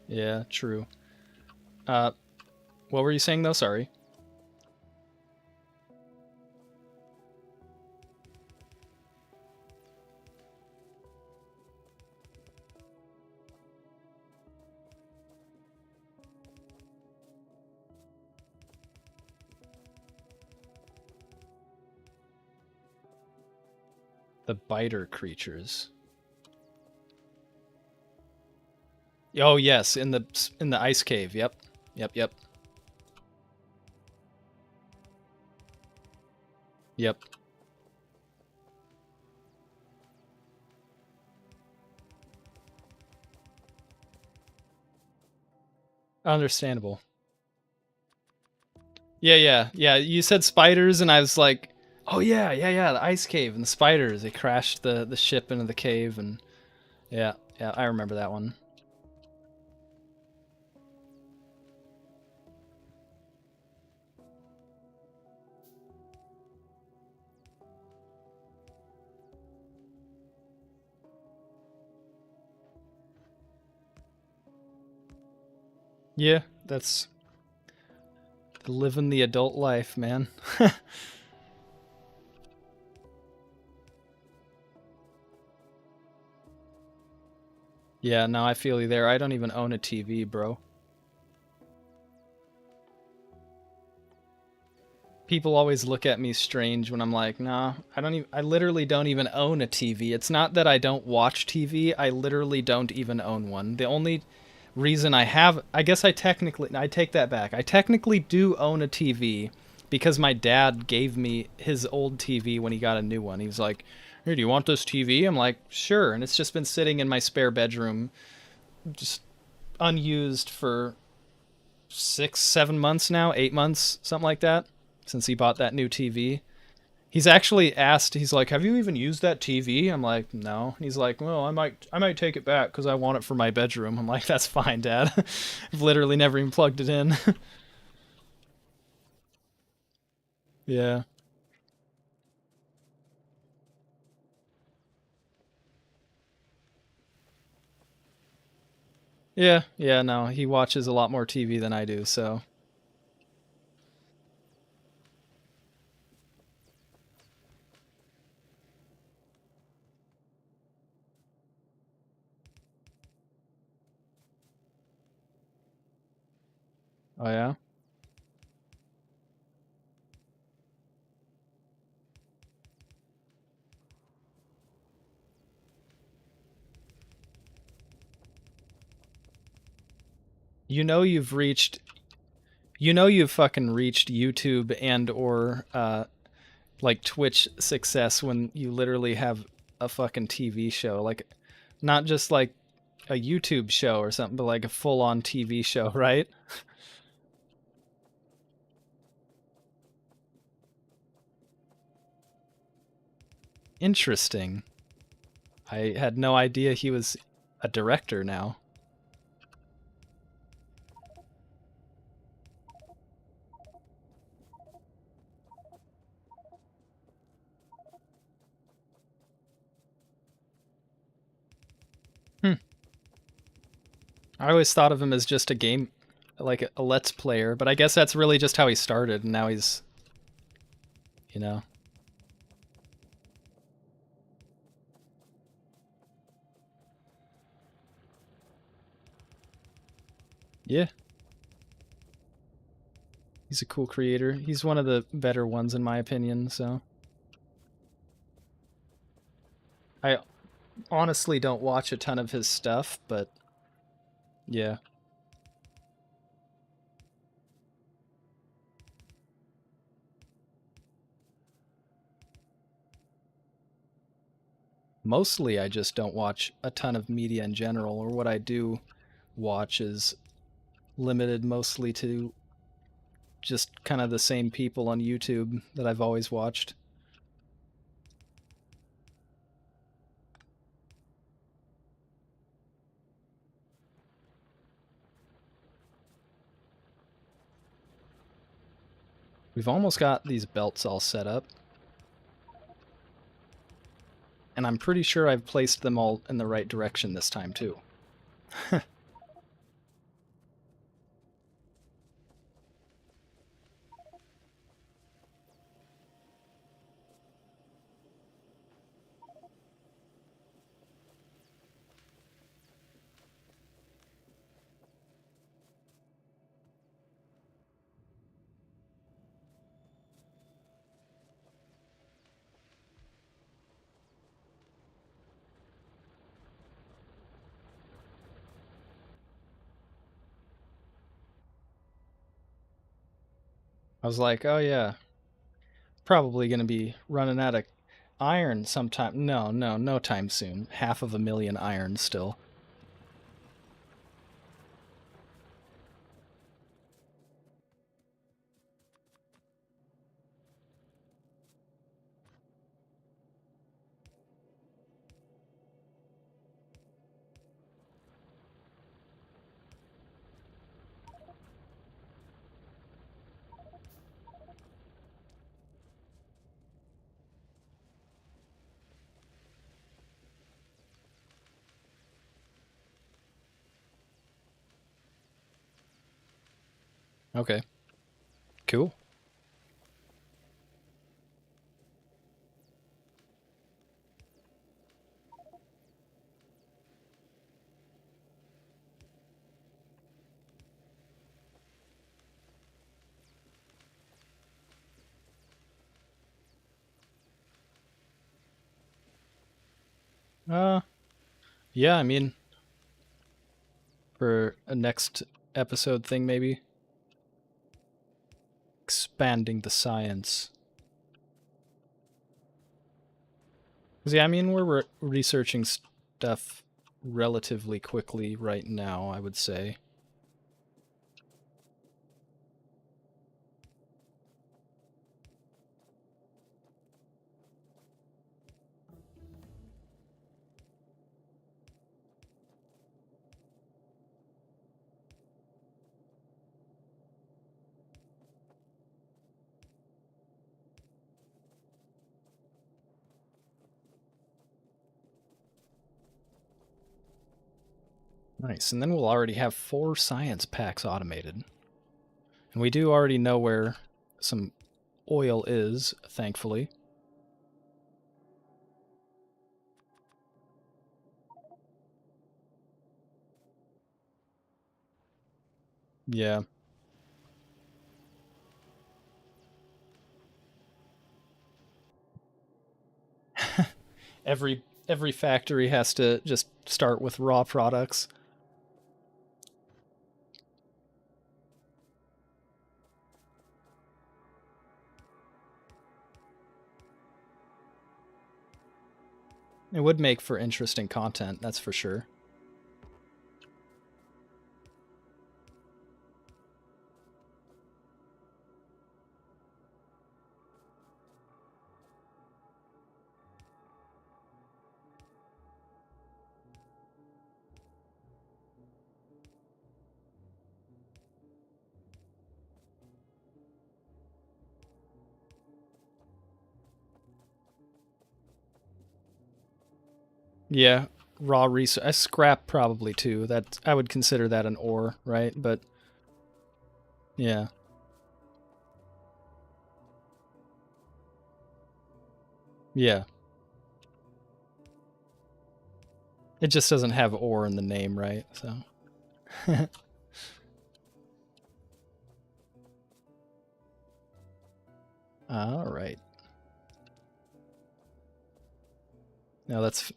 Yeah, true. Uh, what were you saying though? Sorry. The biter creatures. Oh yes, in the ice cave. Yep. Yep, yep. Yep. Understandable. Yeah, yeah. Yeah, you said spiders and I was like, "Oh yeah, yeah, yeah, the ice cave and the spiders. They crashed the ship into the cave and yeah, yeah, I remember that one." Yeah, that's living the adult life, man. Yeah, no, I feel you there. I don't even own a TV, bro. People always look at me strange when I'm like, nah, I literally don't even own a TV. It's not that I don't watch TV, I literally don't even own one. The only reason I guess I take that back. I technically do own a TV because my dad gave me his old TV when he got a new one. He was like, "Hey, do you want this TV?" I'm like, "Sure." And it's just been sitting in my spare bedroom, just unused for 6, 7 months now, 8 months, something like that, since he bought that new TV. He's actually asked. He's like, "Have you even used that TV?" I'm like, "No." And he's like, "Well, I might take it back because I want it for my bedroom." I'm like, "That's fine, Dad." I've literally never even plugged it in. Yeah. Yeah, yeah, no, he watches a lot more TV than I do, so. Oh yeah. You know you've reached you've fucking reached YouTube and or like Twitch success when you literally have a fucking TV show, like not just like a YouTube show or something, but like a full-on TV show, right? Interesting. I had no idea he was a director now. Hmm. I always thought of him as just a game, like a Let's Player, but I guess that's really just how he started, and now he's, you know, yeah, he's a cool creator. He's one of the better ones in my opinion. So I honestly don't watch a ton of his stuff, but yeah, mostly I just don't watch a ton of media in general, or what I do watch is limited mostly to just kind of the same people on YouTube that I've always watched. We've almost got these belts all set up, and I'm pretty sure I've placed them all in the right direction this time too. I was like, oh yeah, probably going to be running out of iron sometime. No, no, no time soon. 500,000 iron still. Okay, cool. Uh, yeah, I mean, for a next episode thing, maybe expanding the science. Because yeah, I mean, we're researching stuff relatively quickly right now, I would say. Nice, and then we'll already have 4 science packs automated. And we do already know where some oil is, thankfully. Yeah. Every factory has to just start with raw products. It would make for interesting content, that's for sure. Yeah, raw resource, scrap probably too. That I would consider that an ore, right? But yeah, yeah. It just doesn't have ore in the name, right? So. All right. No, that's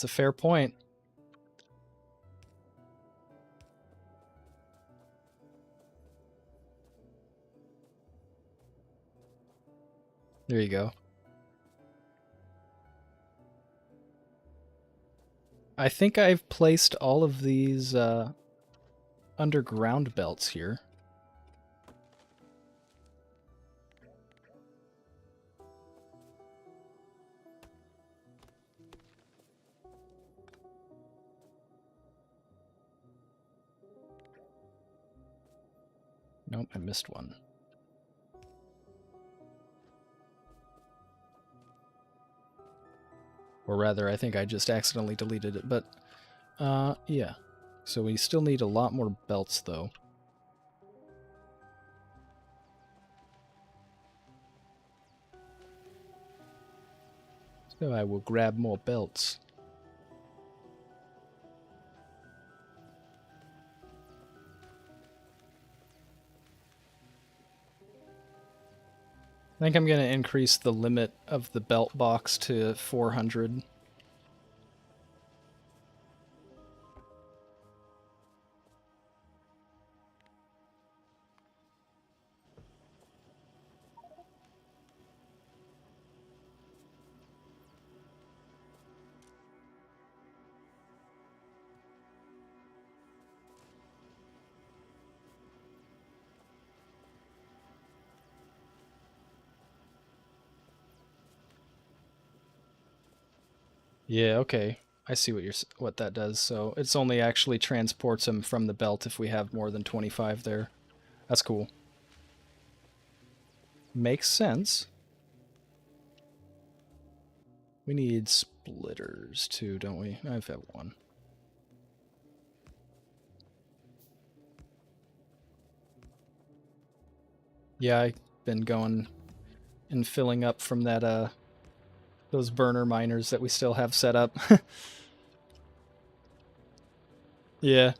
a fair point. There you go. I think I've placed all of these underground belts here. Nope, I missed one. Or rather, I think I just accidentally deleted it, but yeah. So we still need a lot more belts, though. So I will grab more belts. I think I'm going to increase the limit of the belt box to 400. Yeah, okay. I see what that does. So it's only actually transports them from the belt if we have more than 25 there. That's cool. Makes sense. We need splitters too, don't we? I've got one. Yeah, I've been going and filling up from that those burner miners that we still have set up. Yeah.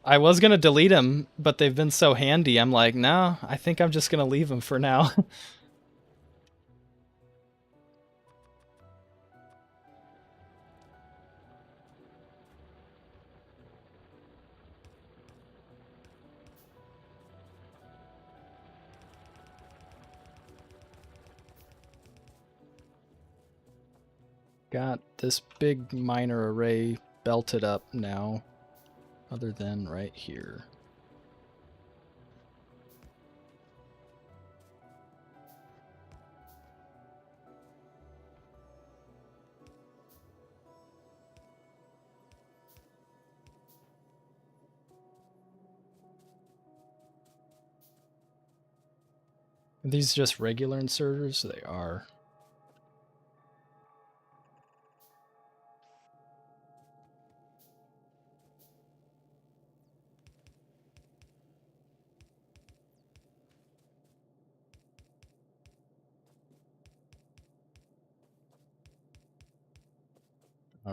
I was gonna delete them, but they've been so handy. I'm like, no, I think I'm just gonna leave them for now. Got this big miner array belted up now, other than right here. Are these just regular inserters? They are.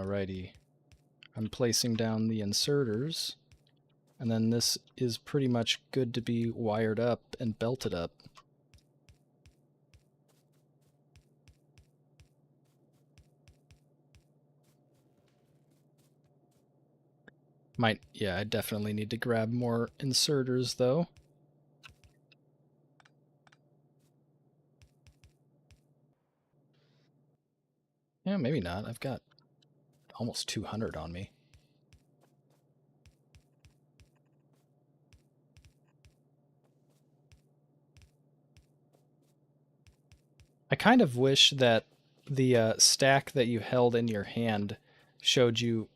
Alrighty. I'm placing down the inserters, and then this is pretty much good to be wired up and belted up. Yeah, I definitely need to grab more inserters though. Yeah, maybe not. I've got almost 200 on me. I kind of wish that the stack that you held in your hand showed you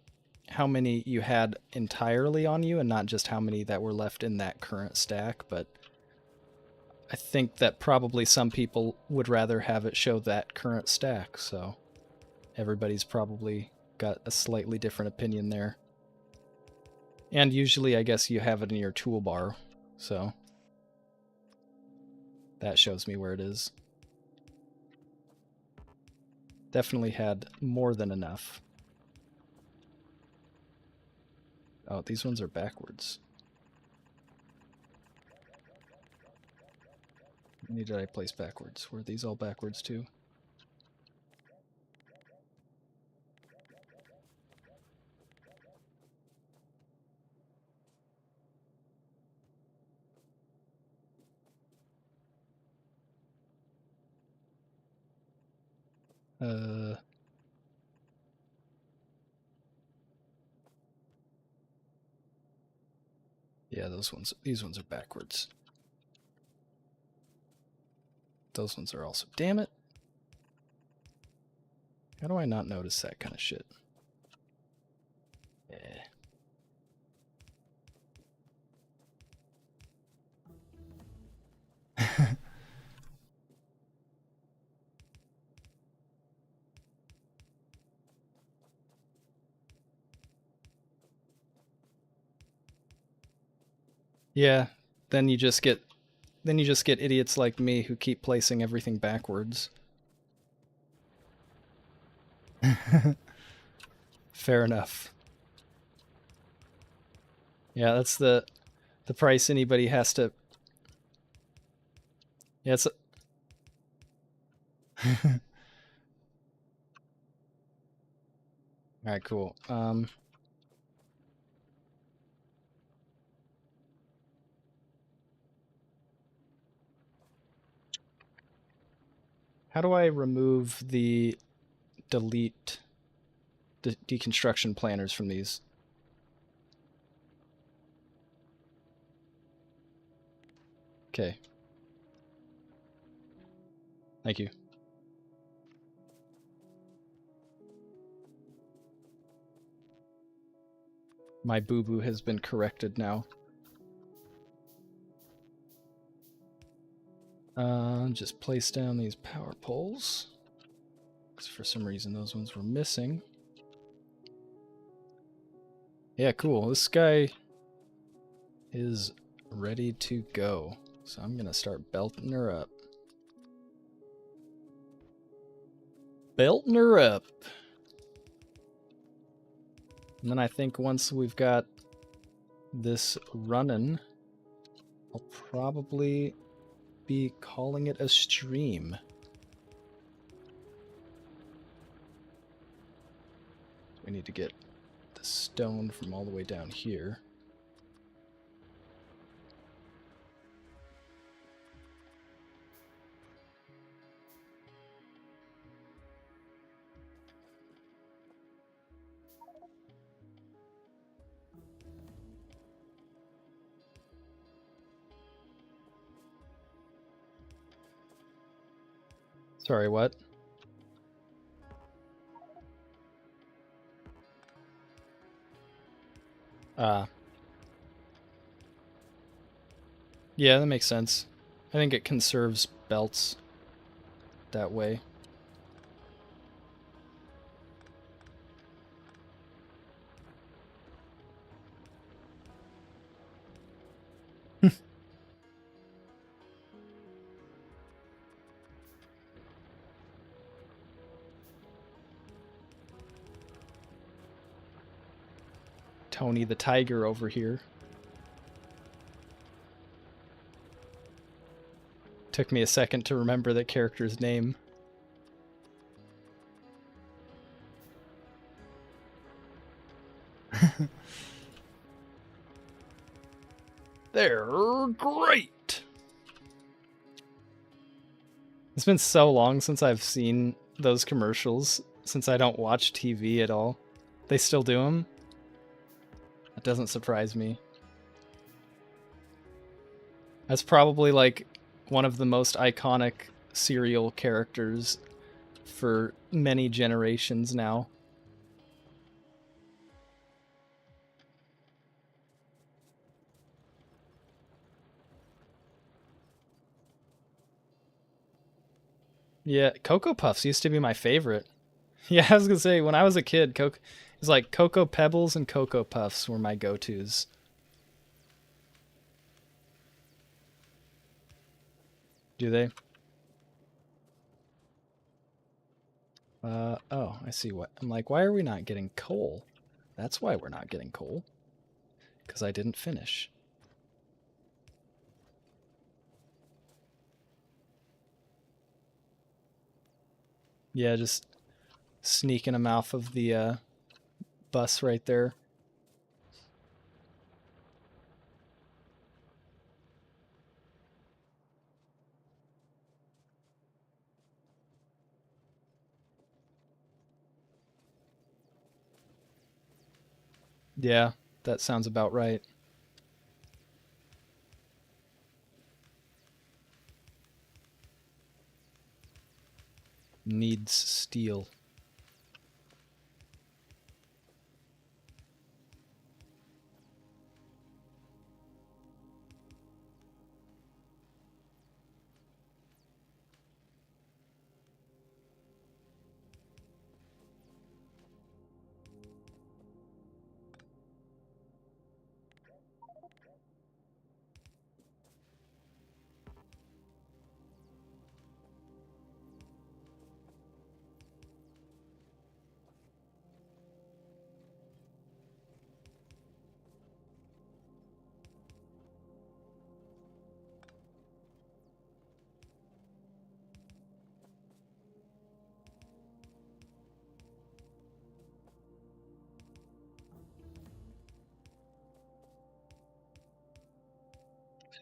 how many you had entirely on you and not just how many that were left in that current stack, but I think that probably some people would rather have it show that current stack, so everybody's probably got a slightly different opinion there. And usually I guess you have it in your toolbar, so that shows me where it is. Definitely had more than enough. Oh, these ones are backwards. How many did I place backwards? Were these all backwards too? Yeah, these ones are backwards. Those ones are also, damn it. How do I not notice that kind of shit? Yeah. Yeah, then you just get idiots like me who keep placing everything backwards. Fair enough. Yeah, that's the price anybody has to. Yeah, it's. All right, cool. How do I remove the delete deconstruction planners from these? Okay. Thank you. My boo-boo has been corrected now. Just place down these power poles. Because for some reason those ones were missing. Yeah, cool. This guy is ready to go. So I'm going to start belting her up. Belting her up. And then I think once we've got this running, I'll probably be calling it a stream. We need to get the stone from all the way down here. Sorry, what? Yeah, that makes sense. I think it conserves belts that way. Tony the Tiger over here. Took me a second to remember that character's name. They're great! It's been so long since I've seen those commercials, since I don't watch TV at all. They still do them? That doesn't surprise me. That's probably like one of the most iconic cereal characters for many generations now. Yeah, Cocoa Puffs used to be my favorite. Yeah, I was gonna say, when I was a kid, it was like Cocoa Pebbles and Cocoa Puffs were my go-tos. Do they? Oh, I see what. I'm like, why are we not getting coal? That's why we're not getting coal. Because I didn't finish. Yeah, just sneaking them off of the bus right there. Yeah, that sounds about right. Needs steel.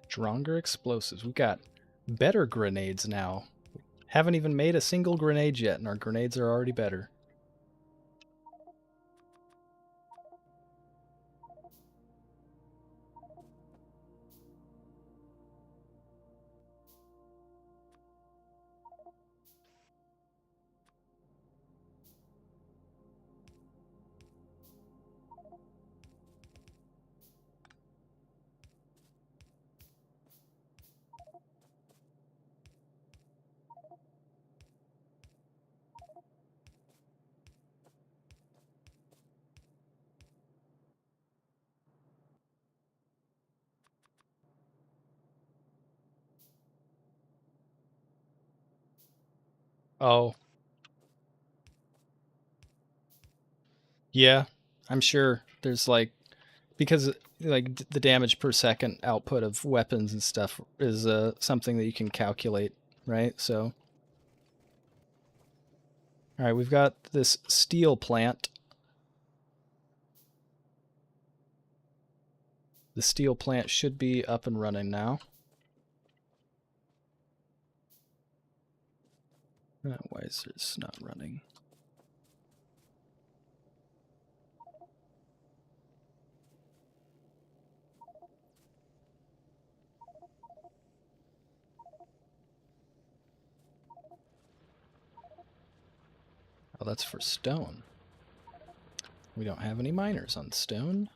Stronger explosives. We've got better grenades now. Haven't even made a single grenade yet, and our grenades are already better. Oh, yeah, I'm sure there's like, because like the damage per second output of weapons and stuff is something that you can calculate, right? So, all right, we've got this steel plant. The steel plant should be up and running now. Why is this not running? Oh, that's for stone. We don't have any miners on stone.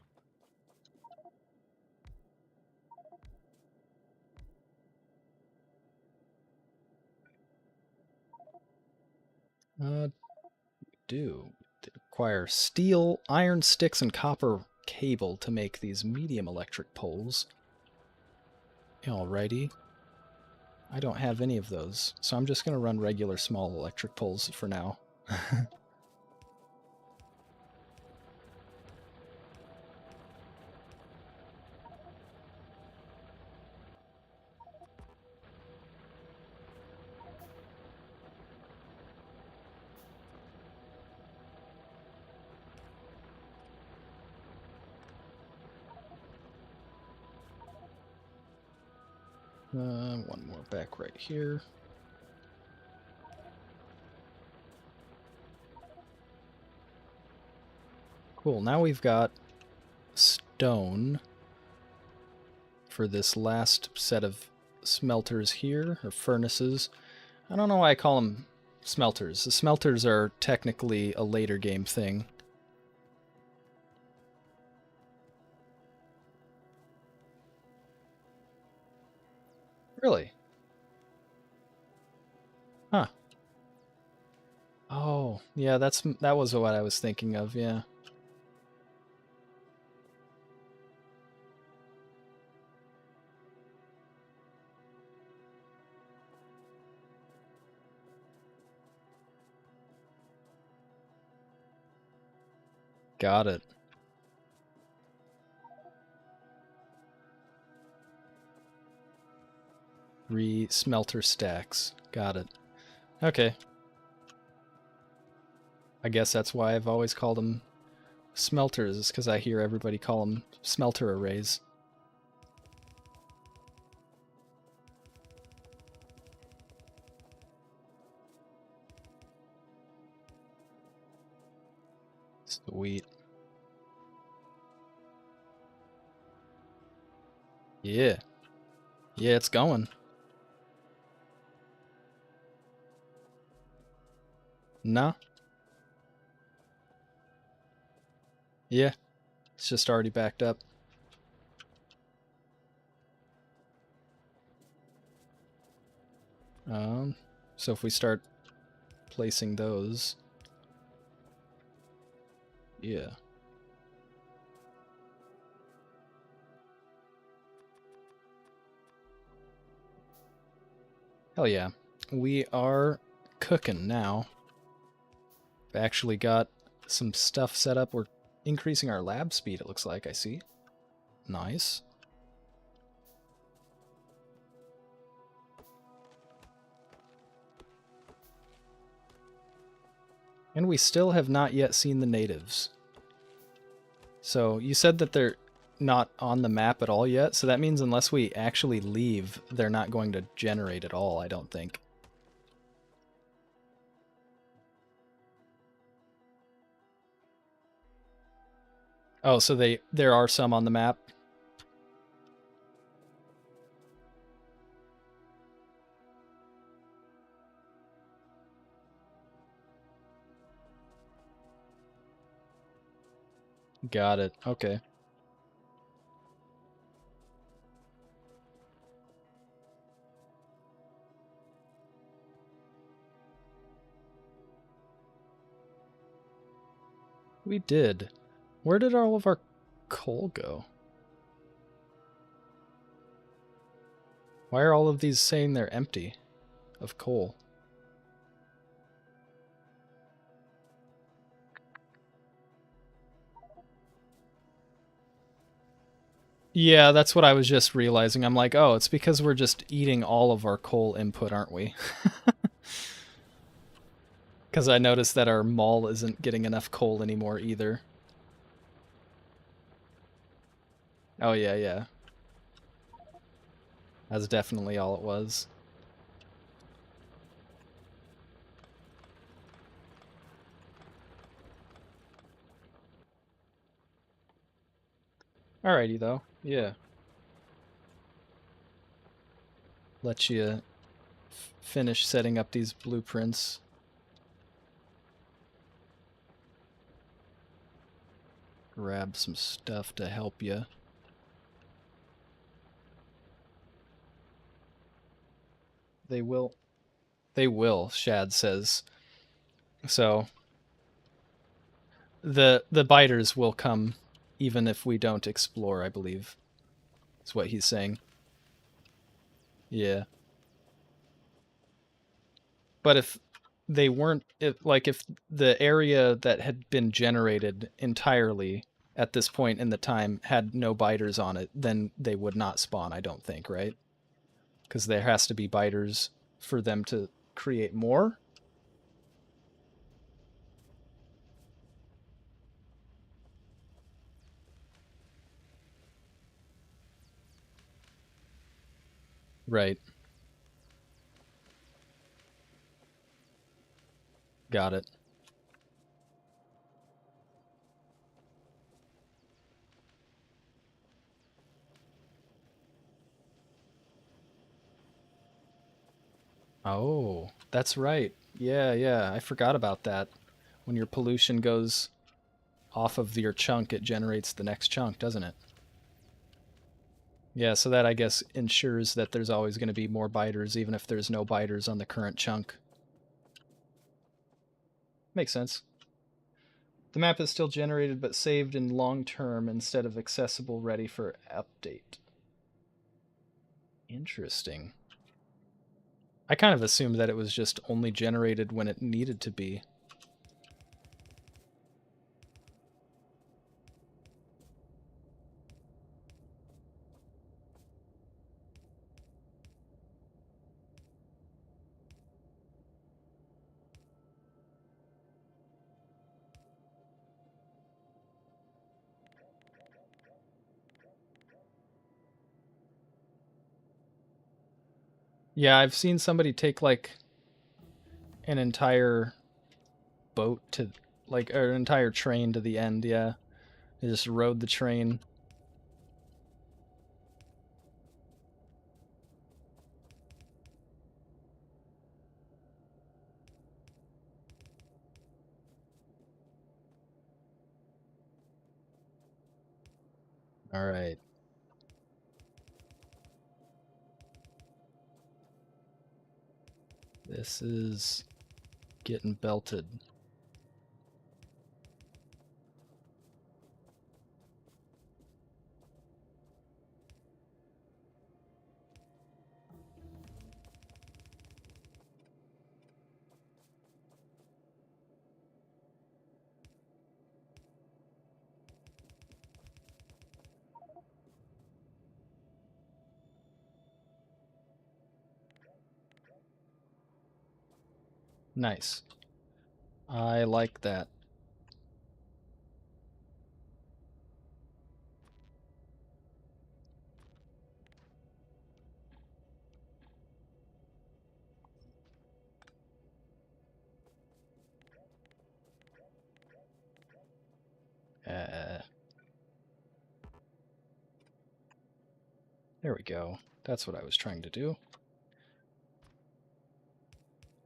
Do require steel, iron sticks, and copper cable to make these medium electric poles. Alrighty. I don't have any of those, so I'm just going to run regular small electric poles for now. One more back right here. Cool, now we've got stone for this last set of smelters here, or furnaces. I don't know why I call them smelters. The smelters are technically a later game thing. Really? Huh. Oh, yeah, that was what I was thinking of, yeah. Got it. Smelter stacks. Got it. Okay. I guess that's why I've always called them smelters, is because I hear everybody call them smelter arrays. Sweet. Yeah. Yeah, it's going. No? Yeah. It's just already backed up. So if we start placing those... Yeah. Hell yeah. We are cooking now. We've actually got some stuff set up. We're increasing our lab speed, it looks like, I see. Nice. And we still have not yet seen the natives. So you said that they're not on the map at all yet, so that means unless we actually leave, they're not going to generate at all, I don't think. Oh, so there are some on the map? Got it. Okay. We did. Where did all of our coal go? Why are all of these saying they're empty of coal? Yeah, that's what I was just realizing. I'm like, oh, it's because we're just eating all of our coal input, aren't we? Because I noticed that our mall isn't getting enough coal anymore either. Oh, yeah, yeah. That's definitely all it was. Alrighty, though. Yeah. Let you finish setting up these blueprints. Grab some stuff to help you. They will. They will, Shad says. So the biters will come even if we don't explore, I believe. Is what he's saying. Yeah. But if they weren't if the area that had been generated entirely at this point in the time had no biters on it, then they would not spawn, I don't think, right? Because there has to be biters for them to create more. Right. Got it. Oh, that's right. Yeah, yeah. I forgot about that. When your pollution goes off of your chunk, it generates the next chunk, doesn't it? Yeah, so that I guess ensures that there's always going to be more biters, even if there's no biters on the current chunk. Makes sense. The map is still generated but saved in long term instead of accessible ready for update. Interesting. I kind of assumed that it was just only generated when it needed to be. Yeah, I've seen somebody take like an entire boat to like or an entire train to the end, yeah. They just rode the train. All right. This is getting belted. Nice. I like that. Uh, there we go. That's what I was trying to do.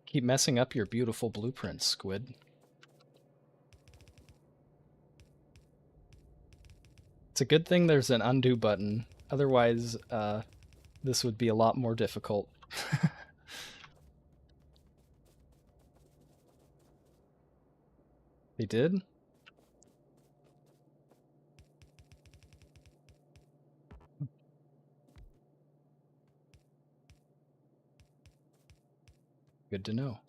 Keep messing up your beautiful blueprints, Squid. It's a good thing there's an undo button. Otherwise, this would be a lot more difficult. They did? Good to know.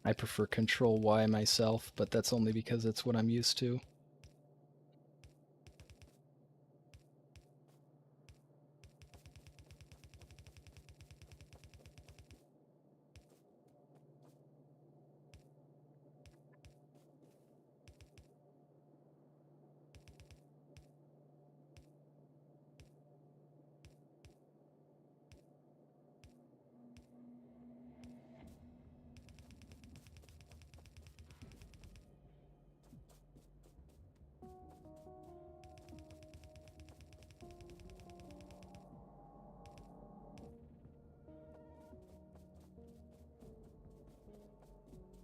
I prefer Control Y myself, but that's only because it's what I'm used to.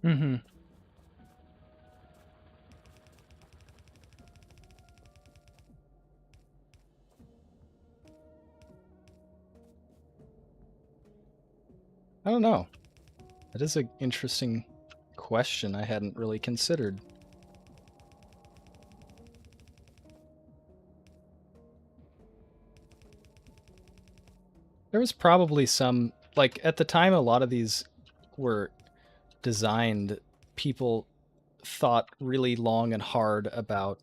Mm-hmm. I don't know. That is an interesting question I hadn't really considered. There was probably some, like, at the time a lot of these were designed, people thought really long and hard about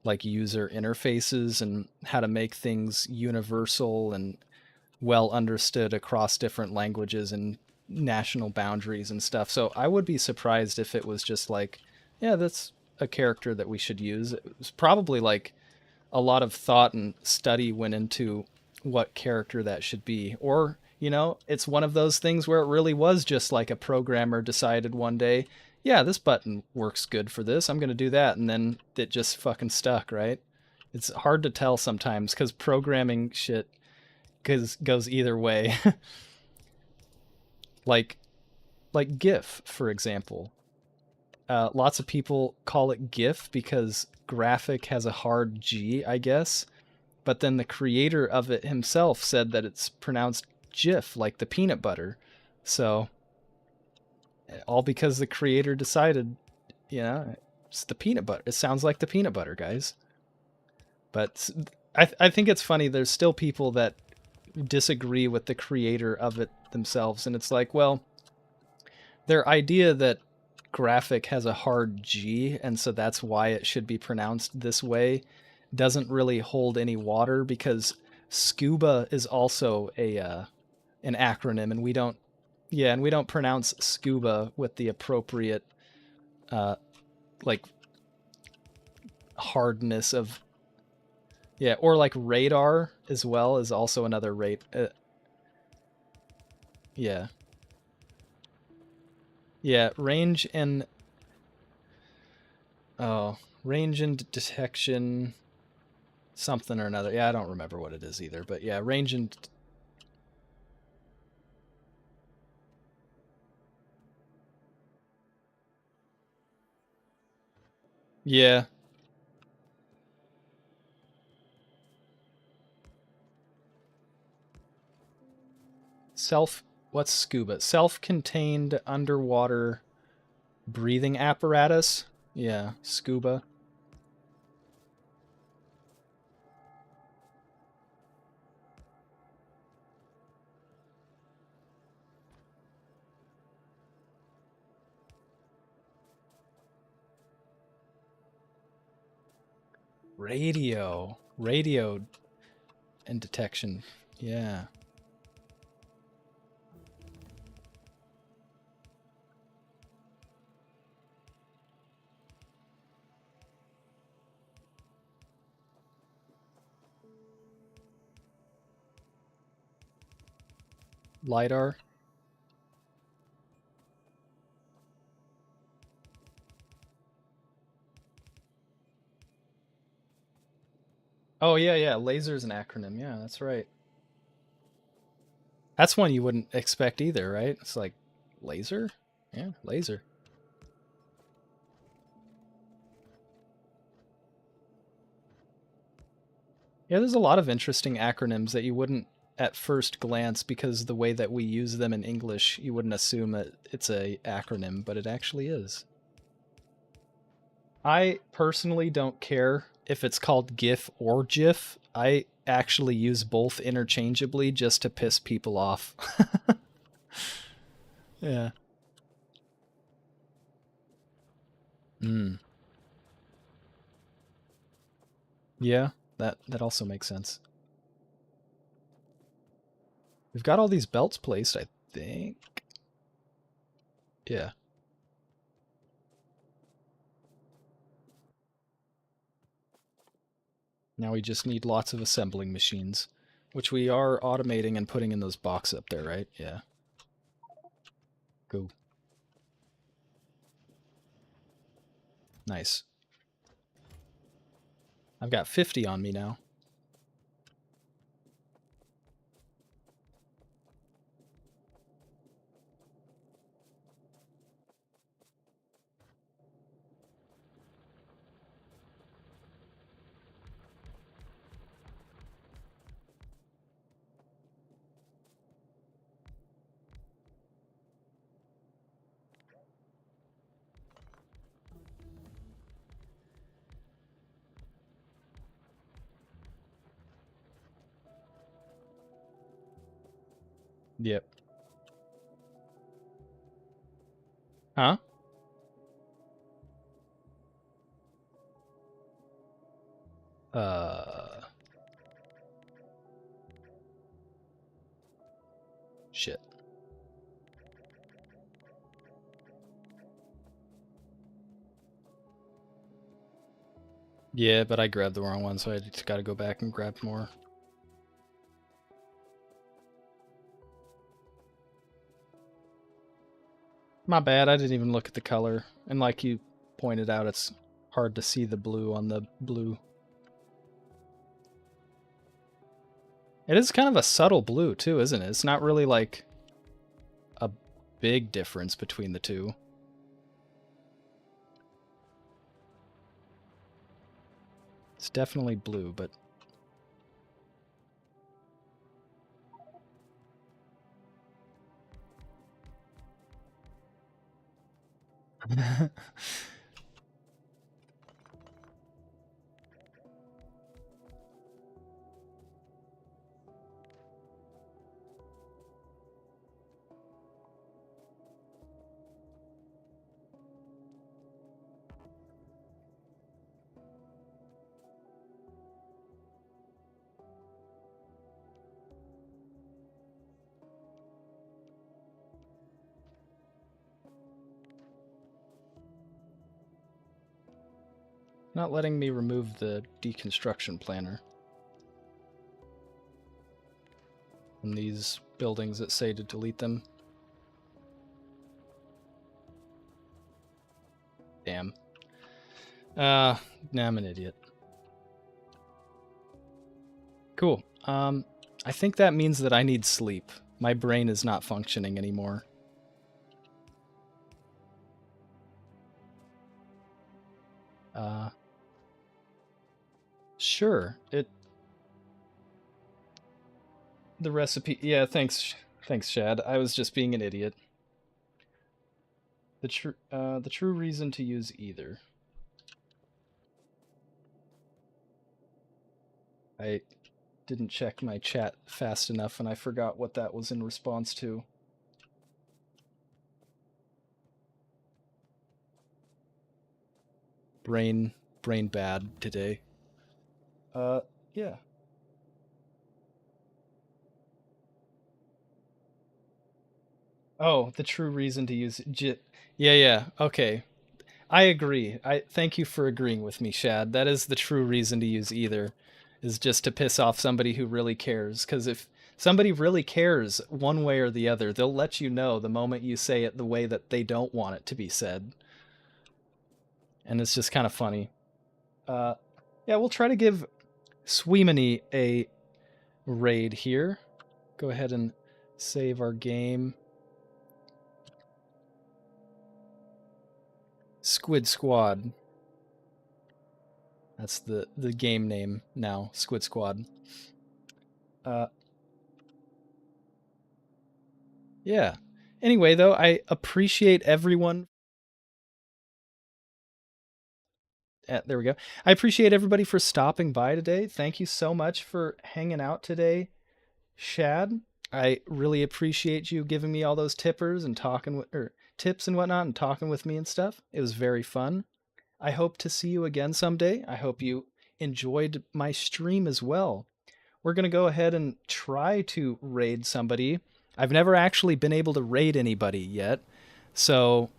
like user interfaces and how to make things universal and well understood across different languages and national boundaries and stuff. So I would be surprised if it was just like, yeah, that's a character that we should use. It was probably like a lot of thought and study went into what character that should be. Or, you know, it's one of those things where it really was just like a programmer decided one day, yeah, this button works good for this. I'm going to do that. And then it just fucking stuck, right? It's hard to tell sometimes because programming shit goes either way. like like GIF, for example. Lots of people call it GIF because graphic has a hard G, I guess. But then the creator of it himself said that it's pronounced Jif, like the peanut butter. So, all because the creator decided, you know, it's the peanut butter. It sounds like the peanut butter, guys. But I think it's funny. There's still people that disagree with the creator of it themselves. And it's like, well, their idea that graphic has a hard G, and so that's why it should be pronounced this way, doesn't really hold any water because scuba is also a an acronym, and we don't pronounce scuba with the appropriate uh, like hardness of or like radar as well is also another rate. Yeah, yeah, range and detection something or another. Yeah, I don't remember what it is either, but yeah, range and yeah, self what's scuba? Self-contained underwater breathing apparatus. Yeah, scuba. Radio and detection. Yeah. LiDAR. Oh yeah, yeah. Laser's an acronym. Yeah, that's right. That's one you wouldn't expect either, right? It's like laser? Yeah, laser. Yeah, there's a lot of interesting acronyms that you wouldn't at first glance because the way that we use them in English, you wouldn't assume that it's a acronym, but it actually is. I personally don't care if it's called GIF or GIF. I actually use both interchangeably just to piss people off. Yeah. Mm. Yeah, that also makes sense. We've got all these belts placed, I think. Yeah. Now we just need lots of assembling machines, which we are automating and putting in those boxes up there, right? Yeah. Go. Nice. I've got 50 on me now. Yep. Huh? Uh, shit. Yeah, but I grabbed the wrong one, so I just gotta go back and grab more. My bad, I didn't even look at the color. And like you pointed out, it's hard to see the blue on the blue. It is kind of a subtle blue too, isn't it? It's not really like a big difference between the two. It's definitely blue, but... Not letting me remove the deconstruction planner from these buildings that say to delete them. Damn. Nah, I'm an idiot. Cool. I think that means that I need sleep. My brain is not functioning anymore. Sure. The recipe... Yeah, thanks, Shad. I was just being an idiot. The true reason to use either. I didn't check my chat fast enough, and I forgot what that was in response to. Brain bad today. Yeah. Oh, the true reason to use yeah, okay. I agree. I thank you for agreeing with me, Shad. That is the true reason to use either, is just to piss off somebody who really cares. Because if somebody really cares one way or the other, they'll let you know the moment you say it the way that they don't want it to be said. And it's just kind of funny. Yeah, we'll try to give Sweemany a raid here. Go ahead and save our game. Squid Squad. That's the game name now, Squid Squad. Yeah. Anyway, though, I appreciate everyone. There we go. I appreciate everybody for stopping by today. Thank you so much for hanging out today, Shad. I really appreciate you giving me all those tippers and tips and whatnot and talking with me and stuff. It was very fun. I hope to see you again someday. I hope you enjoyed my stream as well. We're going to go ahead and try to raid somebody. I've never actually been able to raid anybody yet. So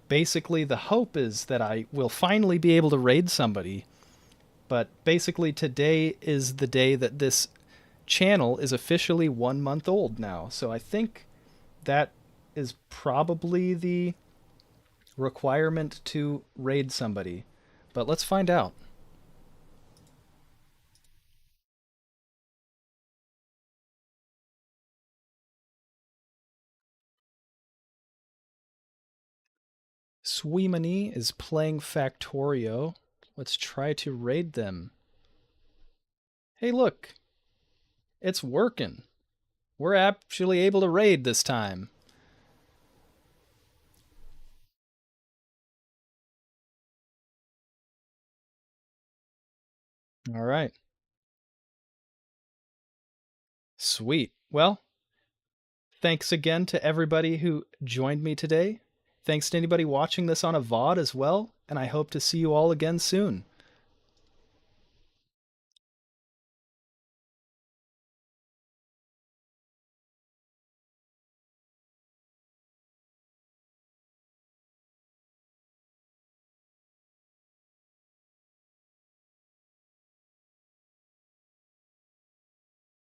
basically the hope is that I will finally be able to raid somebody. But basically today is the day that this channel is officially 1 month old now. So I think that is probably the requirement to raid somebody. But let's find out. Sweemany is playing Factorio. Let's try to raid them. Hey, look. It's working. We're actually able to raid this time. All right. Sweet. Well, thanks again to everybody who joined me today. Thanks to anybody watching this on a VOD as well, and I hope to see you all again soon.